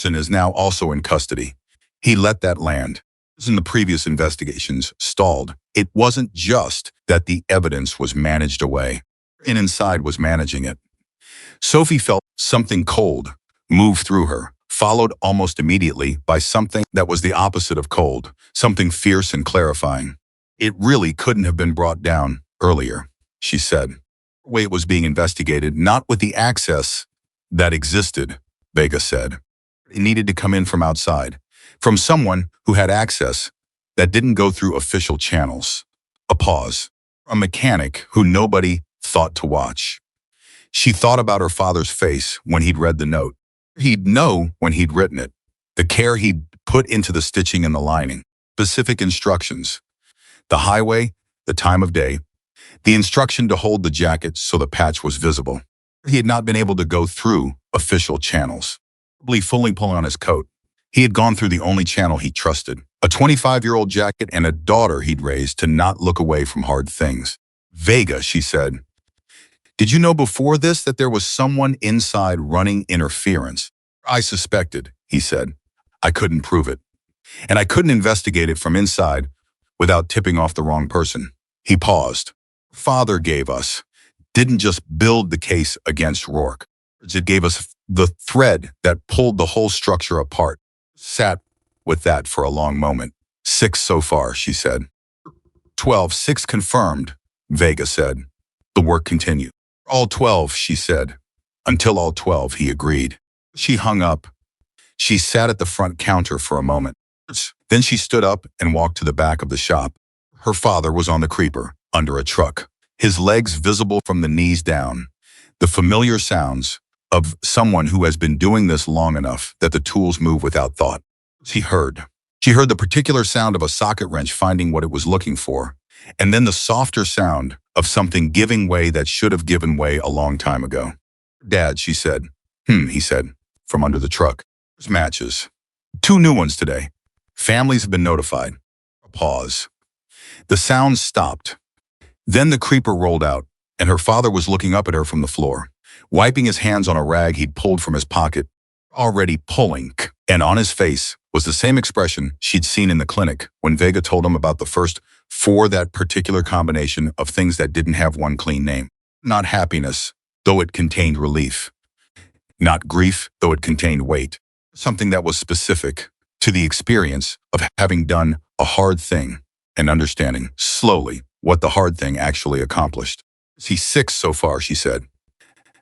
And is now also in custody. He let that land. In the previous investigations, stalled. It wasn't just that the evidence was managed away. And inside was managing it. Sophie felt something cold move through her, followed almost immediately by something that was the opposite of cold, something fierce and clarifying. It really couldn't have been brought down earlier, she said. The way it was being investigated, not with the access that existed, Vega said. It needed to come in from outside, from someone who had access that didn't go through official channels. A pause. A mechanic who nobody thought to watch. She thought about her father's face when he'd read the note. He'd know when he'd written it. The care he'd put into the stitching and the lining. Specific instructions. The highway, the time of day. The instruction to hold the jacket so the patch was visible. He had not been able to go through official channels. Probably fully pulling on his coat. He had gone through the only channel he trusted. A 25-year-old jacket and a daughter he'd raised to not look away from hard things. Vega, she said. Did you know before this that there was someone inside running interference? I suspected, he said. I couldn't prove it. And I couldn't investigate it from inside without tipping off the wrong person. He paused. Father gave us, didn't just build the case against Rourke. It gave us the thread that pulled the whole structure apart. Sat with that for a long moment. 6 so far, she said. 12, 6 confirmed, Vega said. The work continued. All 12, she said. Until all 12, he agreed. She hung up. She sat at the front counter for a moment. Then she stood up and walked to the back of the shop. Her father was on the creeper, under a truck, his legs visible from the knees down. The familiar sounds of someone who has been doing this long enough that the tools move without thought. She heard the particular sound of a socket wrench finding what it was looking for, and then the softer sound of something giving way that should have given way a long time ago. Dad, she said. He said, from under the truck. There's matches. 2 new ones today. Families have been notified. A pause. The sound stopped. Then the creeper rolled out, and her father was looking up at her from the floor, wiping his hands on a rag he'd pulled from his pocket, already pulling, and on his face was the same expression she'd seen in the clinic when Vega told him about the first 4 that particular combination of things that didn't have one clean name. Not happiness, though it contained relief. Not grief, though it contained weight. Something that was specific to the experience of having done a hard thing and understanding, slowly, what the hard thing actually accomplished. He's 6 so far, she said.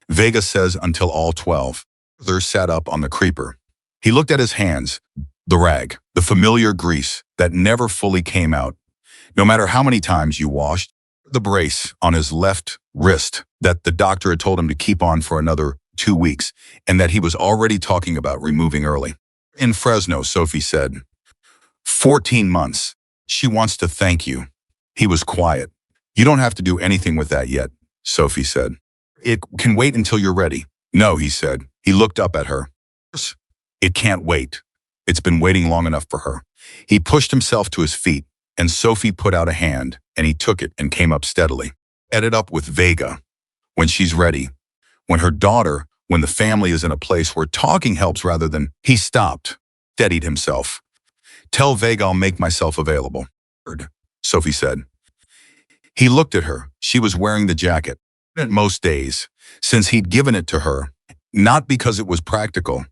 Vega says until all 12. Arthur sat up on the creeper. He looked at his hands, the rag, the familiar grease that never fully came out. No matter how many times you washed, the brace on his left wrist that the doctor had told him to keep on for another 2 weeks and that he was already talking about removing early. In Fresno, Sophie said. 14 months. She wants to thank you. He was quiet. You don't have to do anything with that yet, Sophie said. It can wait until you're ready. No, he said. He looked up at her. It can't wait. It's been waiting long enough for her. He pushed himself to his feet, and Sophie put out a hand, and he took it and came up steadily. Ended up with Vega. When she's ready. When her daughter, when the family is in a place where talking helps rather than... He stopped, steadied himself. Tell Vega I'll make myself available. Sophie said. He looked at her. She was wearing the jacket. Most days, since he'd given it to her, not because it was practical,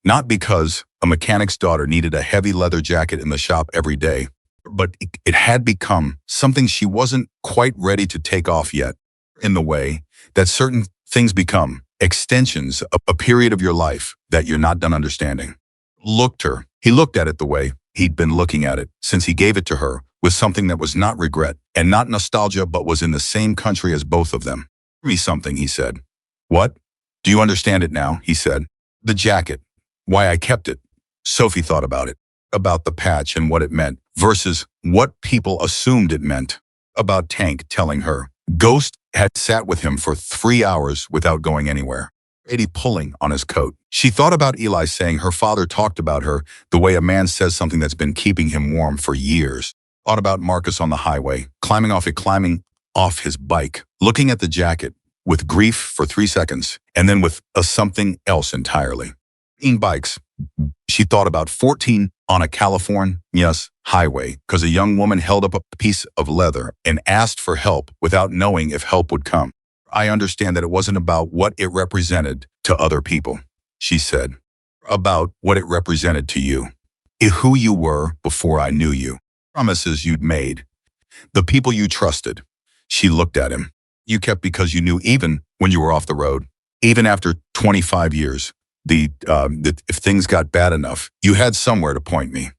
not because a mechanic's daughter needed a heavy leather jacket in the shop every day, but it had become something she wasn't quite ready to take off yet, in the way that certain things become extensions of a period of your life that you're not done understanding. He looked at it the way he'd been looking at it since he gave it to her, with something that was not regret and not nostalgia but was in the same country as both of them. "Give me something," he said. "What? Do you understand it now?" he said. "The jacket. Why I kept it." Sophie thought about it, about the patch and what it meant versus what people assumed it meant. About Tank telling her Ghost had sat with him for 3 hours without going anywhere. Eddie pulling on his coat. She thought about Eli saying her father talked about her the way a man says something that's been keeping him warm for years. Thought about Marcus on the highway, climbing off his bike, looking at the jacket with grief for 3 seconds, and then with a something else entirely. In bikes, she thought about 14 on a California highway because a young woman held up a piece of leather and asked for help without knowing if help would come. "I understand that it wasn't about what it represented to other people," she said. "About what it represented to you. Who you were before I knew you. Promises you'd made. The people you trusted." She looked at him. "You kept because you knew even when you were off the road, even after 25 years, that if things got bad enough, you had somewhere to point me."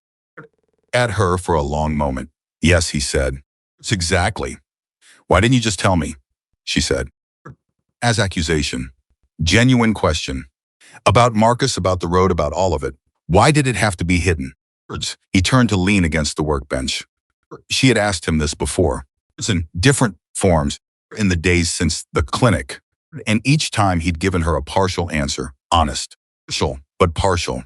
At her for a long moment. "Yes," he said. "It's exactly. Why didn't you just tell me?" she said. As accusation. Genuine question. About Marcus, about the road, about all of it. Why did it have to be hidden? He turned to lean against the workbench. She had asked him this before. It's in different forms in the days since the clinic. And each time he'd given her a partial answer. Honest. But partial.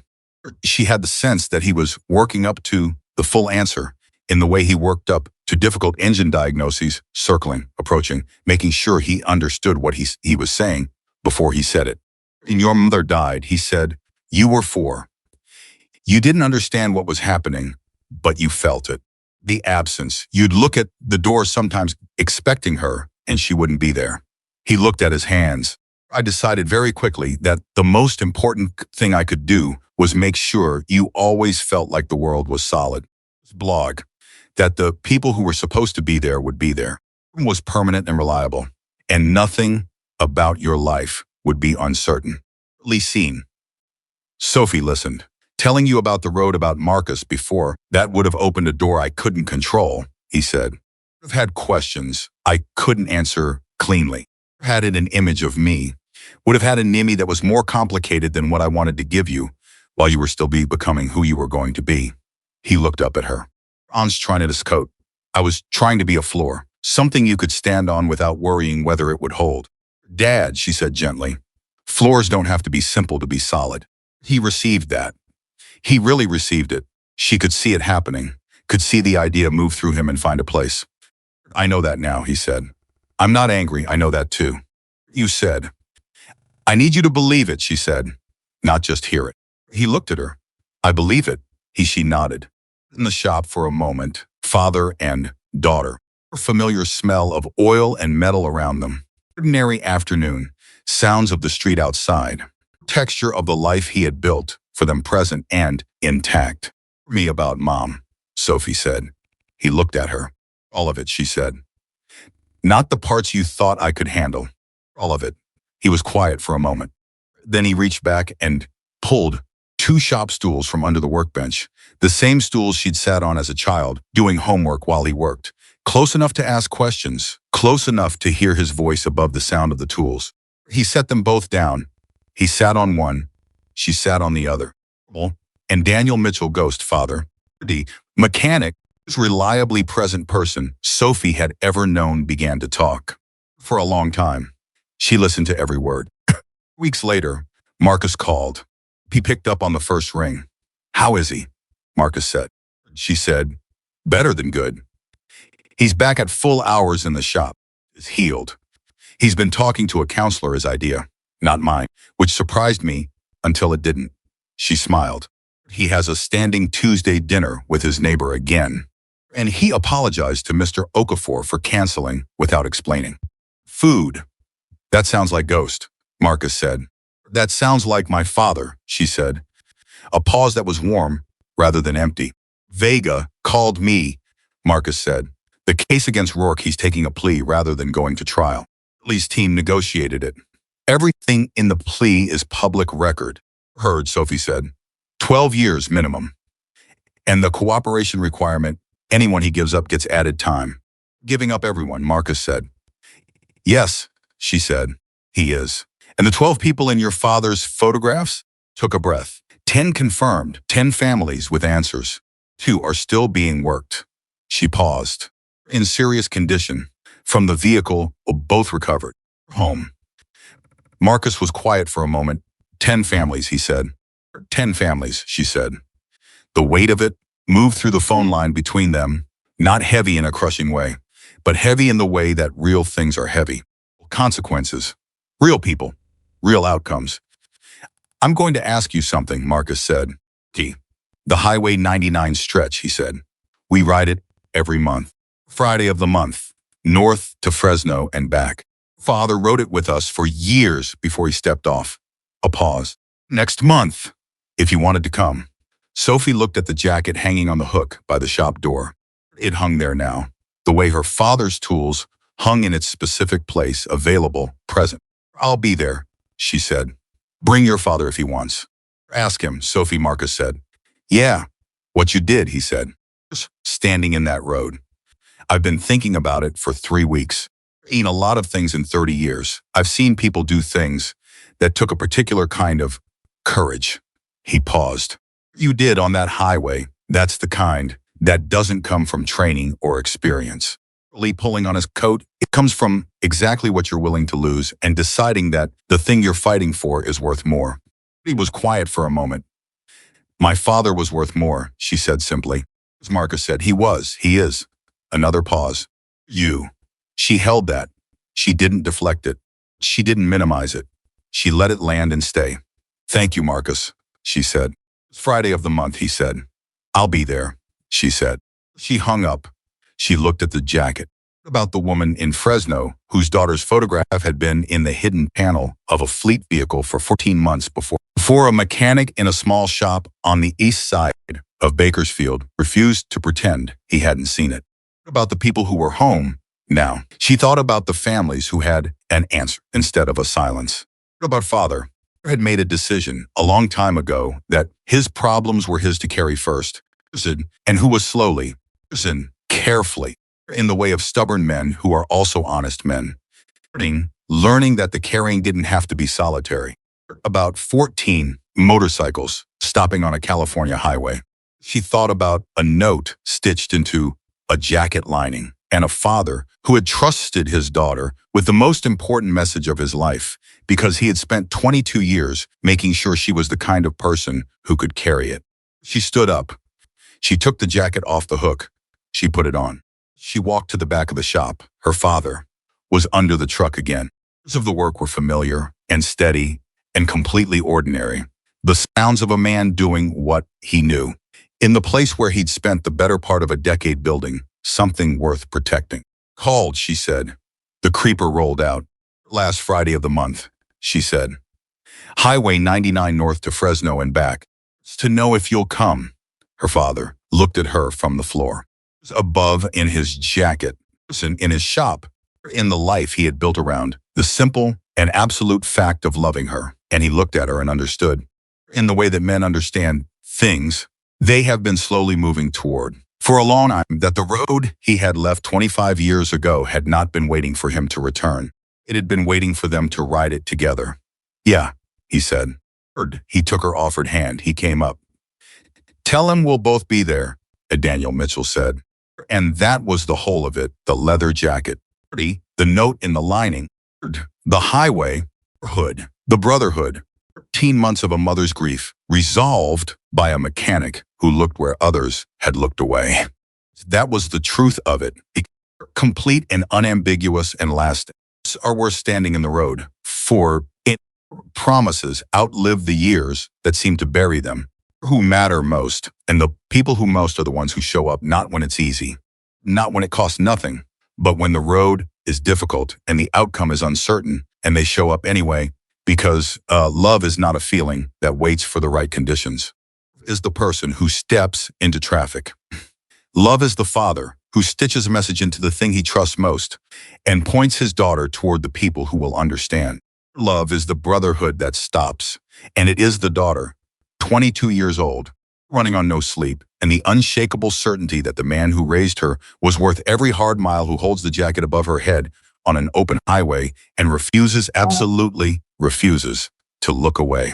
She had the sense that he was working up to the full answer in the way he worked up to difficult engine diagnoses, circling, approaching, making sure he understood what he was saying before he said it. "When your mother died," he said, "you were 4. You didn't understand what was happening, but you felt it. The absence. You'd look at the door sometimes expecting her, and she wouldn't be there." He looked at his hands. "I decided very quickly that the most important thing I could do was make sure you always felt like the world was solid. Blog. That the people who were supposed to be there would be there. Was permanent and reliable. And nothing about your life would be uncertain." Seen. Sophie listened. "Telling you about the road, about Marcus before, that would have opened a door I couldn't control," he said. "I've had questions I couldn't answer cleanly. Had it an image of me. Would have had a Nimi that was more complicated than what I wanted to give you while you were still becoming who you were going to be." He looked up at her. "On's trying at his coat. I was trying to be a floor, something you could stand on without worrying whether it would hold." "Dad," she said gently, "floors don't have to be simple to be solid." He received that. He really received it. She could see it happening, could see the idea move through him and find a place. "I know that now," he said. "I'm not angry, I know that too." "You said." "I need you to believe it," she said, "not just hear it." He looked at her. "I believe it," she nodded. In the shop for a moment, father and daughter. A familiar smell of oil and metal around them. Ordinary afternoon, sounds of the street outside. Texture of the life he had built for them, present and intact. "Me about Mom," Sophie said. He looked at her. "All of it," she said. "Not the parts you thought I could handle. All of it." He was quiet for a moment. Then he reached back and pulled 2 shop stools from under the workbench, the same stools she'd sat on as a child, doing homework while he worked. Close enough to ask questions, close enough to hear his voice above the sound of the tools. He set them both down. He sat on one, she sat on the other. And Daniel Mitchell, ghost father, the mechanic, reliably present person Sophie had ever known, began to talk. For a long time, she listened to every word. Weeks later, Marcus called. He picked up on the first ring. "How is he?" Marcus said. She said, "Better than good. He's back at full hours in the shop. He's healed. He's been talking to a counselor, his idea, not mine, which surprised me until it didn't." She smiled. "He has a standing Tuesday dinner with his neighbor again. And he apologized to Mr. Okafor for canceling without explaining." "Food. That sounds like Ghost," Marcus said. "That sounds like my father," she said. A pause that was warm rather than empty. "Vega called me," Marcus said. "The case against Rourke, he's taking a plea rather than going to trial. Lee's team negotiated it. Everything in the plea is public record." "Heard," Sophie said. 12 years minimum. "And the cooperation requirement, anyone he gives up gets added time." "Giving up everyone," Marcus said. "Yes," she said. "He is." "And the 12 people in your father's photographs?" Took a breath. 10 confirmed, 10 families with answers. 2 are still being worked. She paused. "In serious condition. From the vehicle, both recovered. Home." Marcus was quiet for a moment. 10 families, he said. 10 families, she said. The weight of it moved through the phone line between them, not heavy in a crushing way, but heavy in the way that real things are heavy. Consequences. Real people. Real outcomes. "I'm going to ask you something," Marcus said. "The Highway 99 stretch," he said. "We ride it every month. Friday of the month. North to Fresno and back. Father rode it with us for years before he stepped off." A pause. "Next month, if you wanted to come." Sophie looked at the jacket hanging on the hook by the shop door. It hung there now, the way her father's tools hung in its specific place, available, present. "I'll be there," she said. "Bring your father if he wants." "Ask him," Sophie Marcus said. "Yeah, what you did," he said. "Standing in that road. I've been thinking about it for 3 weeks. I've seen a lot of things in 30 years. I've seen people do things that took a particular kind of courage." He paused. "You did on that highway, that's the kind that doesn't come from training or experience." Lee pulling on his coat, "It comes from exactly what you're willing to lose and deciding that the thing you're fighting for is worth more." He was quiet for a moment. "My father was worth more," she said simply. As Marcus said, "He was, he is." Another pause. "You." She held that. She didn't deflect it. She didn't minimize it. She let it land and stay. "Thank you, Marcus," she said. "It's Friday of the month," he said. "I'll be there," she said. She hung up. She looked at the jacket. About the woman in Fresno whose daughter's photograph had been in the hidden panel of a fleet vehicle for 14 months before a mechanic in a small shop on the east side of Bakersfield refused to pretend he hadn't seen it. About the people who were home now. She thought about the families who had an answer instead of a silence. About father, who had made a decision a long time ago that his problems were his to carry first, and who was slowly, carefully, in the way of stubborn men who are also honest men, learning that the carrying didn't have to be solitary. About 14 motorcycles stopping on a California highway. She thought about a note stitched into a jacket lining and a father who had trusted his daughter with the most important message of his life because he had spent 22 years making sure she was the kind of person who could carry it. She stood up. She took the jacket off the hook. She put it on. She walked to the back of the shop. Her father was under the truck again. The of the work were familiar and steady and completely ordinary. The sounds of a man doing what he knew. In the place where he'd spent the better part of a decade building something worth protecting. "Called," she said. The creeper rolled out. "Last Friday of the month," she said. "Highway 99 north to Fresno and back. It's to know if you'll come." Her father looked at her from the floor. Above in his jacket, in his shop, in the life he had built around the simple and absolute fact of loving her. And he looked at her and understood. In the way that men understand things, they have been slowly moving toward. For a long time, that the road he had left 25 years ago had not been waiting for him to return. It had been waiting for them to ride it together. "Yeah," he said. He took her offered hand. He came up. "Tell him we'll both be there," Daniel Mitchell said. And that was the whole of it, the leather jacket, the note in the lining, the highway, The brotherhood. 13 months of a mother's grief, resolved by a mechanic who looked where others had looked away. That was the truth of it. Complete and unambiguous and lasting. Are worth standing in the road for. It promises outlive the years that seem to bury them. Who matter most, and the people who most are the ones who show up not when it's easy, not when it costs nothing, but when the road is difficult and the outcome is uncertain, and they show up anyway because love is not a feeling that waits for the right conditions. Is the person who steps into traffic. Love is the father who stitches a message into the thing he trusts most and points his daughter toward the people who will understand. Love is the brotherhood that stops, and it is the daughter, 22 years old, running on no sleep, and the unshakable certainty that the man who raised her was worth every hard mile, who holds the jacket above her head on an open highway and absolutely refuses to look away.